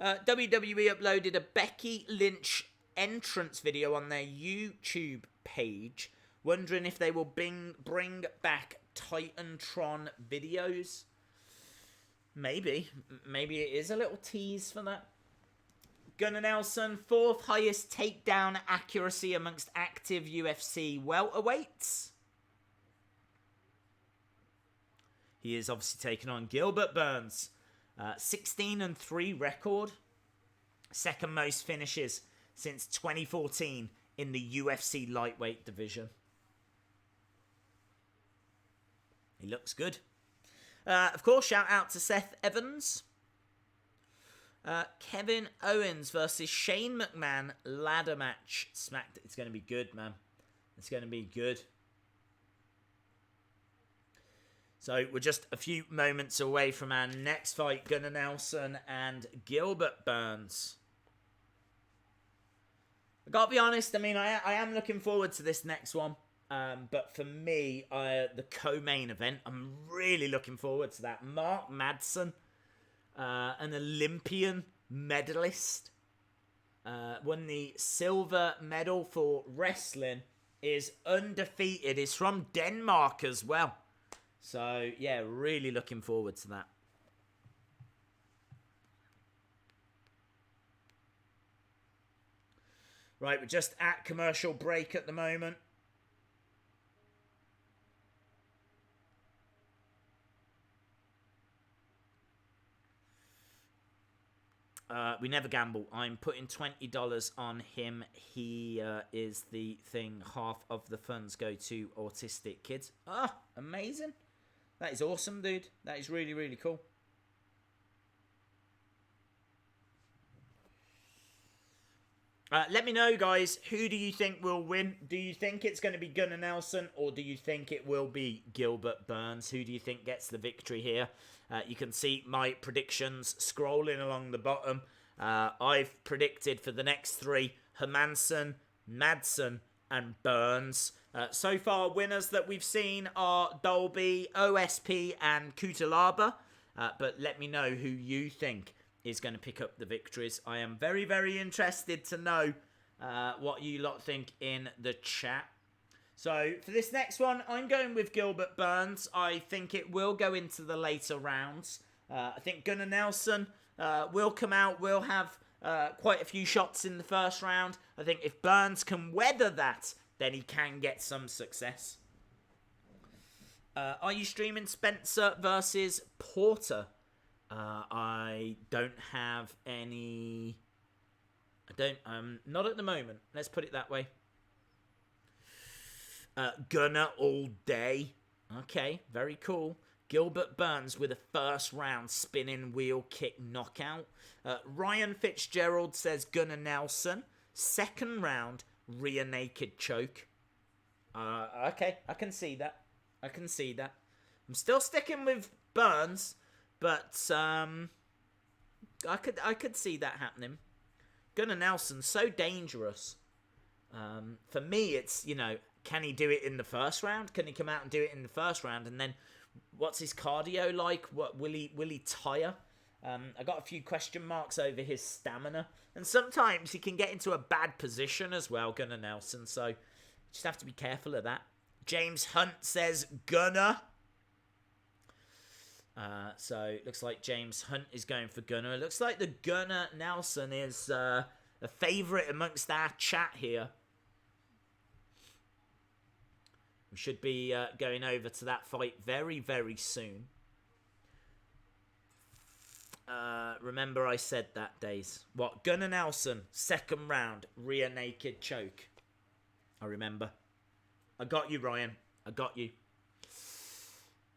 WWE uploaded a Becky Lynch entrance video on their YouTube page. Wondering if they will bring back Titantron videos. Maybe it is a little tease for that. Gunnar Nelson, 4th highest takedown accuracy amongst active UFC welterweights. He is obviously taking on Gilbert Burns. 16-3 record. Second most finishes since 2014 in the UFC lightweight division. He looks good. Of course, shout out to Seth Evans. Kevin Owens versus Shane McMahon ladder match. Smacked. It's going to be good, man. It's going to be good. So we're just a few moments away from our next fight. Gunnar Nelson and Gilbert Burns. I gotta be honest, I mean, I am looking forward to this next one. But for me, the co-main event, I'm really looking forward to that. Mark Madsen, an Olympian medalist, won the silver medal for wrestling, is undefeated, is from Denmark as well. So, yeah, really looking forward to that. Right, we're just at commercial break at the moment. We never gamble. I'm putting $20 on him. He is the thing. Half of the funds go to autistic kids. Ah, amazing. That is awesome, dude. That is really, really cool. Let me know, guys. Who do you think will win? Do you think it's going to be Gunnar Nelson, or do you think it will be Gilbert Burns? Who do you think gets the victory here? You can see my predictions scrolling along the bottom. I've predicted for the next three, Hermansson, Madsen, and Burns. So far, winners that we've seen are Dolby, OSP, and Cutelaba. But let me know who you think is going to pick up the victories. I am very, very interested to know what you lot think in the chat. So for this next one, I'm going with Gilbert Burns. I think it will go into the later rounds. I think Gunnar Nelson will come out, will have quite a few shots in the first round. I think if Burns can weather that, then he can get some success. Are you streaming Spencer versus Porter? I don't have any... not at the moment. Let's put it that way. Gunnar all day. Okay, very cool. Gilbert Burns with a first round spinning wheel kick knockout. Ryan Fitzgerald says Gunnar Nelson. Second round, rear naked choke. Okay, I can see that. I can see that. I'm still sticking with Burns, but I could see that happening. Gunnar Nelson, so dangerous. For me, it's, you know, can he do it in the first round? Can he come out and do it in the first round? And then, what's his cardio like? What will he tire? I got a few question marks over his stamina, and sometimes he can get into a bad position as well, Gunnar Nelson. So, just have to be careful of that. James Hunt says Gunnar. So it looks like James Hunt is going for Gunnar. It looks like the Gunnar Nelson is a favourite amongst our chat here. We should be going over to that fight very, very soon. Remember I said that, Days. What? Gunnar Nelson, second round, rear naked choke. I remember. I got you, Ryan. I got you.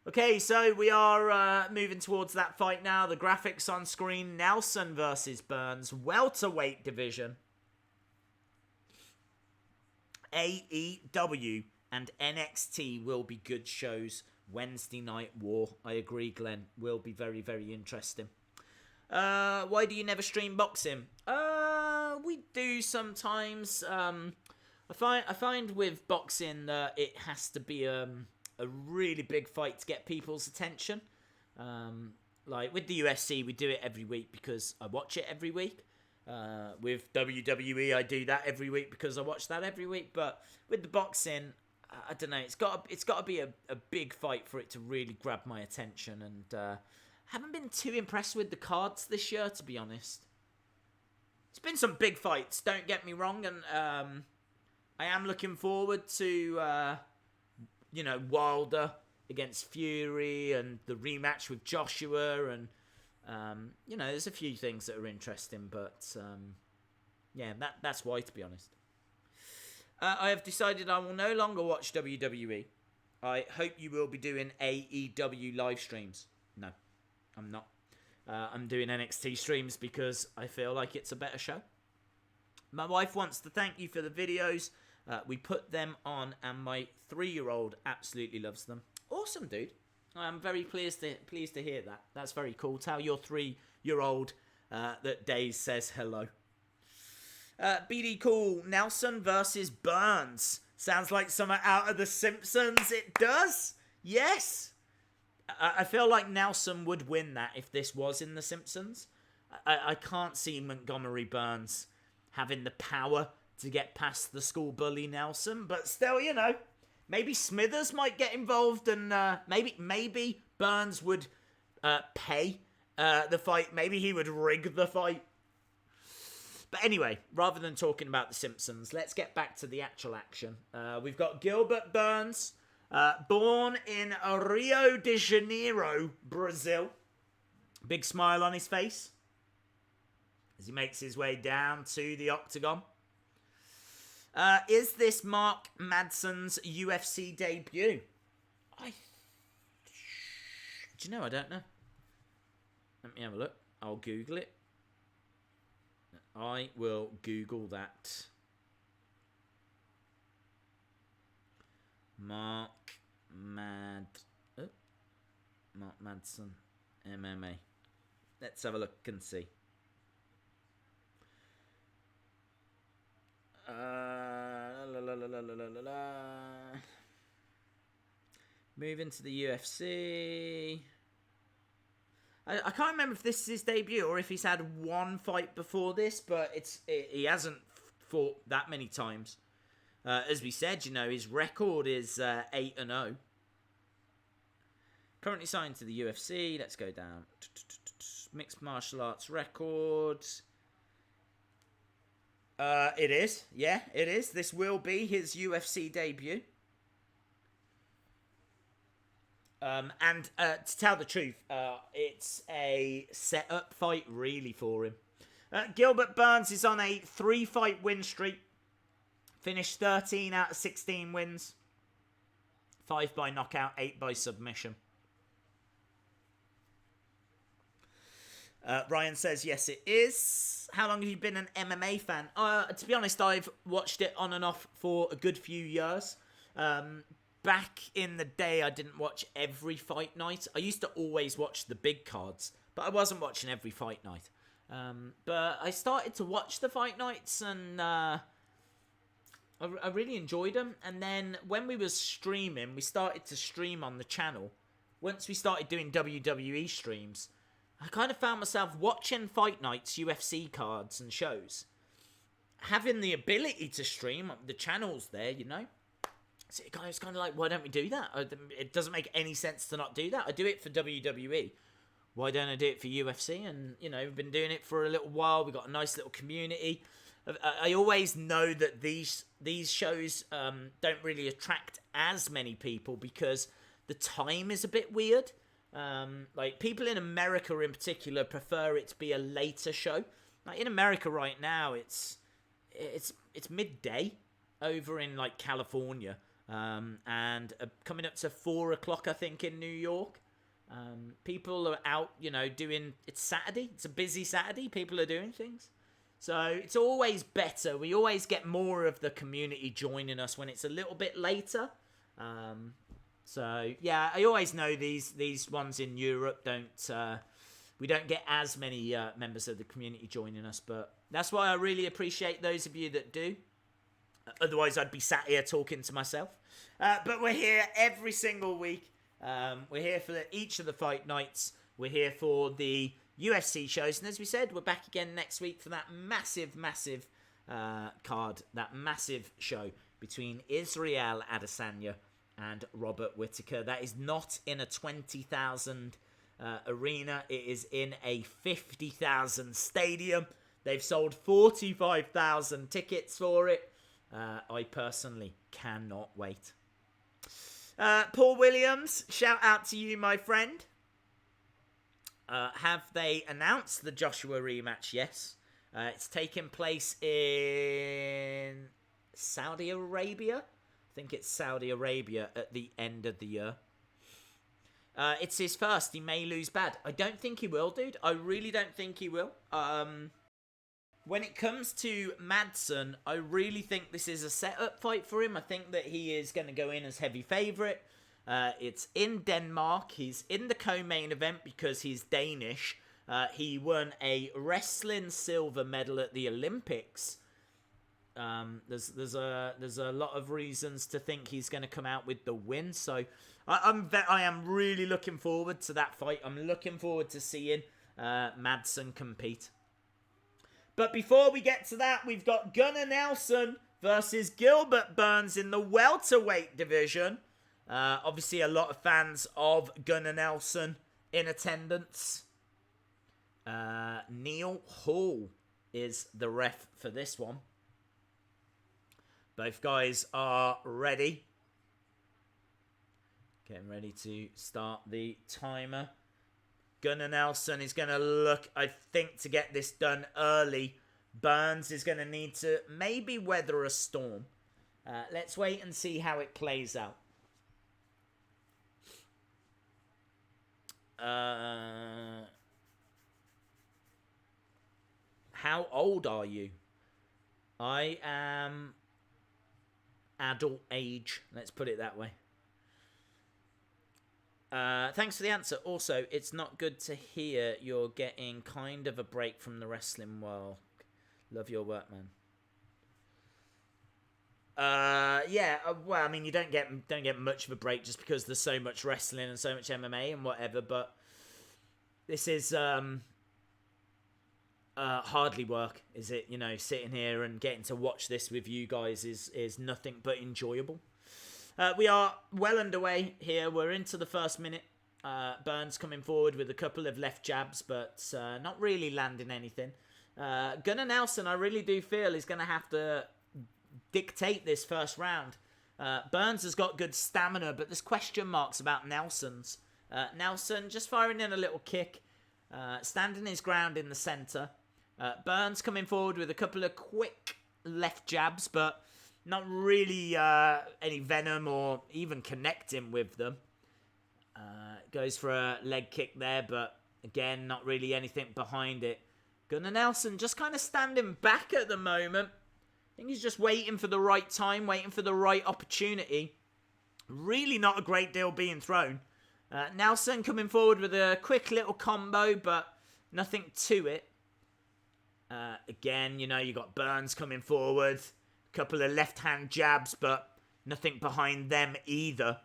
Okay, so we are moving towards that fight now. The graphics on screen. Nelson versus Burns. Welterweight division. AEW and NXT will be good shows. Wednesday Night War. I agree, Glenn. Will be very, very interesting. Why do you never stream boxing? We do sometimes. I find with boxing that it has to be a really big fight to get people's attention. Like with the UFC, we do it every week because I watch it every week. With WWE, I do that every week because I watch that every week. But with the boxing, I don't know. It's got to be a big fight for it to really grab my attention. And haven't been too impressed with the cards this year, to be honest. It's been some big fights. Don't get me wrong, and I am looking forward to. Wilder against Fury and the rematch with Joshua, and there's a few things that are interesting, but that's why, to be honest. I have decided I will no longer watch WWE. I hope you will be doing AEW live streams. No, I'm not. I'm doing NXT streams because I feel like it's a better show. My wife wants to thank you for the videos. We put them on, and my 3-year-old absolutely loves them. Awesome, dude. I'm very pleased to hear that. That's very cool. Tell your 3-year-old that Days says hello. BD Cool. Nelson versus Burns. Sounds like something out of The Simpsons. It does. Yes. I feel like Nelson would win that if this was in The Simpsons. I can't see Montgomery Burns having the power to get past the school bully Nelson, but still, maybe Smithers might get involved, and maybe Burns would pay the fight. Maybe he would rig the fight. But anyway, rather than talking about The Simpsons, let's get back to the actual action. We've got Gilbert Burns, born in Rio de Janeiro, Brazil. Big smile on his face as he makes his way down to the octagon. Is this Mark Madsen's UFC debut? Do you know? I don't know. Let me have a look. I'll Google it. I will Google that. Mark Madsen, MMA. Let's have a look and see. Moving to the UFC. I can't remember if this is his debut or if he's had one fight before this, but he hasn't fought that many times. As we said, you know, his record is 8-0. Currently signed to the UFC. Let's go down. Mixed martial arts record. It is. Yeah, it is. This will be his UFC debut. And to tell the truth, it's a set-up fight really for him. Gilbert Burns is on a 3-fight win streak. Finished 13 out of 16 wins. 5 by knockout, 8 by submission. Ryan says, yes, it is. How long have you been an MMA fan? To be honest, I've watched it on and off for a good few years. Back in the day, I didn't watch every fight night. I used to always watch the big cards, but I wasn't watching every fight night. But I started to watch the fight nights, and I really enjoyed them. And then when we were streaming, we started to stream on the channel. Once we started doing WWE streams, I kind of found myself watching fight nights, UFC cards and shows. Having the ability to stream, the channel's there, you know. So it's kind of like, why don't we do that? It doesn't make any sense to not do that. I do it for WWE. Why don't I do it for UFC? And, you know, we've been doing it for a little while. We've got a nice little community. I always know that these shows don't really attract as many people because the time is a bit weird. Like, people in America in particular prefer it to be a later show. Like, in America right now, it's midday over in, like, California. And coming up to 4 o'clock, I think, in New York. People are out, you know, it's Saturday. It's a busy Saturday. People are doing things. So it's always better. We always get more of the community joining us when it's a little bit later. So, yeah, I always know these ones in Europe we don't get as many members of the community joining us. But that's why I really appreciate those of you that do. Otherwise, I'd be sat here talking to myself. But we're here every single week. We're here for each of the fight nights. We're here for the UFC shows. And as we said, we're back again next week for that massive card. That massive show between Israel Adesanya and Robert Whittaker. That is not in a 20,000 arena. It is in a 50,000 stadium. They've sold 45,000 tickets for it. I personally cannot wait. Paul Williams, shout out to you, my friend. Have they announced the Joshua rematch? Yes. It's taking place in Saudi Arabia. I think it's Saudi Arabia at the end of the year. It's his first. He may lose bad. I don't think he will, dude. I really don't think he will. When it comes to Madsen, I really think this is a setup fight for him. I think that he is going to go in as heavy favourite. It's in Denmark. He's in the co-main event because he's Danish. He won a wrestling silver medal at the Olympics. There's a lot of reasons to think he's going to come out with the win. So I am really looking forward to that fight. I'm looking forward to seeing Madsen compete. But before we get to that, we've got Gunnar Nelson versus Gilbert Burns in the welterweight division. Obviously, a lot of fans of Gunnar Nelson in attendance. Neil Hall is the ref for this one. Both guys are ready. Getting ready to start the timer. Gunnar Nelson is going to look, I think, to get this done early. Burns is going to need to maybe weather a storm. Let's wait and see how it plays out. How old are you? I am adult age. Let's put it that way. Thanks for the answer. Also, it's not good to hear you're getting kind of a break from the wrestling world. Love your work, man. Yeah. Well, I mean, you don't get much of a break just because there's so much wrestling and so much MMA and whatever. But this is hardly work, is it? You know, sitting here and getting to watch this with you guys is nothing but enjoyable. We are well underway here. We're into the first minute. Burns coming forward with a couple of left jabs, but not really landing anything. Gunnar Nelson, I really do feel, is going to have to dictate this first round. Burns has got good stamina, but there's question marks about Nelson's. Nelson just firing in a little kick, standing his ground in the centre. Burns coming forward with a couple of quick left jabs, but not really any venom or even connecting with them. Goes for a leg kick there, but again, not really anything behind it. Gunnar Nelson just kind of standing back at the moment. I think he's just waiting for the right time, waiting for the right opportunity. Really not a great deal being thrown. Nelson coming forward with a quick little combo, but nothing to it. Again, you know, you got Burns coming forward. Couple of left-hand jabs, but nothing behind them either.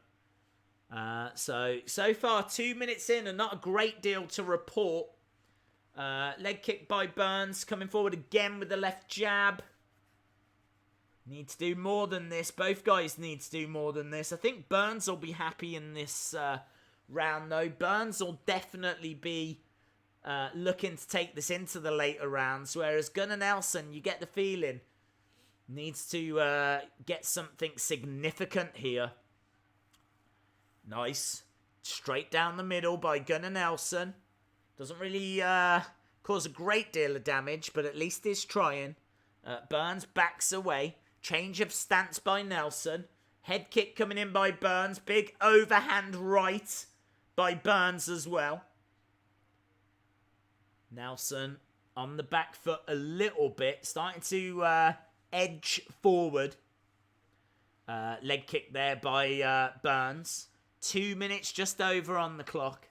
So far, 2 minutes in and not a great deal to report. Leg kick by Burns, coming forward again with the left jab. Need to do more than this. Both guys need to do more than this. I think Burns will be happy in this round, though. Burns will definitely be looking to take this into the later rounds, whereas Gunnar Nelson, you get the feeling, needs to get something significant here. Nice. Straight down the middle by Gunnar Nelson. Doesn't really cause a great deal of damage, but at least he's trying. Burns backs away. Change of stance by Nelson. Head kick coming in by Burns. Big overhand right by Burns as well. Nelson on the back foot a little bit. Starting to edge forward. Leg kick there by Burns. 2 minutes just over on the clock.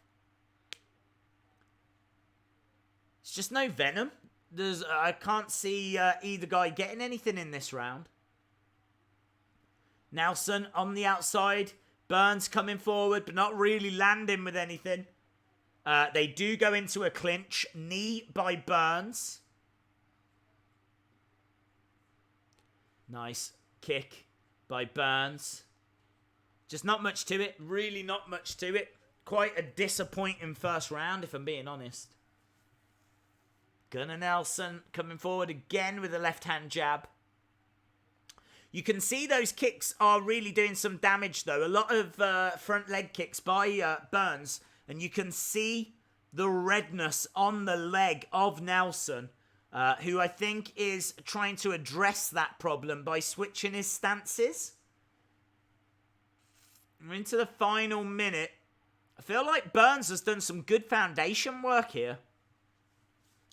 It's just no venom. I can't see either guy getting anything in this round. Nelson on the outside. Burns coming forward, but not really landing with anything. They do go into a clinch. Knee by Burns. Nice kick by Burns. Just not much to it. Really not much to it. Quite a disappointing first round, if I'm being honest. Gunnar Nelson coming forward again with a left-hand jab. You can see those kicks are really doing some damage, though. A lot of front leg kicks by Burns. And you can see the redness on the leg of Nelson, who I think is trying to address that problem by switching his stances. We're into the final minute. I feel like Burns has done some good foundation work here.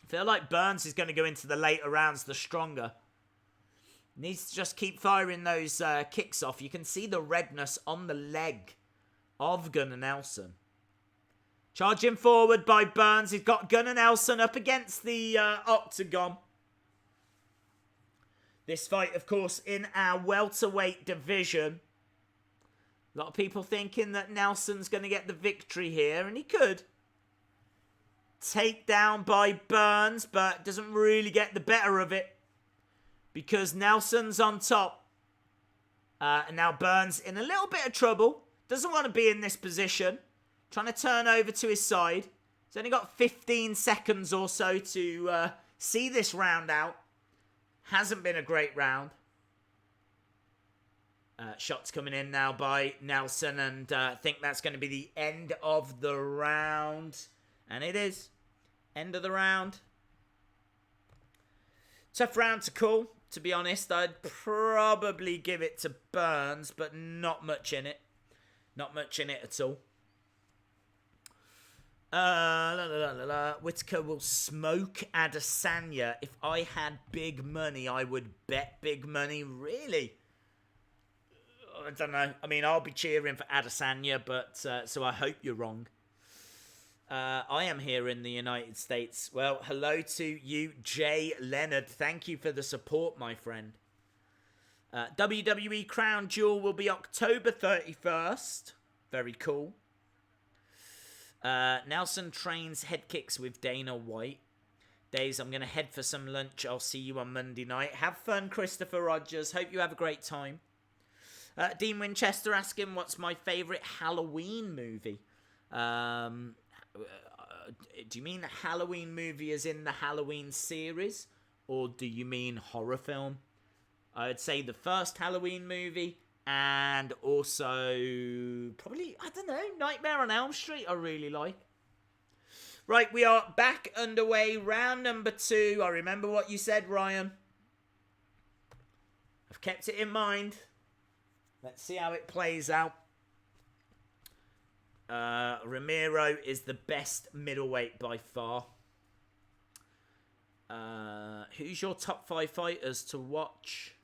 I feel like Burns is going to go into the later rounds the stronger. Needs to just keep firing those kicks off. You can see the redness on the leg of Gunnar Nelson. Charging forward by Burns. He's got Gunnar Nelson up against the octagon. This fight, of course, in our welterweight division. A lot of people thinking that Nelson's going to get the victory here, and he could. Takedown by Burns, but doesn't really get the better of it because Nelson's on top. And now Burns in a little bit of trouble. Doesn't want to be in this position. Trying to turn over to his side. He's only got 15 seconds or so to see this round out. Hasn't been a great round. Shots coming in now by Nelson, and I think that's going to be the end of the round. And it is. End of the round. Tough round to call, to be honest. I'd probably give it to Burns, but not much in it. Not much in it at all. Whittaker will smoke Adesanya. If I had big money, I would bet big money. Really? I don't know. I mean, I'll be cheering for Adesanya, but so I hope you're wrong. I am here in the United States. Well, hello to you, Jay Leonard. Thank you for the support, my friend. WWE Crown Jewel will be October 31st. Very cool. Nelson trains head kicks with Dana White. Days, I'm going to head for some lunch. I'll see you on Monday night. Have fun, Christopher Rogers. Hope you have a great time. Dean Winchester asking, what's my favourite Halloween movie? Do you mean Halloween movie as in the Halloween series? Or do you mean horror film? I'd say the first Halloween movie. And also, probably, I don't know, Nightmare on Elm Street I really like. Right, we are back underway. Round number 2. I remember what you said, Ryan. I've kept it in mind. Let's see how it plays out. Ramiro is the best middleweight by far. Who's your top 5 fighters to watch?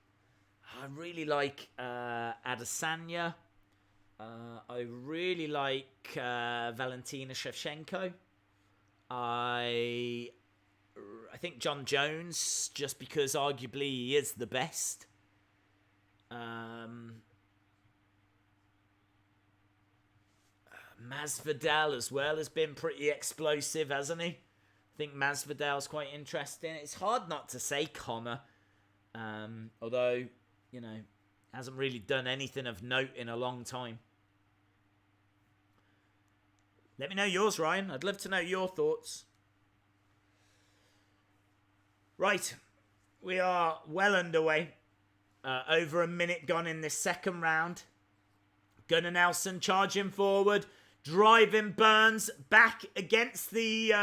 I really like Adesanya. I really like Valentina Shevchenko. I think John Jones, just because arguably he is the best. Masvidal as well has been pretty explosive, hasn't he? I think Masvidal's quite interesting. It's hard not to say Conor. Although, you know, hasn't really done anything of note in a long time. Let me know yours, Ryan. I'd love to know your thoughts. Right. We are well underway. Over a minute gone in this second round. Gunnar Nelson charging forward. Driving Burns back against the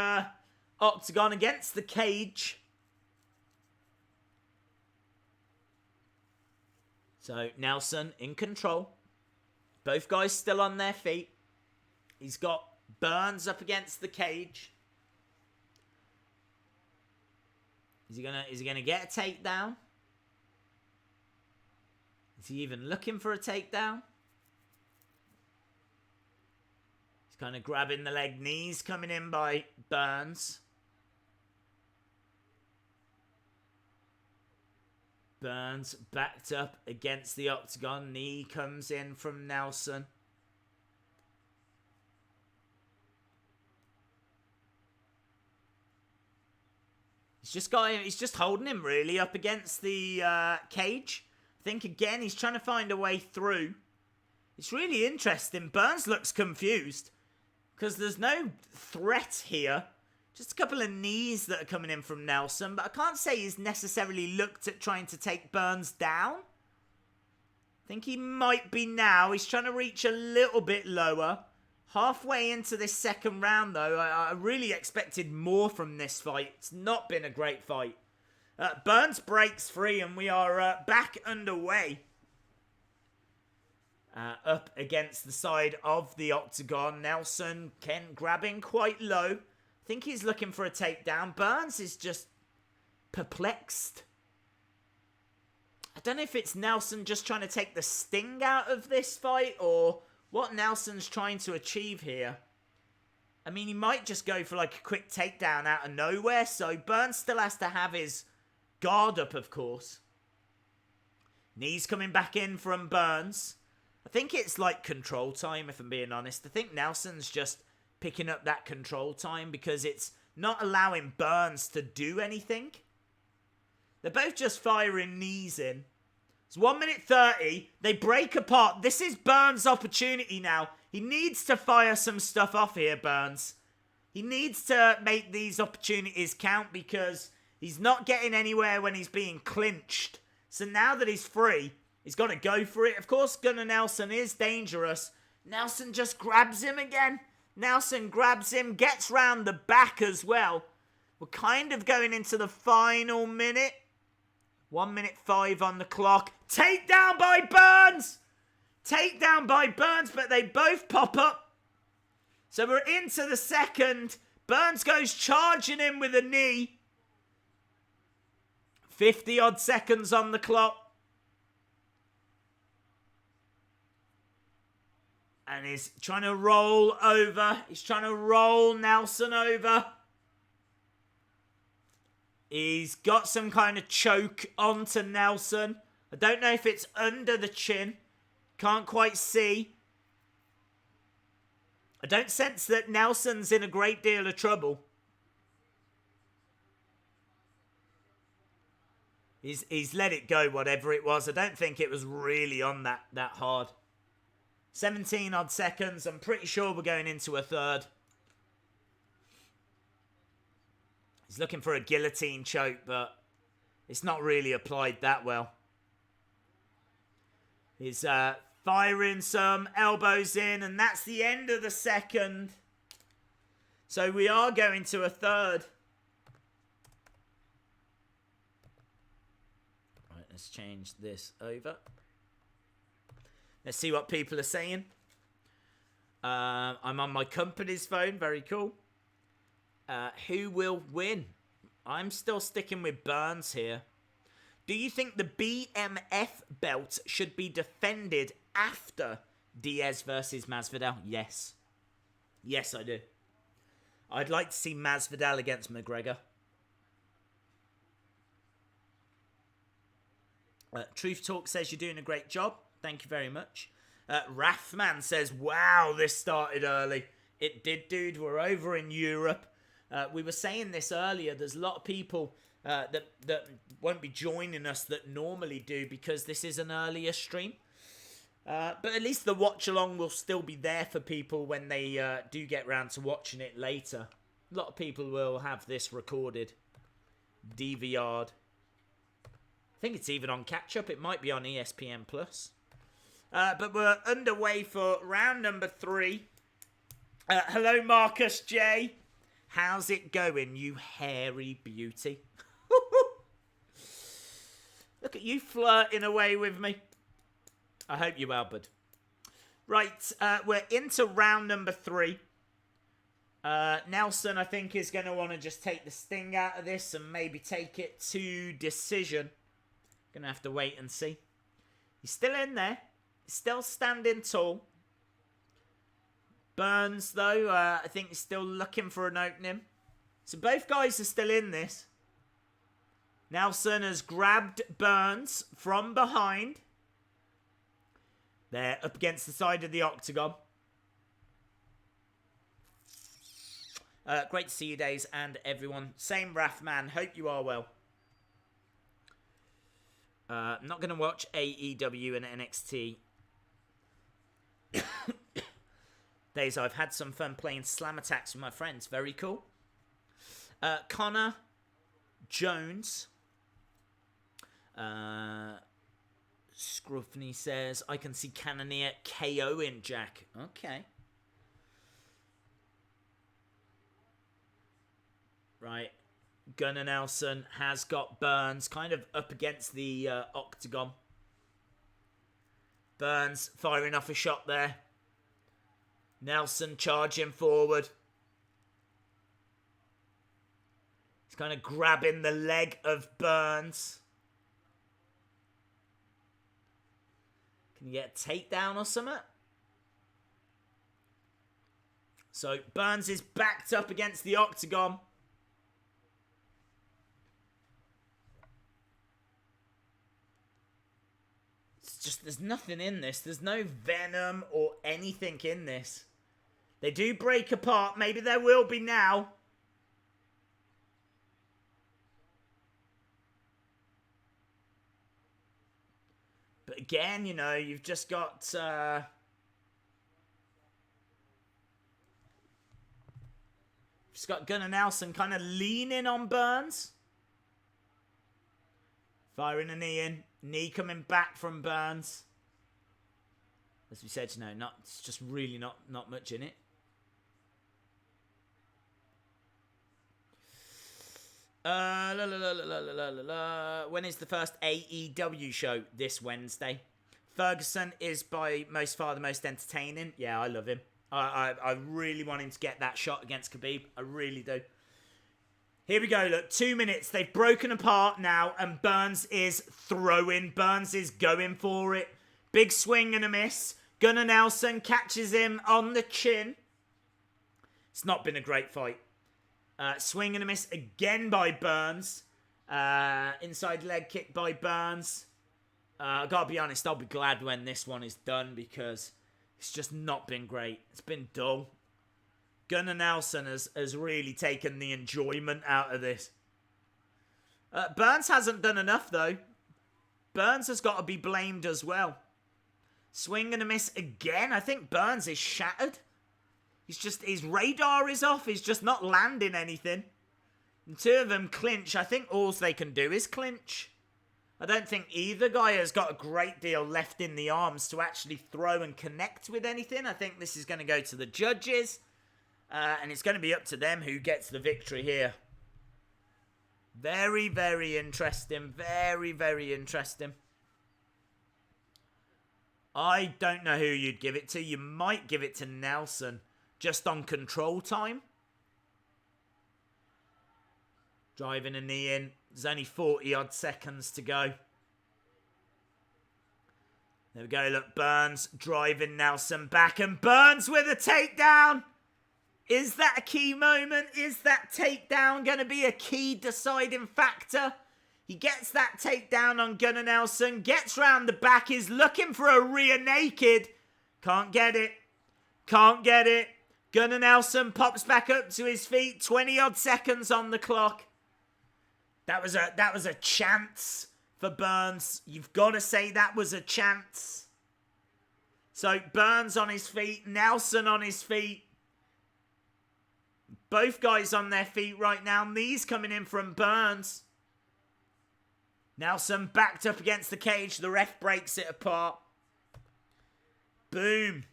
octagon, against the cage. So Nelson in control. Both guys still on their feet. He's got Burns up against the cage. Is he gonna get a takedown? Is he even looking for a takedown? He's kind of grabbing the leg. Knees coming in by Burns. Burns backed up against the octagon. Knee comes in from Nelson. He's just holding him really up against the cage. I think again he's trying to find a way through. It's really interesting. Burns looks confused because there's no threat here. Just a couple of knees that are coming in from Nelson, but I can't say he's necessarily looked at trying to take Burns down. I think he might be now. He's trying to reach a little bit lower. Halfway into this second round, though, I really expected more from this fight. It's not been a great fight. Burns breaks free, and we are back underway. Up against the side of the octagon. Nelson, Ken grabbing quite low. I think he's looking for a takedown. Burns is just perplexed. I don't know if it's Nelson just trying to take the sting out of this fight or what Nelson's trying to achieve here. I mean, he might just go for like a quick takedown out of nowhere. So Burns still has to have his guard up, of course. Knees coming back in from Burns. I think it's like control time, if I'm being honest. I think Nelson's just picking up that control time because it's not allowing Burns to do anything. They're both just firing knees in. It's 1 minute 30. They break apart. This is Burns' opportunity now. He needs to fire some stuff off here, Burns. He needs to make these opportunities count because He's not getting anywhere when he's being clinched. So now that he's free, he's got to go for it. Of course, Gunnar Nelson is dangerous. Nelson just grabs him again. Nelson grabs him, gets round the back as well. We're kind of going into the final minute. 1:05 on the clock. Takedown by Burns! Takedown by Burns, but they both pop up. So we're into the second. Burns goes charging in with a knee. 50-odd seconds on the clock. And he's trying to roll over. He's trying to roll Nelson over. He's got some kind of choke onto Nelson. I don't know if it's under the chin. Can't quite see. I don't sense that Nelson's in a great deal of trouble. He's let it go, whatever it was. I don't think it was really on that hard. 17-odd seconds. I'm pretty sure we're going into a third. He's looking for a guillotine choke, but it's not really applied that well. He's firing some elbows in, and that's the end of the second. So we are going to a third. Right, let's change this over. Let's see what people are saying. I'm on my company's phone. Very cool. Who will win? I'm still sticking with Burns here. Do you think the BMF belt should be defended after Diaz versus Masvidal? Yes. Yes, I do. I'd like to see Masvidal against McGregor. Truth Talk says you're doing a great job. Thank you very much. Rathman says, wow, this started early. It did, dude. We're over in Europe. We were saying this earlier. There's a lot of people that won't be joining us that normally do because this is an earlier stream. But at least the watch-along will still be there for people when they do get round to watching it later. A lot of people will have this recorded, DVR'd. I think it's even on catch-up. It might be on ESPN+. But we're underway for round number 3. Hello, Marcus J. How's it going, you hairy beauty? Look at you flirting away with me. I hope you are, bud. Right, we're into round number 3. Nelson, I think, is going to want to just take the sting out of this and maybe take it to decision. Going to have to wait and see. He's still in there. He's still standing tall. Burns, though, I think he's still looking for an opening. So both guys are still in this. Nelson has grabbed Burns from behind. They're up against the side of the octagon. Great to see you, Days, and everyone. Same Rathman. Hope you are well. I'm not going to watch AEW and NXT. Days, I've had some fun playing Slam Attacks with my friends. Very cool. Connor Jones. Scruffney says, I can see Cannonier KOing Jack. Okay. Right. Gunnar Nelson has got Burns kind of up against the octagon. Burns firing off a shot there. Nelson charging forward. He's kind of grabbing the leg of Burns. Can you get a takedown or something? So Burns is backed up against the octagon. It's just, there's nothing in this. There's no venom or anything in this. They do break apart. Maybe there will be now. But again, you know, you've just got... just got Gunnar Nelson kind of leaning on Burns. Firing a knee in. Knee coming back from Burns. As we said, it's just really not much in it. When is the first AEW show? This Wednesday. Ferguson is by most far the most entertaining. Yeah, I love him. I really want him to get that shot against Khabib. I really do. Here we go. Look, 2 minutes. They've broken apart now, and Burns is throwing. Burns is going for it. Big swing and a miss. Gunnar Nelson catches him on the chin. It's not been a great fight. Swing and a miss again by Burns. Inside leg kick by Burns. I gotta be honest, I'll be glad when this one is done because it's just not been great. It's been dull. Gunnar Nelson has really taken the enjoyment out of this. Burns hasn't done enough though. Burns has got to be blamed as well. Swing and a miss again. I think Burns is shattered. His radar is off. He's just not landing anything. The two of them clinch. I think all they can do is clinch. I don't think either guy has got a great deal left in the arms to actually throw and connect with anything. I think this is going to go to the judges. And it's going to be up to them who gets the victory here. Very, very interesting. Very, very interesting. I don't know who you'd give it to. You might give it to Nelson. Just on control time. Driving a knee in. There's only 40-odd seconds to go. There we go. Look, Burns driving Nelson back. And Burns with a takedown. Is that a key moment? Is that takedown going to be a key deciding factor? He gets that takedown on Gunnar Nelson. Gets round the back. Is looking for a rear naked. Can't get it. Can't get it. Gunnar Nelson pops back up to his feet. 20-odd seconds on the clock. That was a chance for Burns. You've got to say that was a chance. So Burns on his feet. Nelson on his feet. Both guys on their feet right now. Knees coming in from Burns. Nelson backed up against the cage. The ref breaks it apart. Boom.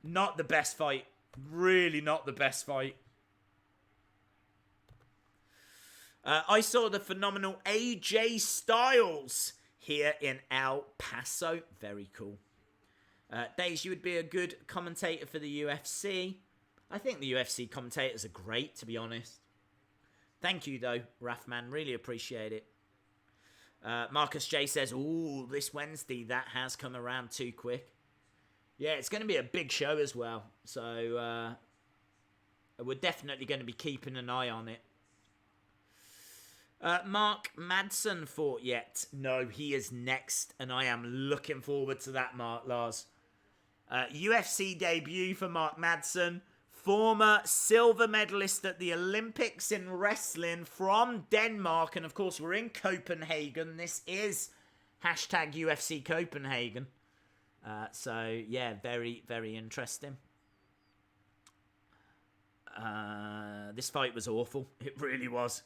Not the best fight. Really not the best fight. I saw the phenomenal AJ Styles here in El Paso. Very cool. Days, you would be a good commentator for the UFC. I think the UFC commentators are great, to be honest. Thank you, though, Rafman. Really appreciate it. Marcus J says, ooh, this Wednesday, that has come around too quick. Yeah, it's going to be a big show as well. So, we're definitely going to be keeping an eye on it. Mark Madsen fought yet? No, he is next, and I am looking forward to that, Mark Lars. UFC debut for Mark Madsen. Former silver medalist at the Olympics in wrestling from Denmark. And, of course, we're in Copenhagen. This is hashtag UFC Copenhagen. So, yeah, very, very interesting. This fight was awful. It really was.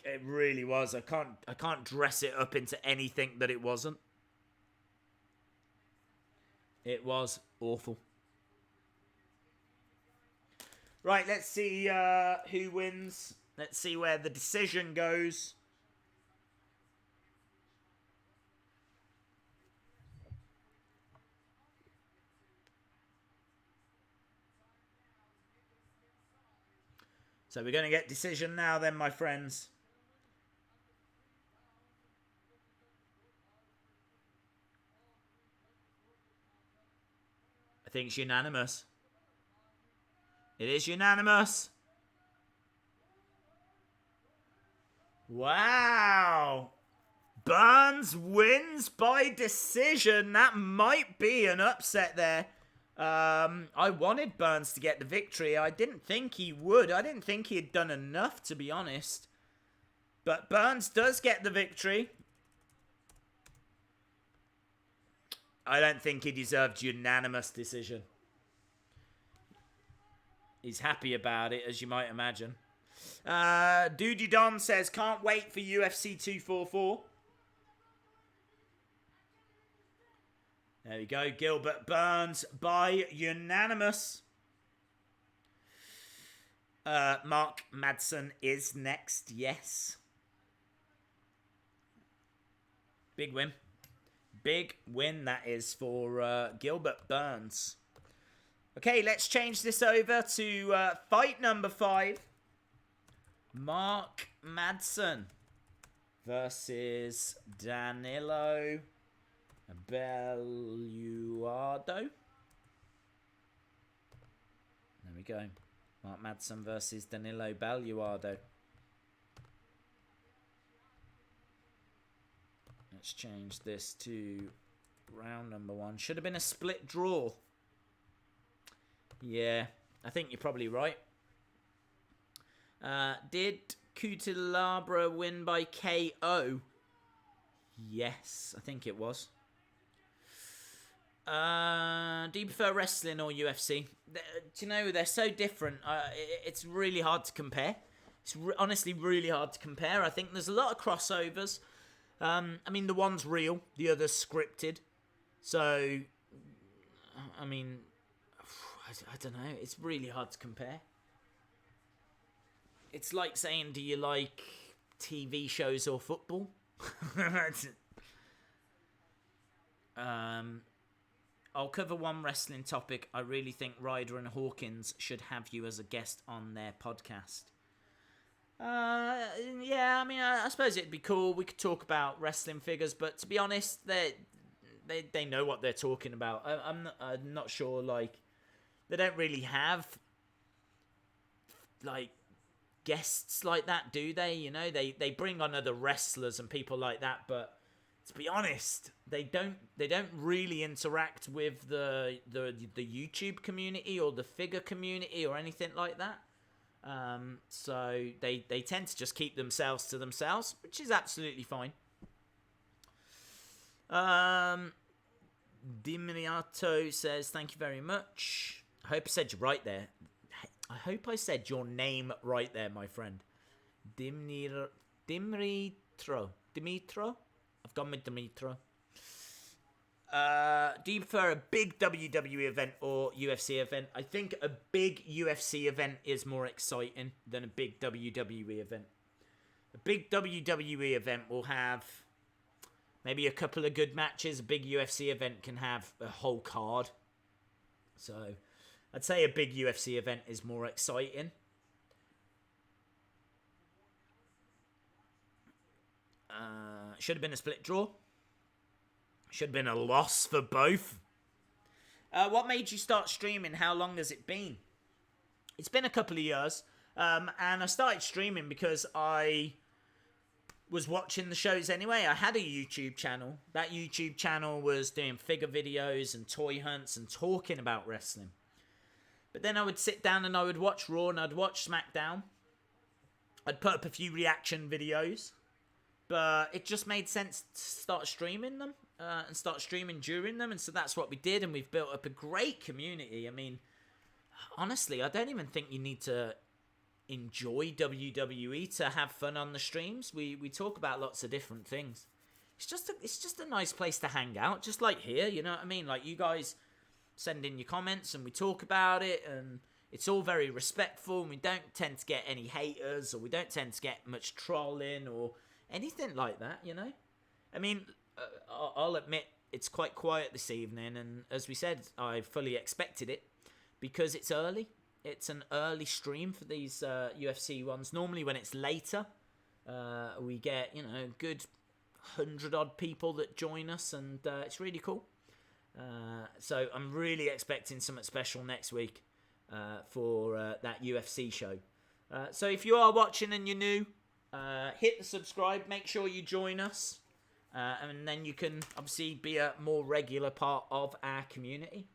It really was. I can't dress it up into anything that it wasn't. It was awful. Right, let's see who wins. Let's see where the decision goes. So we're going to get decision now then, my friends. I think it's unanimous. It is unanimous. Wow. Burns wins by decision. That might be an upset there. I wanted Burns to get the victory. I didn't think he would. I didn't think he had done enough, to be honest. But Burns does get the victory. I don't think he deserved unanimous decision. He's happy about it, as you might imagine. Doody Don says, can't wait for UFC 244. There we go. Gilbert Burns by unanimous. Mark Madsen is next. Yes. Big win. Big win that is for Gilbert Burns. Okay, let's change this over to fight number 5. Mark Madsen versus Danilo Belluardo. There we go. Mark Madsen versus Danilo Belluardo. Let's change this to round number 1. Should have been a split draw. Yeah, I think you're probably right. Did Cutelaba win by KO? Yes, I think it was. Do you prefer wrestling or UFC? Do you know, they're so different. It's really hard to compare. It's honestly really hard to compare. I think there's a lot of crossovers. I mean, the one's real, the other's scripted. So, I mean, I don't know. It's really hard to compare. It's like saying, do you like TV shows or football? I'll cover one wrestling topic. I really think Ryder and Hawkins should have you as a guest on their podcast. Yeah, I mean, I suppose it'd be cool. We could talk about wrestling figures, but to be honest, they know what they're talking about. I'm not sure, like, they don't really have, like, guests like that, do they? You know, they bring on other wrestlers and people like that, but to be honest, they don't really interact with the YouTube community or the figure community or anything like that. So they tend to just keep themselves to themselves, which is absolutely fine. Dimiato says, thank you very much. I hope I said you right there. I hope I said your name right there, my friend. Dimitro. I've gone with Dimitro. Do you prefer a big WWE event or UFC event? I think a big UFC event is more exciting than a big WWE event. A big WWE event will have maybe a couple of good matches. A big UFC event can have a whole card. So I'd say a big UFC event is more exciting. Should have been a split draw. Should have been a loss for both. What made you start streaming? How long has it been? It's been a couple of years. And I started streaming because I was watching the shows anyway. I had a YouTube channel. That YouTube channel was doing figure videos and toy hunts and talking about wrestling. But then I would sit down and I would watch Raw and I'd watch SmackDown. I'd put up a few reaction videos. But it just made sense to start streaming them. And start streaming during them. And so that's what we did. And we've built up a great community. I mean, honestly, I don't even think you need to enjoy WWE to have fun on the streams. We talk about lots of different things. It's just a nice place to hang out. Just like here, you know what I mean? Like, you guys send in your comments and we talk about it. And it's all very respectful. And we don't tend to get any haters. Or we don't tend to get much trolling or anything like that, you know? I mean, I'll admit it's quite quiet this evening, and as we said, I fully expected it because it's early. It's an early stream for these UFC ones. Normally when it's later, we get, you know, a good 100-odd people that join us, and it's really cool. So I'm really expecting something special next week for that UFC show. So if you are watching and you're new, hit the subscribe, make sure you join us. And then you can obviously be a more regular part of our community.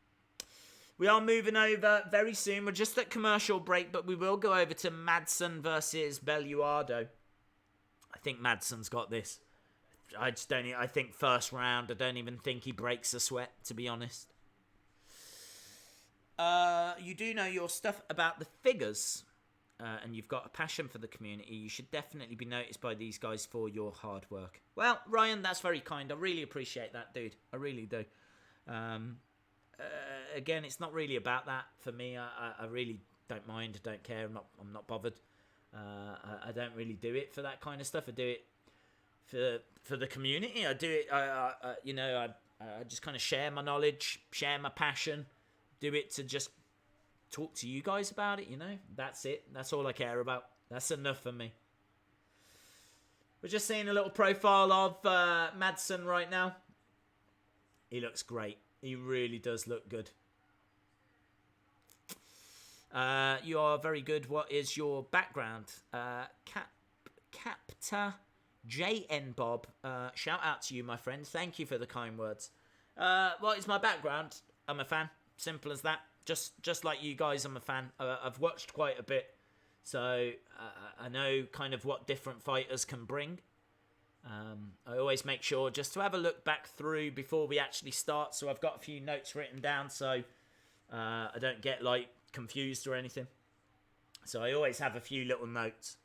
We are moving over very soon. We're just at commercial break, but we will go over to Madsen versus Belluardo. I think Madsen's got this. I think first round, I don't even think he breaks a sweat, to be honest. You do know your stuff about the figures. And you've got a passion for the community, you should definitely be noticed by these guys for your hard work. Well, Ryan, that's very kind. I really appreciate that, dude. I really do. Again, it's not really about that for me. I really don't mind. I don't care. I'm not bothered. I don't really do it for that kind of stuff. I do it for the community. I do it. I just kind of share my knowledge, share my passion. Do it to just talk to you guys about it. That's it. That's all I care about. That's enough for me. We're just seeing a little profile of Madsen right now. He looks great. He really does look good. You are very good. What is your background? Capta JN Bob. Shout out to you, my friend. Thank you for the kind words. What is my background? I'm a fan. Simple as that. Just like you guys, I'm a fan. I've watched quite a bit. So I know kind of what different fighters can bring. I always make sure just to have a look back through before we actually start. So I've got a few notes written down so I don't get like confused or anything. So I always have a few little notes.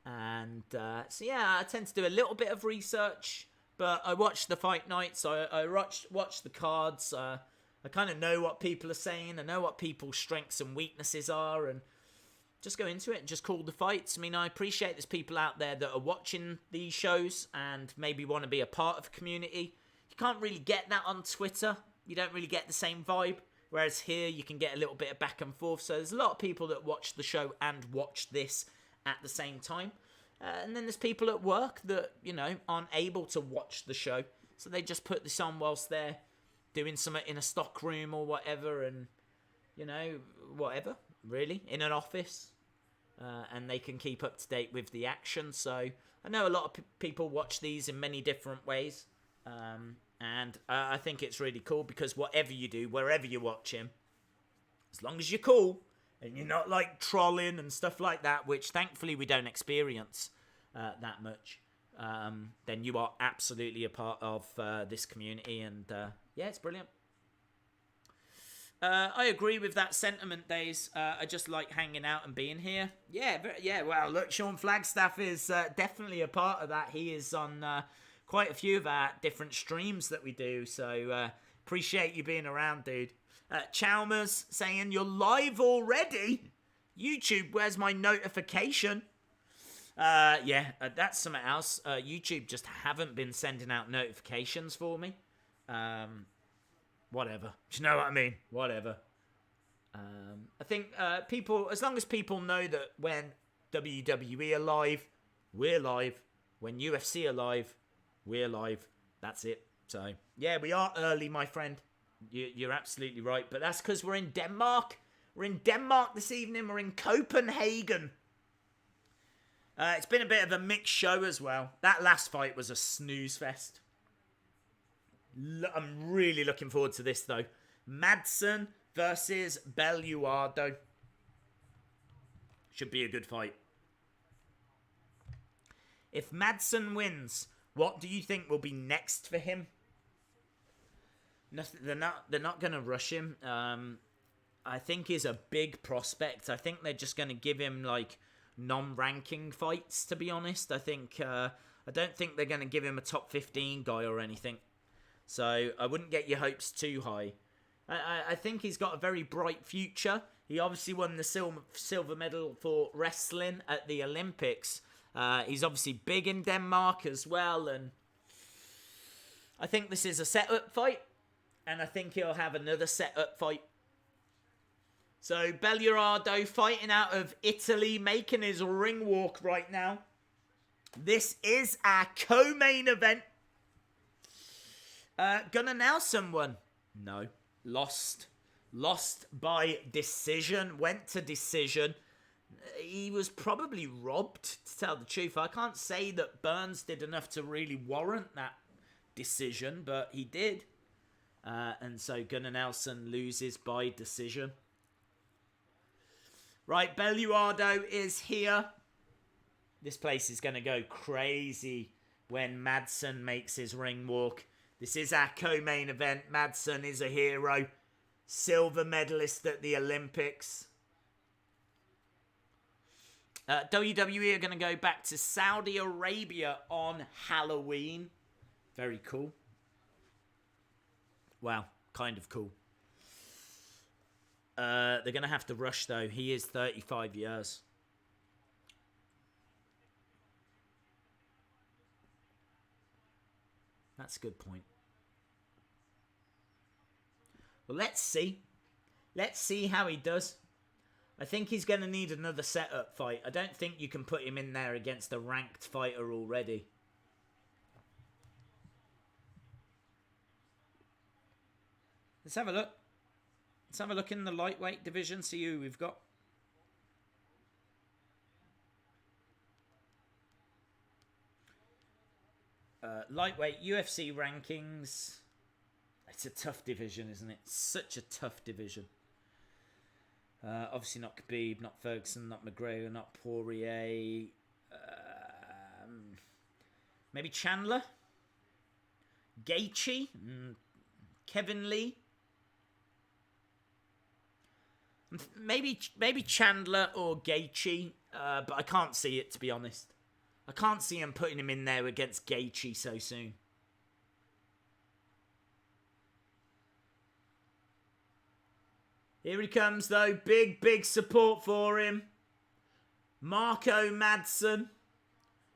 And so yeah, I tend to do a little bit of research. But I watch the fight night, so I watch the cards. I kind of know what people are saying. I know what people's strengths and weaknesses are. And just go into it and just call the fights. I mean, I appreciate there's people out there that are watching these shows and maybe want to be a part of a community. You can't really get that on Twitter. You don't really get the same vibe. Whereas here, you can get a little bit of back and forth. So there's a lot of people that watch the show and watch this at the same time. And then there's people at work that, aren't able to watch the show. So they just put this on whilst they're doing something in a stock room or whatever. And, whatever, really, in an office. And they can keep up to date with the action. So I know a lot of people watch these in many different ways. And I think it's really cool because whatever you do, wherever you watch him, as long as you're cool and you're not like trolling and stuff like that, which thankfully we don't experience that much, then you are absolutely a part of this community. And yeah, it's brilliant. I agree with that sentiment, Days. I just like hanging out and being here. Yeah. Well, look, Sean Flagstaff is definitely a part of that. He is on quite a few of our different streams that we do. So appreciate you being around, dude. Chalmers saying you're live already. YouTube, where's my notification? That's something else. YouTube just haven't been sending out notifications for me. Whatever. Do you know what I mean? Whatever. I think people, as long as people know that when WWE are live, we're live. When UFC are live, we're live. That's it. So, yeah, we are early, my friend. You're absolutely right. But that's because we're in Denmark. We're in Denmark this evening. We're in Copenhagen. It's been a bit of a mixed show as well. That last fight was a snooze fest. I'm really looking forward to this, though. Madsen versus Belluardo. Should be a good fight. If Madsen wins, what do you think will be next for him? Nothing. They're not going to rush him. I think he's a big prospect. I think they're just going to give him like non-ranking fights. To be honest, I don't think they're going to give him a top 15 guy or anything. So I wouldn't get your hopes too high. I think he's got a very bright future. He obviously won the silver medal for wrestling at the Olympics. He's obviously big in Denmark as well. And I think this is a setup fight. And I think he'll have another setup fight. So Belluardo fighting out of Italy, making his ring walk right now. This is our co-main event. Gunnar Nelson won. No. Lost by decision. Went to decision. He was probably robbed, to tell the truth. I can't say that Burns did enough to really warrant that decision, but he did. And so Gunnar Nelson loses by decision. Right, Belluardo is here. This place is going to go crazy when Madsen makes his ring walk. This is our co-main event. Madsen is a hero. Silver medalist at the Olympics. WWE are going to go back to Saudi Arabia on Halloween. Very cool. Wow. kind of cool. They're going to have to rush, though. He is 35 years. That's a good point. Well, let's see. Let's see how he does. I think he's going to need another setup fight. I don't think you can put him in there against a ranked fighter already. Let's have a look. Let's have a look in the lightweight division, see who we've got. Lightweight UFC rankings. It's a tough division, isn't it? Such a tough division. Obviously not Khabib, not Ferguson, not McGregor, not Poirier. Maybe Chandler? Gaethje? Kevin Lee? Maybe Chandler or Gaethje, but I can't see it, to be honest. I can't see him putting him in there against Gaethje so soon. Here he comes, though. Big support for him. Marco Madsen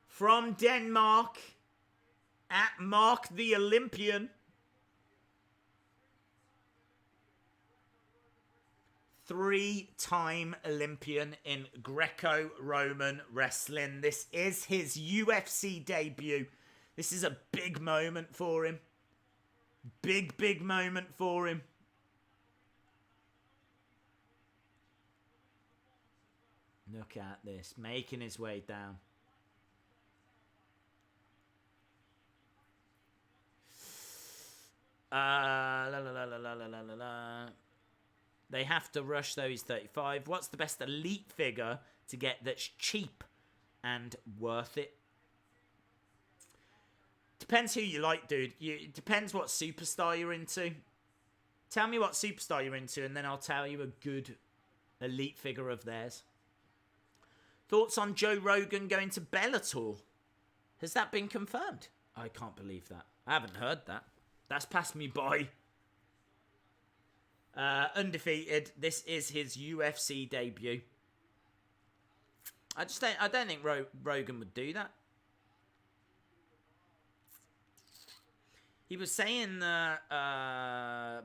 from Denmark at Mark the Olympian. 3-time Olympian in Greco-Roman wrestling. This is his UFC debut. This is a big moment for him. Big moment for him. Look at this, making his way down. They have to rush, though. He's 35. What's the best elite figure to get that's cheap and worth it? Depends who you like, dude. It depends what superstar you're into. Tell me what superstar you're into, and then I'll tell you a good elite figure of theirs. Thoughts on Joe Rogan going to Bellator? Has that been confirmed? I can't believe that. I haven't heard that. That's passed me by. Undefeated. This is his UFC debut. I don't think Rogan would do that. He was saying that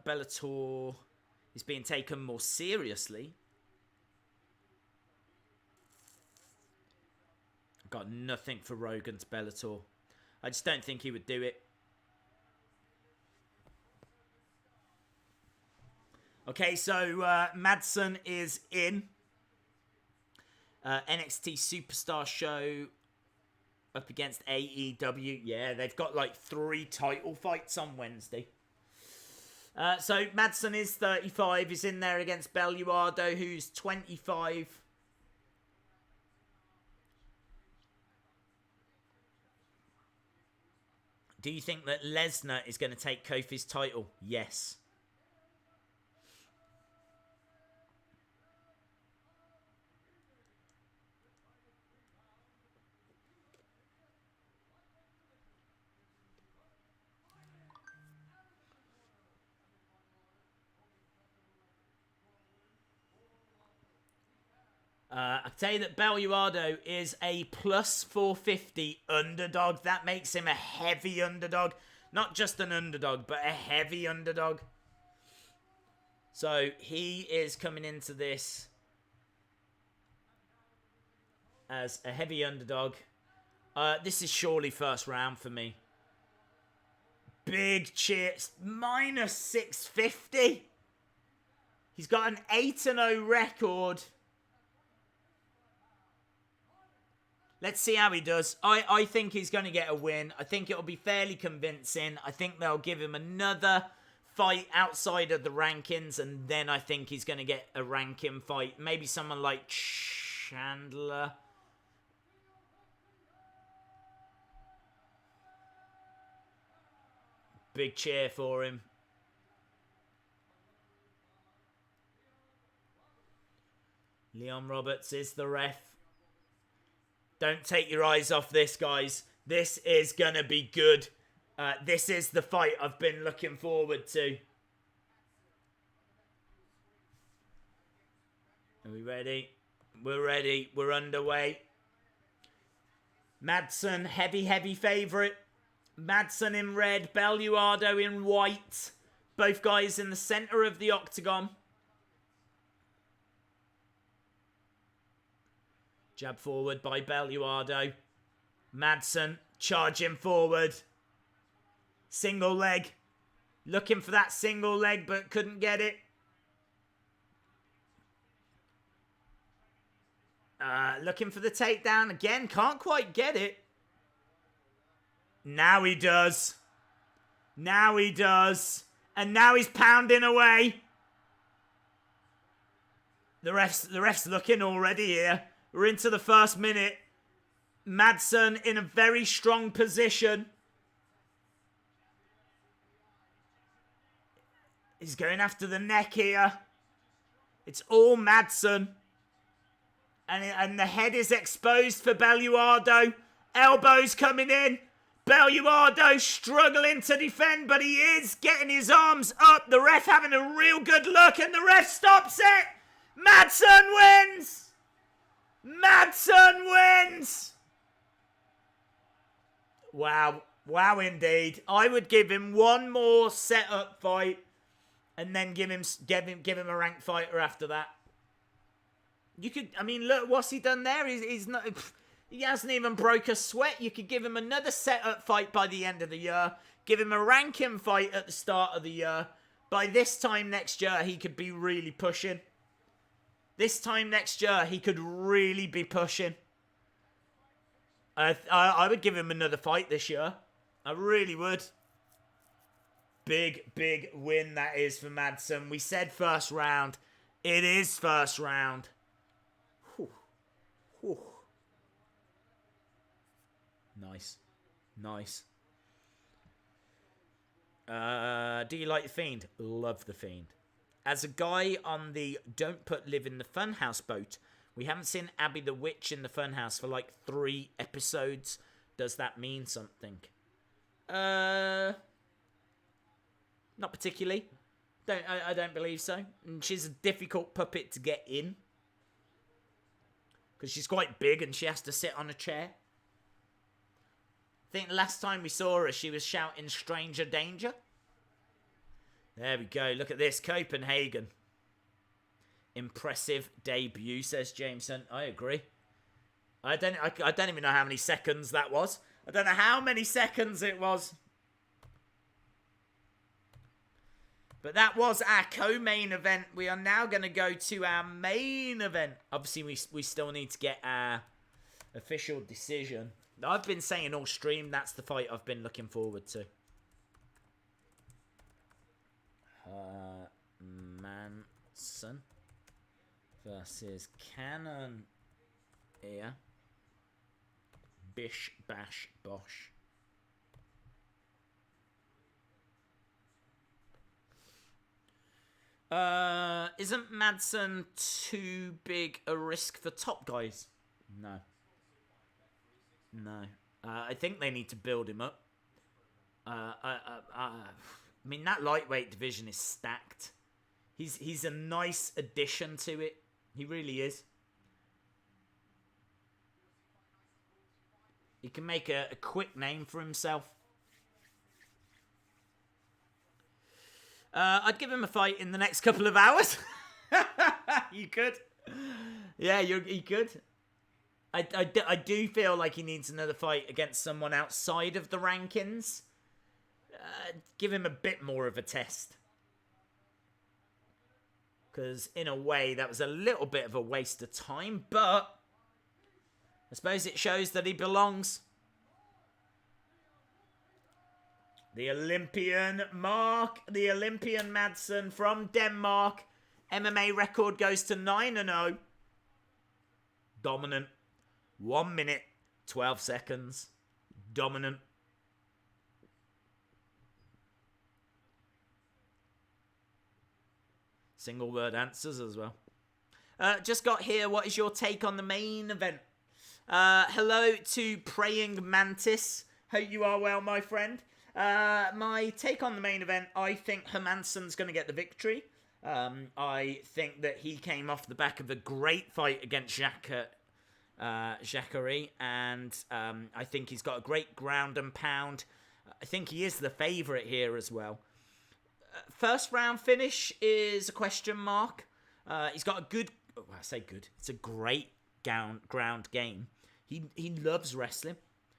Bellator is being taken more seriously. I've got nothing for Rogan's Bellator. I just don't think he would do it. Okay, so Madsen is in. NXT Superstar Show up against AEW. Yeah, they've got like 3 title fights on Wednesday. So Madsen is 35. He's in there against Belluardo, who's 25. Do you think that Lesnar is going to take Kofi's title? Yes. I can tell you that Belluardo is a plus 450 underdog. That makes him a heavy underdog. Not just an underdog, but a heavy underdog. So he is coming into this as a heavy underdog. This is surely first round for me. Big cheers. Minus 650. He's got an 8-0 record. Let's see how he does. I think he's going to get a win. I think it'll be fairly convincing. I think they'll give him another fight outside of the rankings, and then I think he's going to get a ranking fight. Maybe someone like Chandler. Big cheer for him. Leon Roberts is the ref. Don't take your eyes off this, guys. This is going to be good. This is the fight I've been looking forward to. Are we ready? We're ready. We're underway. Madsen, heavy favourite. Madsen in red, Belluardo in white. Both guys in the centre of the octagon. Jab forward by Belluardo. Madsen charging forward. Single leg. Looking for that single leg but couldn't get it. Looking for the takedown. Again, can't quite get it. Now he does. Now he does. And now he's pounding away. The ref's looking already here. We're into the first minute. Madsen in a very strong position. He's going after the neck here. It's all Madsen. And the head is exposed for Belluardo. Elbows coming in. Belluardo struggling to defend, but he is getting his arms up. The ref having a real good look, and the ref stops it. Madsen wins. Madsen wins. Wow. Wow, indeed. I would give him one more setup fight, and then give him a ranked fighter after that. You could, I mean, look, what's he done there? He's not, he hasn't even broke a sweat. You could give him another setup fight by the end of the year. Give him a ranking fight at the start of the year. By this time next year, he could be really pushing. This time next year, he could really be pushing. I would give him another fight this year. I really would. Big win that is for Madsen. We said first round. It is first round. Whew. Nice. Do you like The Fiend? Love The Fiend. As a guy on the Don't Put Liv in the Funhouse boat, we haven't seen Abby the Witch in the Funhouse for like 3 episodes. Does that mean something? Not particularly. I don't believe so. And she's a difficult puppet to get in. Because she's quite big and she has to sit on a chair. I think last time we saw her, she was shouting Stranger Danger. There we go. Look at this. Copenhagen. Impressive debut, says Jameson. I agree. I don't even know how many seconds that was. I don't know how many seconds it was. But that was our co-main event. We are now going to go to our main event. Obviously, we still need to get our official decision. I've been saying all stream, that's the fight I've been looking forward to. Hermansson versus Cannonier. Bish, bash, bosh. Isn't Madsen too big a risk for top guys? No. I think they need to build him up. I mean, that lightweight division is stacked. He's a nice addition to it. He really is. He can make a quick name for himself. I'd give him a fight in the next couple of hours. You could. Yeah, you could. I do feel like he needs another fight against someone outside of the rankings. Give him a bit more of a test. Because in a way, that was a little bit of a waste of time. But I suppose it shows that he belongs. The Olympian Madsen from Denmark. MMA record goes to 9-0. Dominant. 1 minute, 12 seconds. Dominant. Single word answers as well. Just got here. What is your take on the main event? Hello to Praying Mantis. Hope you are well, my friend. My take on the main event, I think Hermansson's going to get the victory. I think that he came off the back of a great fight against Jacare, and I think he's got a great ground and pound. I think he is the favourite here as well. First round finish is a question mark. He's got a good, I say good, it's a great ground game. He loves wrestling.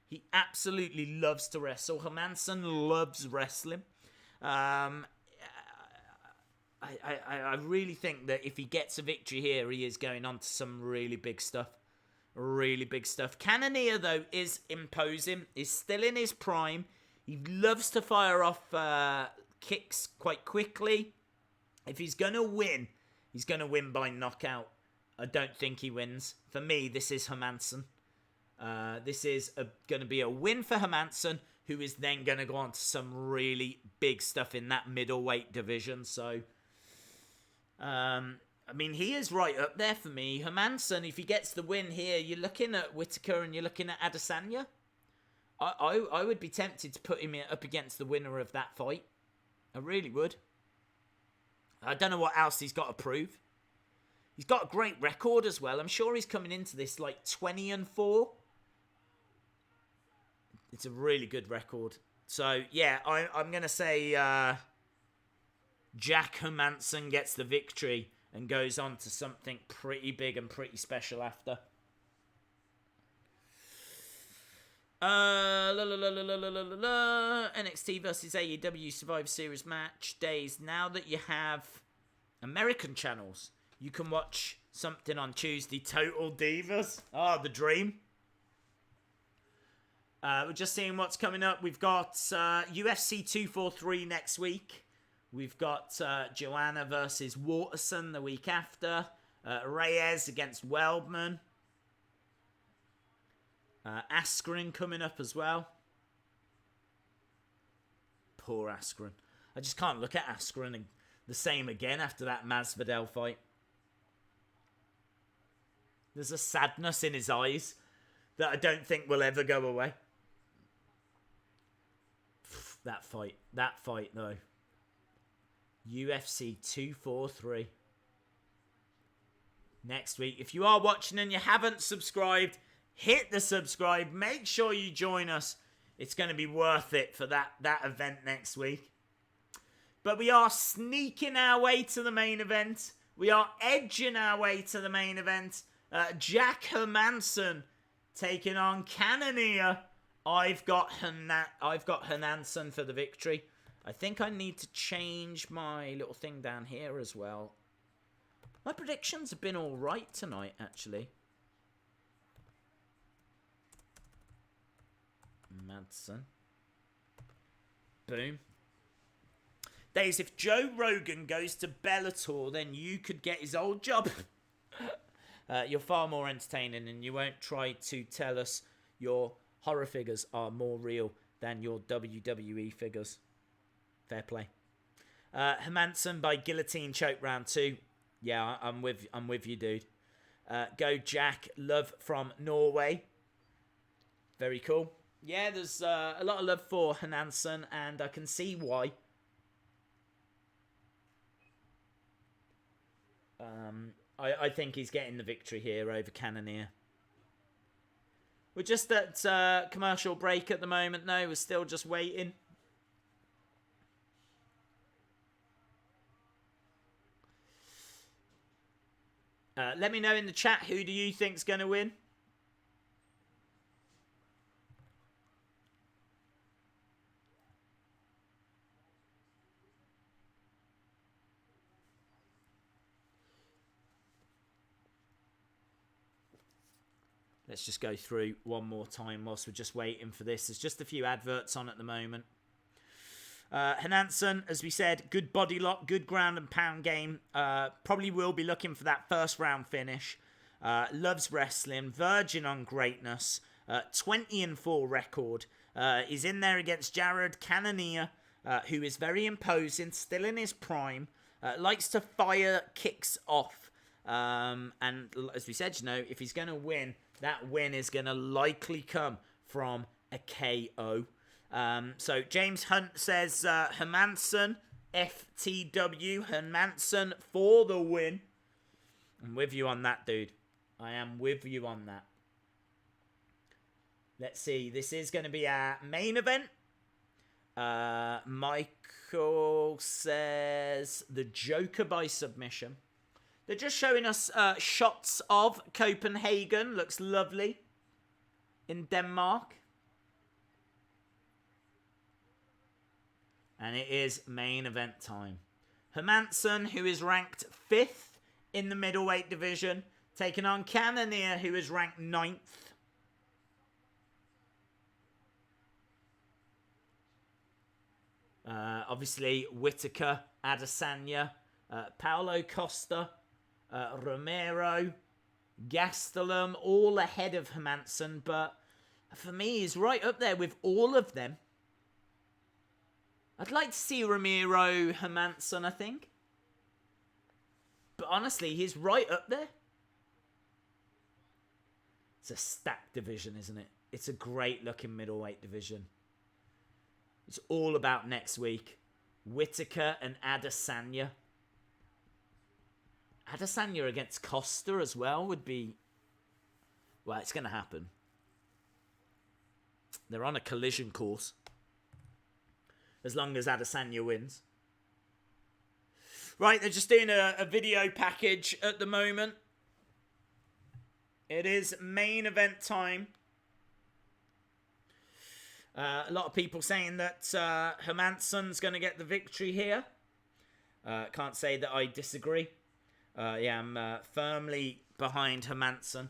He absolutely loves to wrestle. Hermansson loves wrestling. I really think that if he gets a victory here, he is going on to some really big stuff. Really big stuff. Cannonier, though, is imposing. Is still in his prime. He loves to fire off kicks quite quickly. If he's going to win, he's going to win by knockout. I don't think he wins. For me, this is Hermansson. This is going to be a win for Hermansson, who is then going to go on to some really big stuff in that middleweight division. So, I mean, he is right up there for me. Hermansson, if he gets the win here, you're looking at Whittaker and you're looking at Adesanya. I would be tempted to put him up against the winner of that fight. I really would. I don't know what else he's got to prove. He's got a great record as well. I'm sure he's coming into this like 20-4. It's a really good record. So, yeah, I'm going to say Jack Hermansson gets the victory and goes on to something pretty big and pretty special after. NXT versus AEW Survivor Series match days. Now that you have American channels, you can watch something on Tuesday. Total Divas. Oh, the dream. We're just seeing what's coming up. We've got UFC 243 next week. We've got Joanna versus Waterson the week after. Reyes against Weldman. Askren coming up as well. Poor Askren. I just can't look at Askren the same again after that Masvidal fight. There's a sadness in his eyes that I don't think will ever go away. That fight though. UFC 243. Next week. If you are watching and you haven't subscribed, hit the subscribe. Make sure you join us. It's going to be worth it for that event next week. But we are sneaking our way to the main event. We are edging our way to the main event. Jack Hermansson taking on Cannonier. I've got Hermansson for the victory. I think I need to change my little thing down here as well. My predictions have been all right tonight, actually. Madsen. Boom. Days, if Joe Rogan goes to Bellator, then you could get his old job. You're far more entertaining, and you won't try to tell us your horror figures are more real than your WWE figures. Fair play. Hermansson by guillotine choke round 2. Yeah, I'm with you, dude. Go Jack. Love from Norway. Very cool. Yeah, there's a lot of love for Hermansson, and I can see why. I think he's getting the victory here over Cannonier. We're just at commercial break at the moment, though. We're still just waiting. Let me know in the chat, who do you think's going to win? Let's just go through one more time whilst we're just waiting for this. There's just a few adverts on at the moment. Hermansson, as we said, good body lock, good ground and pound game. Probably will be looking for that first round finish. Loves wrestling, virgin on greatness. 20-4 record. Is in there against Jared Cannonier, who is very imposing, still in his prime. Likes to fire kicks off. And as we said, you know, if he's going to win, that win is going to likely come from a KO. So James Hunt says Hermansson. FTW. Hermansson for the win. I'm with you on that, dude. I am with you on that. Let's see. This is going to be our main event. Michael says the Joker by submission. They're just showing us shots of Copenhagen. Looks lovely. In Denmark. And it is main event time. Hermansson, who is ranked 5th in the middleweight division, taking on Cannonier, who is ranked 9th. Obviously, Whittaker, Adesanya, Paulo Costa, Romero, Gastelum, all ahead of Hermansson, but for me, he's right up there with all of them. I'd like to see Romero, Hermansson, I think. But honestly, he's right up there. It's a stacked division, isn't it? It's a great looking middleweight division. It's all about next week. Whittaker and Adesanya. Adesanya against Costa as well would be... Well, it's going to happen. They're on a collision course. As long as Adesanya wins. Right, they're just doing a video package at the moment. It is main event time. A lot of people saying that Hermansson's going to get the victory here. Can't say that I disagree. Yeah, I'm firmly behind Hermansson.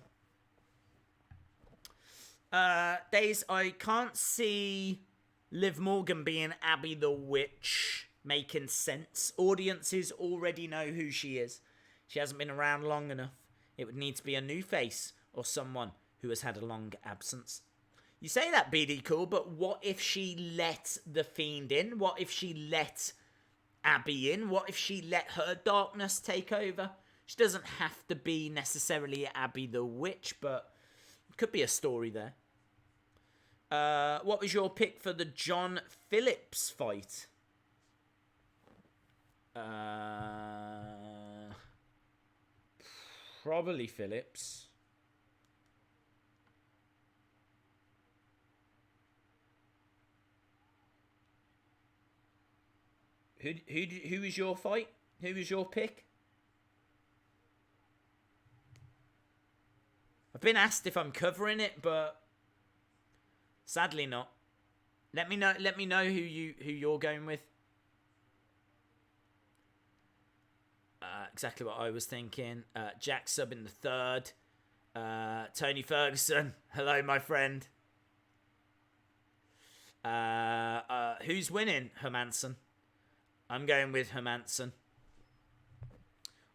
Days, I can't see Liv Morgan being Abby the Witch making sense. Audiences already know who she is. She hasn't been around long enough. It would need to be a new face or someone who has had a long absence. You say that, BD Cool, but what if she let the Fiend in? What if she let Abby in? What if she let her darkness take over? She doesn't have to be necessarily Abby the Witch, but it could be a story there. What was your pick for the John Phillips fight? Probably Phillips. Who was your fight? Who was your pick? I've been asked if I'm covering it, but sadly not. Let me know who you're going with. Exactly what I was thinking. Jack Sub in the third. Tony Ferguson. Hello, my friend. Who's winning? Hermansson. I'm going with Hermansson.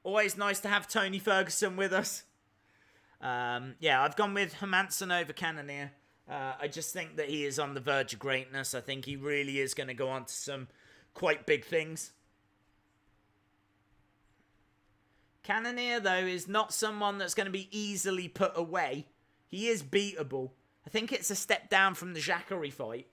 Always nice to have Tony Ferguson with us. Yeah, I've gone with Hermansson over Cannonier. I just think that he is on the verge of greatness. I think he really is going to go on to some quite big things. Cannonier, though, is not someone that's going to be easily put away. He is beatable. I think it's a step down from the Jacare fight.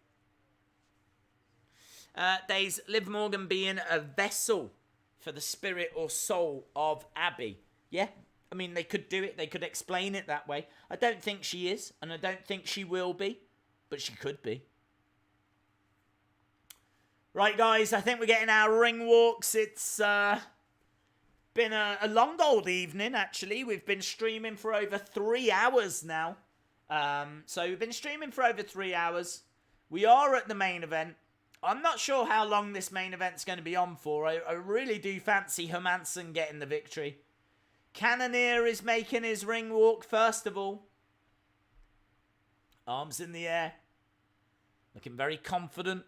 There's Liv Morgan being a vessel for the spirit or soul of Abby. Yeah, I mean, they could do it. They could explain it that way. I don't think she is, and I don't think she will be, but she could be. Right, guys, I think we're getting our ring walks. It's been a long old evening, actually. We've been streaming for over 3 hours now. So we've been streaming for over 3 hours. We are at the main event. I'm not sure how long this main event's going to be on for. I really do fancy Hermansson getting the victory. Cannonier is making his ring walk, first of all. Arms in the air. Looking very confident.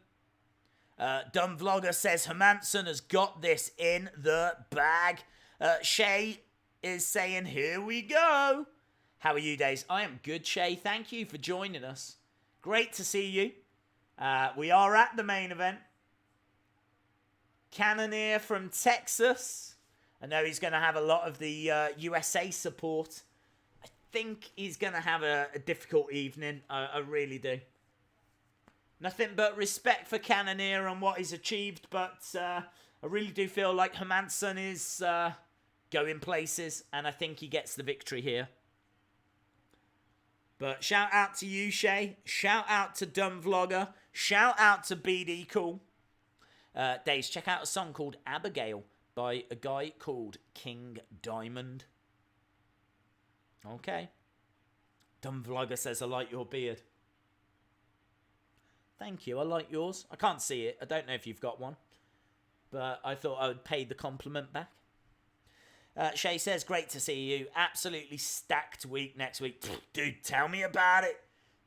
Dumb Vlogger says Hermansson has got this in the bag. Shay is saying, here we go. How are you, Days? I am good, Shay. Thank you for joining us. Great to see you. We are at the main event. Cannonier from Texas. I know he's going to have a lot of the USA support. I think he's going to have a difficult evening. I really do. Nothing but respect for Cannonier and what he's achieved, but I really do feel like Hermansson is going places, and I think he gets the victory here. But shout out to you, Shay. Shout out to Dumb Vlogger. Shout out to BD Cool. Days, check out a song called Abigail by a guy called King Diamond. Okay. Dumb Vlogger says, I like your beard. Thank you, I like yours. I can't see it. I don't know if you've got one. But I thought I would pay the compliment back. Shay says, great to see you. Absolutely stacked week next week. Dude, tell me about it.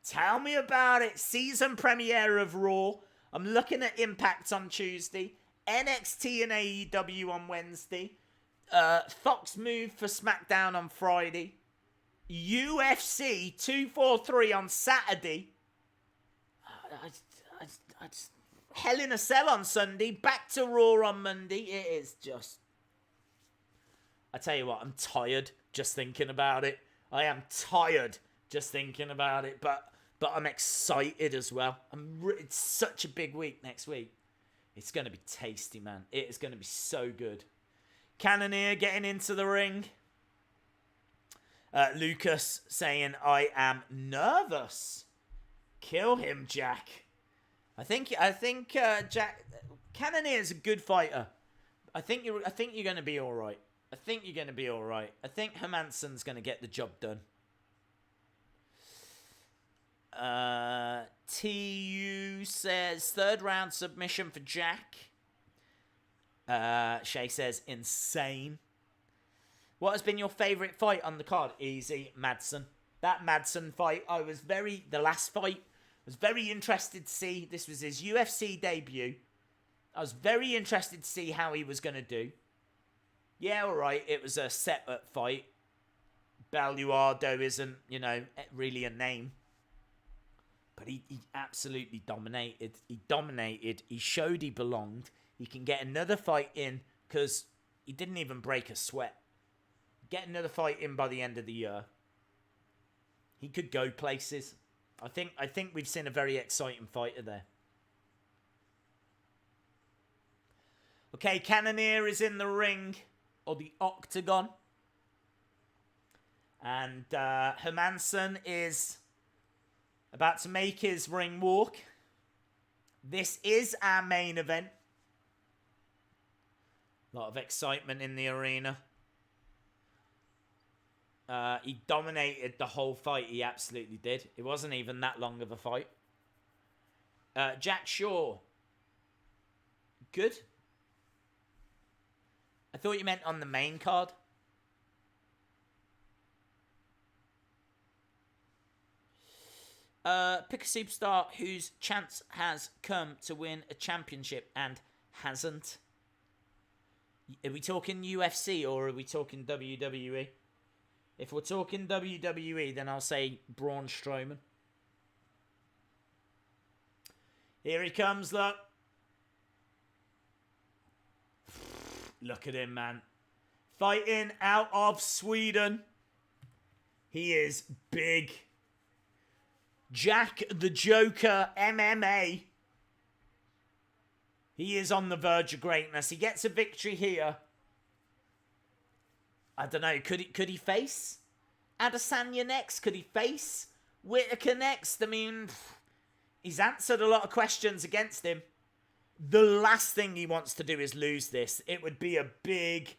Tell me about it. Season premiere of Raw. I'm looking at Impact on Tuesday. NXT and AEW on Wednesday. Fox move for SmackDown on Friday. UFC 243 on Saturday. Hell in a Cell on Sunday. Back to Raw on Monday. It is just... I tell you what, I'm tired just thinking about it. I am tired just thinking about it, but I'm excited as well. It's such a big week next week. It's going to be tasty, man. It is going to be so good. Cannonier getting into the ring. Lucas saying, I am nervous. Kill him, Jack. I think Jack Cannonier is a good fighter. I think you're going to be all right. I think you're going to be all right. I think Hermansson's going to get the job done. TU says, third round submission for Jack. Shay says, insane. What has been your favourite fight on the card? Easy, Madsen. That Madsen fight, the last fight, was very interested to see. This was his UFC debut. I was very interested to see how he was going to do. Yeah, all right, it was a setup fight. Belluardo isn't, really a name. But he absolutely dominated. He dominated. He showed he belonged. He can get another fight in because he didn't even break a sweat. Get another fight in by the end of the year. He could go places. I think we've seen a very exciting fighter there. Okay, Cannonier is in the ring. Or the octagon. And Hermansson is about to make his ring walk. This is our main event. A lot of excitement in the arena. He dominated the whole fight. He absolutely did. It wasn't even that long of a fight. Jack Shaw. Good. I thought you meant on the main card. Pick a superstar whose chance has come to win a championship and hasn't. Are we talking UFC or are we talking WWE? If we're talking WWE, then I'll say Braun Strowman. Here he comes, look. Look at him, man. Fighting out of Sweden. He is big. Jack the Joker MMA. He is on the verge of greatness. He gets a victory here. I don't know. Could he face Adesanya next? Could he face Whittaker next? I mean, he's answered a lot of questions against him. The last thing he wants to do is lose this. It would be a big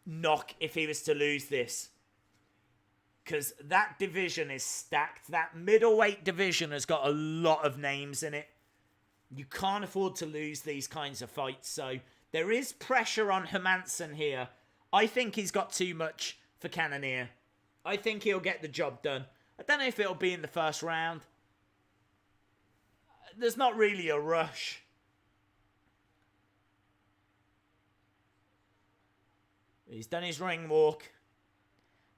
knock if he was to lose this. Because that division is stacked. That middleweight division has got a lot of names in it. You can't afford to lose these kinds of fights. So there is pressure on Hermansson here. I think he's got too much for Cannonier. I think he'll get the job done. I don't know if it'll be in the first round. There's not really a rush. He's done his ring walk.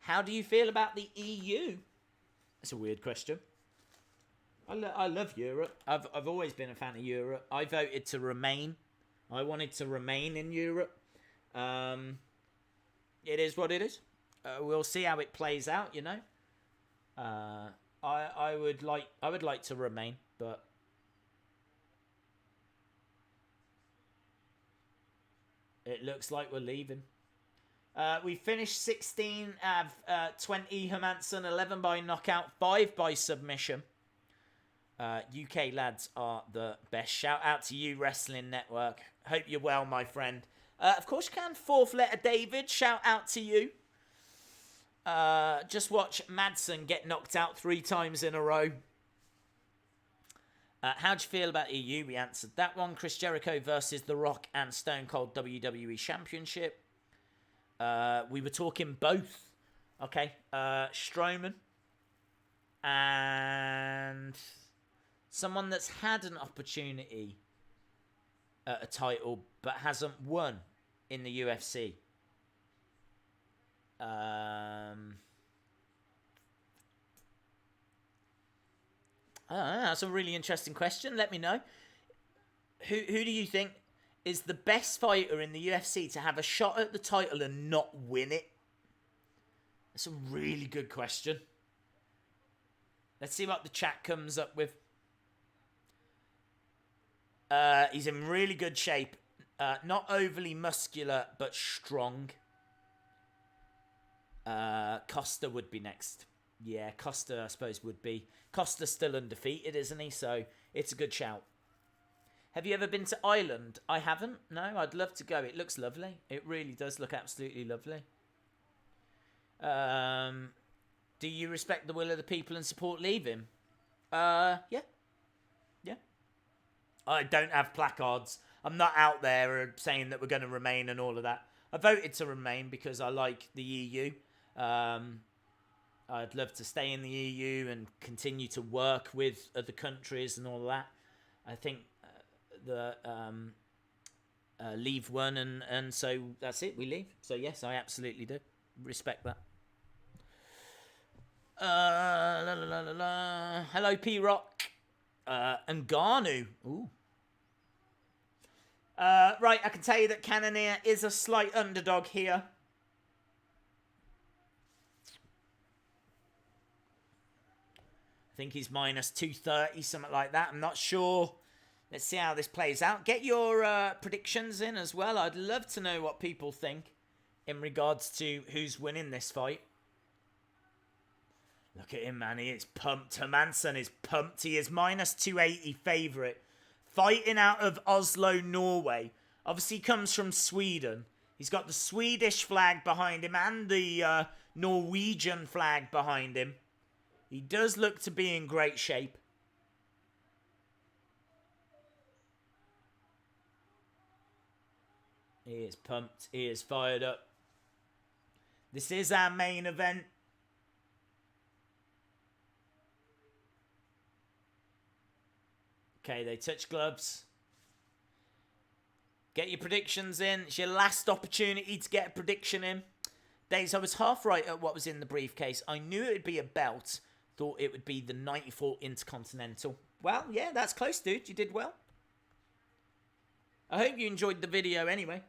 How do you feel about the EU? That's a weird question. I love Europe. I've always been a fan of Europe. I voted to remain. I wanted to remain in Europe. It is what it is. We'll see how it plays out, you know. I would like to remain, but It looks like we're leaving. We finished 16 of 20 Hermansson, 11 by knockout, 5 by submission. UK lads are the best. Shout out to you, Wrestling Network. Hope you're well, my friend. Of course you can. Fourth letter David. Shout out to you. Just watch Madsen get knocked out 3 times in a row. How'd you feel about EU? We answered that one. Chris Jericho versus The Rock and Stone Cold WWE Championship. We were talking both. Okay. Strowman. And someone that's had an opportunity at a title but hasn't won in the UFC. That's a really interesting question. Let me know. Who do you think is the best fighter in the UFC to have a shot at the title and not win it? That's a really good question. Let's see what the chat comes up with. He's in really good shape. Not overly muscular, but strong. Costa would be next. Yeah, Costa, I suppose, would be. Costa's still undefeated, isn't he? So, it's a good shout. Have you ever been to Ireland? I haven't. No, I'd love to go. It looks lovely. It really does look absolutely lovely. Do you respect the will of the people and support leaving? Yeah. Yeah. I don't have placards. I'm not out there saying that we're going to remain and all of that. I voted to remain because I like the EU. I'd love to stay in the EU and continue to work with other countries and all of that. I think the leave one, and so that's it. We leave. So yes, I absolutely do respect that. Hello, P Rock. And Garnu. Ooh. Right, I can tell you that Cannonier is a slight underdog here. I think he's minus 230, something like that. I'm not sure. Let's see how this plays out. Get your predictions in as well. I'd love to know what people think in regards to who's winning this fight. Look at him, man. He is pumped. Hermansson is pumped. He is minus 280 favourite. Fighting out of Oslo, Norway. Obviously comes from Sweden. He's got the Swedish flag behind him and the Norwegian flag behind him. He does look to be in great shape. He is pumped. He is fired up. This is our main event. Okay, they touch gloves. Get your predictions in. It's your last opportunity to get a prediction in. Days, I was half right at what was in the briefcase. I knew it would be a belt. Thought it would be the 94 Intercontinental. Well, yeah, that's close, dude. You did well. I hope you enjoyed the video anyway.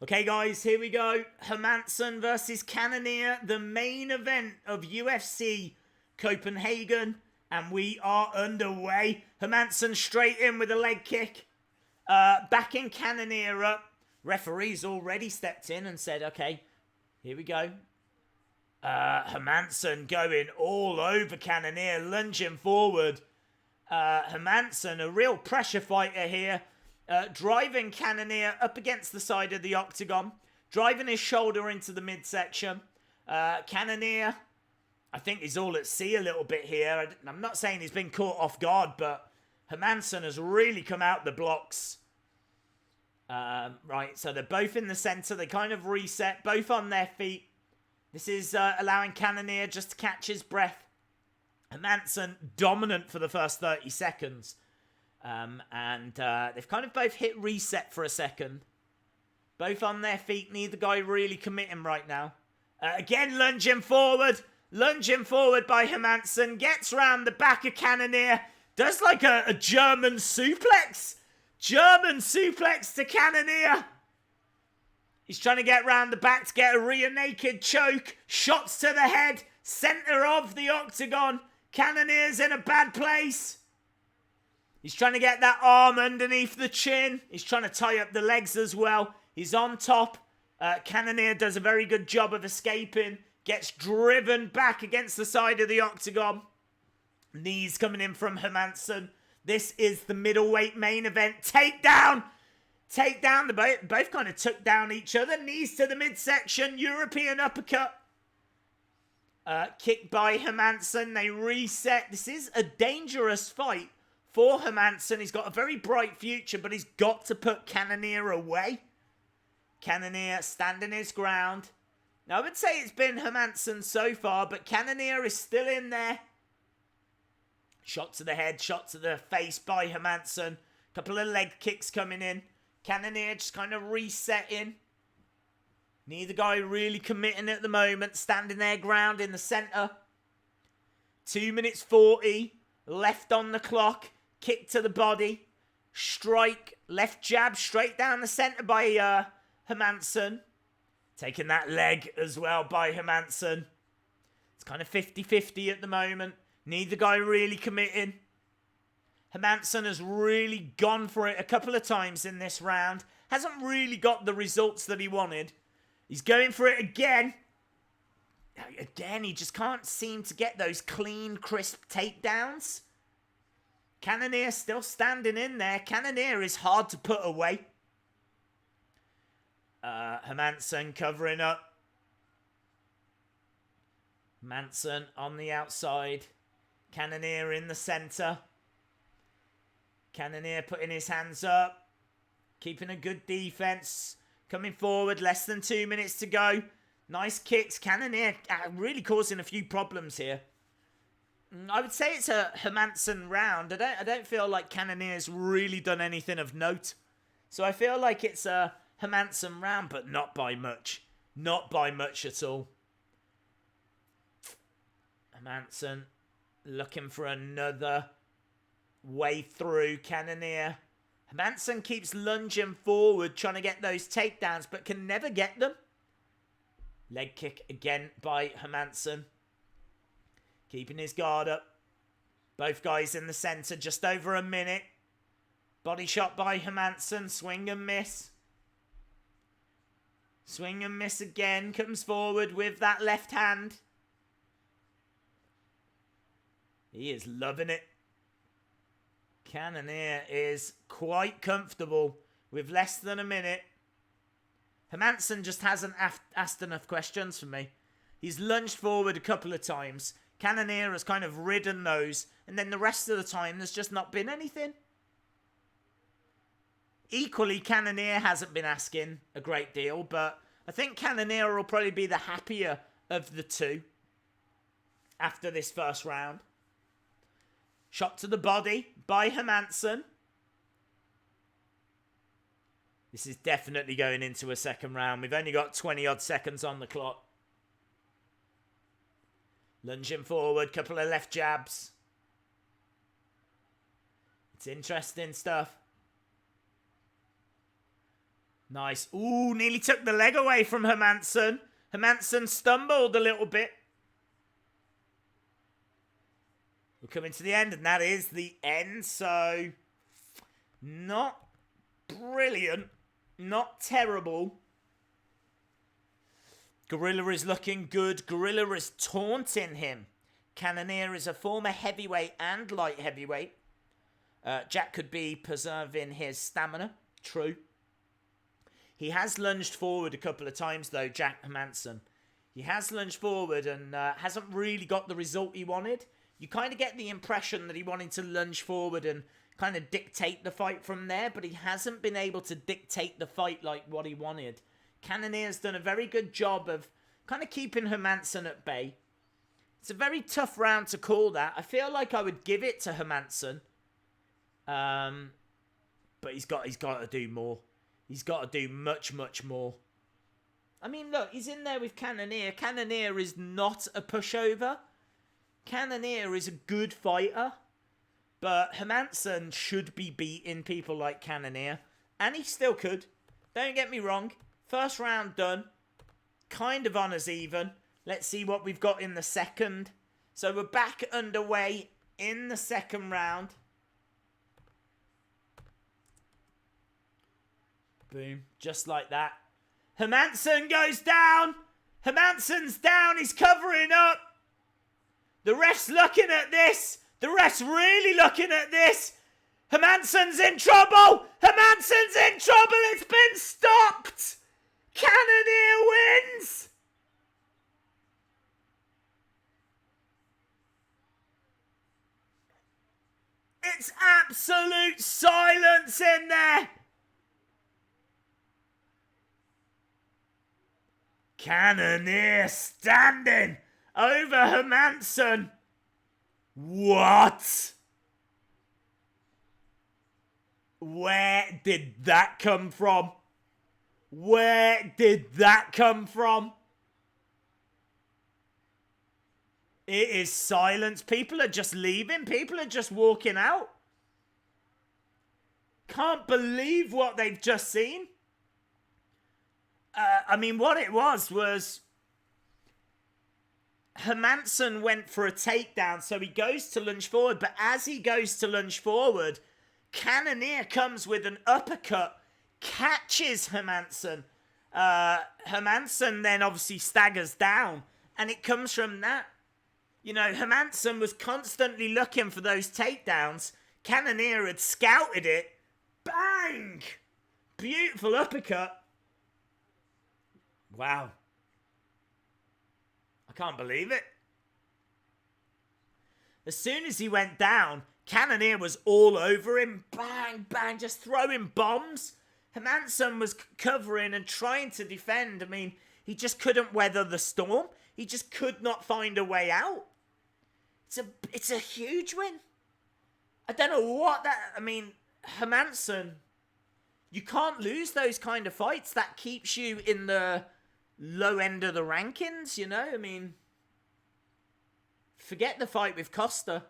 Okay, guys, here we go. Hermansson versus Cannonier, the main event of UFC Copenhagen. And we are underway. Hermansson straight in with a leg kick. Backing Cannonier up. Referee's already stepped in and said, okay, here we go. Hermansson going all over Cannonier, lunging forward. Hermansson, a real pressure fighter here. Driving Cannonier up against the side of the octagon. Driving his shoulder into the midsection. Cannonier, I think he's all at sea a little bit here. I'm not saying he's been caught off guard, but Hermansson has really come out the blocks. Right, so they're both in the centre. They kind of reset, both on their feet. This is allowing Cannonier just to catch his breath. Hermansson dominant for the first 30 seconds. And they've kind of both hit reset for a second. Both on their feet. Neither guy really committing right now. Again, lunging forward. Lunging forward by Hermansson. Gets round the back of Cannonier. Does like a German suplex. German suplex to Cannonier. He's trying to get round the back to get a rear naked choke. Shots to the head. Centre of the octagon. Cannonier's in a bad place. He's trying to get that arm underneath the chin. He's trying to tie up the legs as well. He's on top. Cannonier does a very good job of escaping. Gets driven back against the side of the octagon. Knees coming in from Hermansson. This is the middleweight main event. Takedown! Takedown. They both kind of took down each other. Knees to the midsection. European uppercut. Kick by Hermansson. They reset. This is a dangerous fight for Hermansson. He's got a very bright future, but he's got to put Cannonier away. Cannonier standing his ground. Now, I would say it's been Hermansson so far, but Cannonier is still in there. Shot to the head, shot to the face by Hermansson. Couple of leg kicks coming in. Cannonier just kind of resetting. Neither guy really committing at the moment. Standing their ground in the centre. 2 minutes 40. Left on the clock. Kick to the body. Strike. Left jab straight down the centre by Hermansson. Taking that leg as well by Hermansson. It's kind of 50-50 at the moment. Neither guy really committing. Hermansson has really gone for it a couple of times in this round. Hasn't really got the results that he wanted. He's going for it again. Again, he just can't seem to get those clean, crisp takedowns. Cannonier still standing in there. Cannonier is hard to put away. Hermansson covering up. Hermansson on the outside. Cannonier in the centre. Cannonier putting his hands up. Keeping a good defence. Coming forward. Less than 2 minutes to go. Nice kicks. Cannonier really causing a few problems here. I would say it's a Hermansson round. I don't feel like Cannonier's really done anything of note. So I feel like it's a Hermansson round, but not by much. Not by much at all. Hermansson looking for another way through Cannonier. Hermansson keeps lunging forward, trying to get those takedowns, but can never get them. Leg kick again by Hermansson. Keeping his guard up. Both guys in the centre, just over a minute. Body shot by Hermansson, swing and miss. Swing and miss again, comes forward with that left hand. He is loving it. Cannonier is quite comfortable with less than a minute. Hermansson just hasn't asked enough questions for me. He's lunged forward a couple of times. Cannonier has kind of ridden those. And then the rest of the time, there's just not been anything. Equally, Cannonier hasn't been asking a great deal. But I think Cannonier will probably be the happier of the two after this first round. Shot to the body by Hermansson. This is definitely going into a second round. We've only got 20-odd seconds on the clock. Lunging forward, couple of left jabs. It's interesting stuff. Nice. Ooh, nearly took the leg away from Hermansson. Hermansson stumbled a little bit. We're coming to the end, and that is the end. So, not brilliant. Not terrible. Gorilla is looking good. Gorilla is taunting him. Cannonier is a former heavyweight and light heavyweight. Jack could be preserving his stamina. True. He has lunged forward a couple of times, though, Jack Hermansson. He has lunged forward and hasn't really got the result he wanted. You kind of get the impression that he wanted to lunge forward and kind of dictate the fight from there, but he hasn't been able to dictate the fight like what he wanted. Cannonier's done a very good job of kind of keeping Hermansson at bay. It's a very tough round to call that. I feel like I would give it to Hermansson. But he's got to do more. He's got to do much, much more. I mean, look, he's in there with Cannonier. Cannonier is not a pushover. Cannonier is a good fighter. But Hermansson should be beating people like Cannonier. And he still could. Don't get me wrong. First round done. Kind of on as even. Let's see what we've got in the second. So we're back underway in the second round. Boom. Just like that. Hermansson goes down. Hermansson's down. He's covering up. The ref's looking at this. The ref's really looking at this. Hermansson's in trouble. Hermansson's in trouble. It's been stopped. Cannonier wins. It's absolute silence in there. Cannonier standing over Hermansson. What? Where did that come from? Where did that come from? It is silence. People are just leaving. People are just walking out. Can't believe what they've just seen. I mean, what it was Hermansson went for a takedown, so he goes to lunge forward, but as he goes to lunge forward, Cannonier comes with an uppercut, catches Hermansson. Hermansson then obviously staggers down, and it comes from that. You know, Hermansson was constantly looking for those takedowns. Cannonier had scouted it. Bang! Beautiful uppercut. Wow. I can't believe it. As soon as he went down, Cannonier was all over him. Bang, bang, just throwing bombs. Hermansson was covering and trying to defend. I mean, he just couldn't weather the storm. He just could not find a way out. It's a huge win. I don't know what that... I mean, Hermansson, you can't lose those kind of fights. That keeps you in the low end of the rankings, you know? I mean, forget the fight with Costa.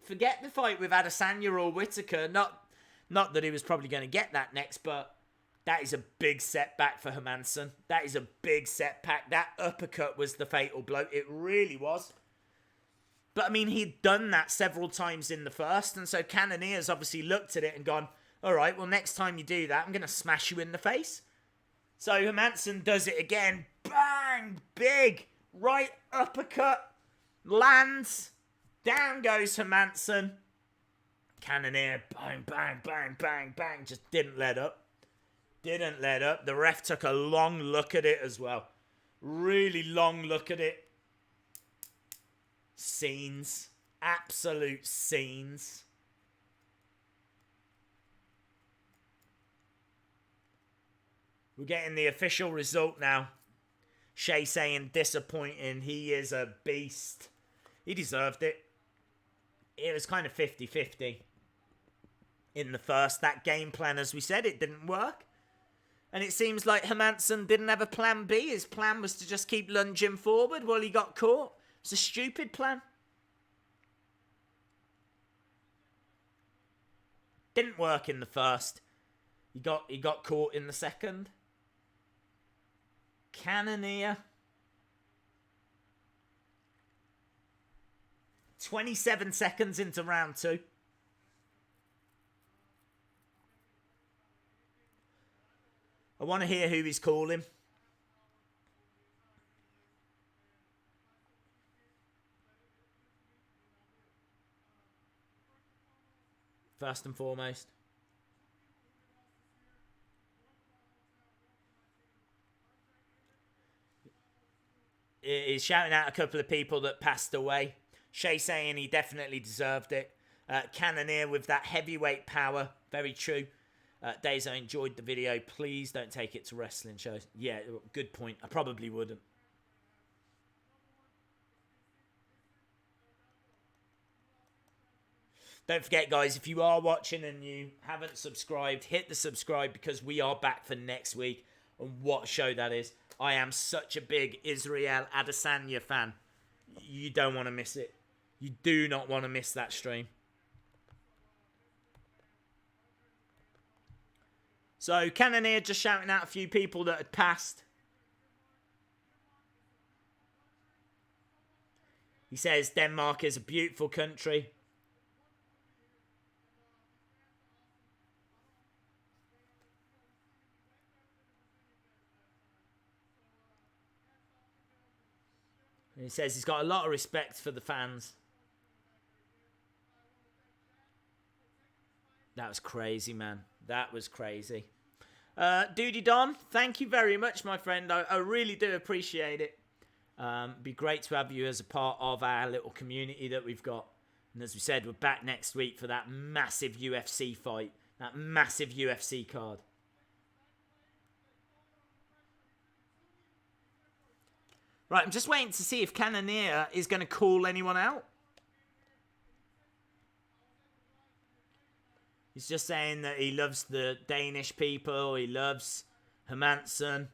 Forget the fight with Adesanya or Whittaker. Not that he was probably going to get that next, but that is a big setback for Hermansson. That is a big setback. That uppercut was the fatal blow. It really was. But, I mean, he'd done that several times in the first, and so Cannonier's obviously looked at it and gone, all right, well, next time you do that, I'm going to smash you in the face. So Hermansson does it again. Bang! Big right uppercut. Lands. Down goes Hermansson. Cannonier, bang, bang, bang, bang, bang. Just didn't let up. Didn't let up. The ref took a long look at it as well. Really long look at it. Scenes. Absolute scenes. We're getting the official result now. Shay saying disappointing. He is a beast. He deserved it. It was kind of 50-50 in the first. That game plan, as we said, it didn't work. And it seems like Hermansson didn't have a plan B. His plan was to just keep lunging forward while he got caught. It's a stupid plan. Didn't work in the first. He got caught in the second. Cannonier. 27 seconds into round 2. I want to hear who he's calling. First and foremost. He's shouting out a couple of people that passed away. Shay saying he definitely deserved it. Cannonier with that heavyweight power. Very true. Days, I enjoyed the video. Please don't take it to wrestling shows. Yeah, good point. I probably wouldn't. Don't forget, guys, if you are watching and you haven't subscribed, hit the subscribe because we are back for next week. And what a show that is. I am such a big Israel Adesanya fan. You don't want to miss it. You do not want to miss that stream. So, Cannonier just shouting out a few people that had passed. He says Denmark is a beautiful country. He says he's got a lot of respect for the fans. That was crazy, man. That was crazy. Duty Don, thank you very much, my friend. I really do appreciate it. Be great to have you as a part of our little community that we've got. And as we said, we're back next week for that massive UFC fight. That massive UFC card. Right, I'm just waiting to see if Cannonier is going to call anyone out. He's just saying that he loves the Danish people. He loves Hermansson.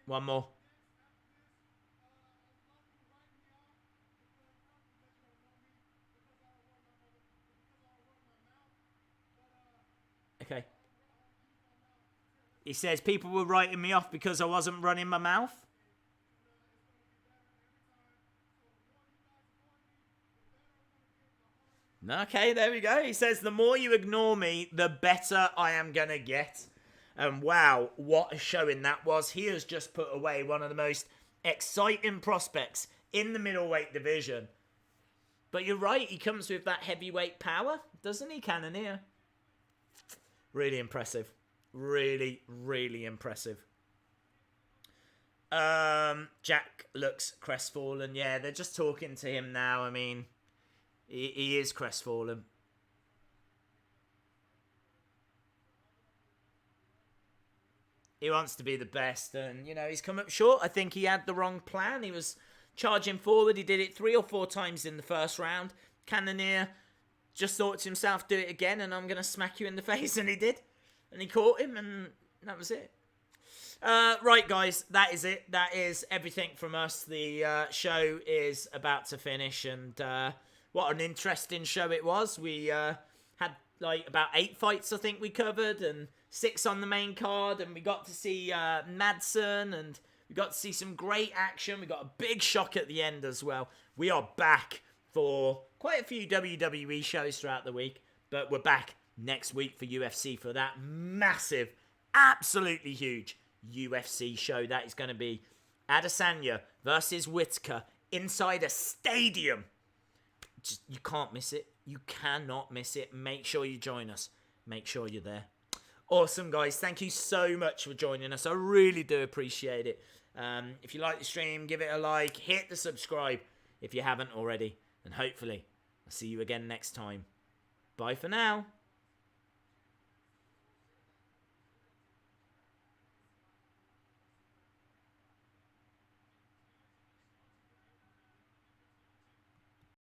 One more. Okay. He says people were writing me off because I wasn't running my mouth. Okay, there we go. He says the more you ignore me, the better I am going to get. And wow, what a showing that was. He has just put away one of the most exciting prospects in the middleweight division. But you're right, he comes with that heavyweight power, doesn't he, Cannonier? Really impressive. Really, really impressive. Jack looks crestfallen. Yeah, they're just talking to him now. I mean, he is crestfallen. He wants to be the best, and, you know, he's come up short. I think he had the wrong plan. He was charging forward. He did it 3 or 4 times in the first round. Cannonier just thought to himself, do it again, and I'm going to smack you in the face, and he did. And he caught him, and that was it. Right, guys, that is it. That is everything from us. The show is about to finish, and what an interesting show it was. We had, like, about 8 fights, I think, we covered, and 6 on the main card, and we got to see Madsen, and we got to see some great action. We got a big shock at the end as well. We are back for quite a few WWE shows throughout the week, but we're back next week for UFC for that massive, absolutely huge UFC show. That is going to be Adesanya versus Whittaker inside a stadium. Just, you can't miss it. You cannot miss it. Make sure you join us. Make sure you're there. Awesome, guys. Thank you so much for joining us. I really do appreciate it. If you like the stream, give it a like. Hit the subscribe if you haven't already. And hopefully, I'll see you again next time. Bye for now.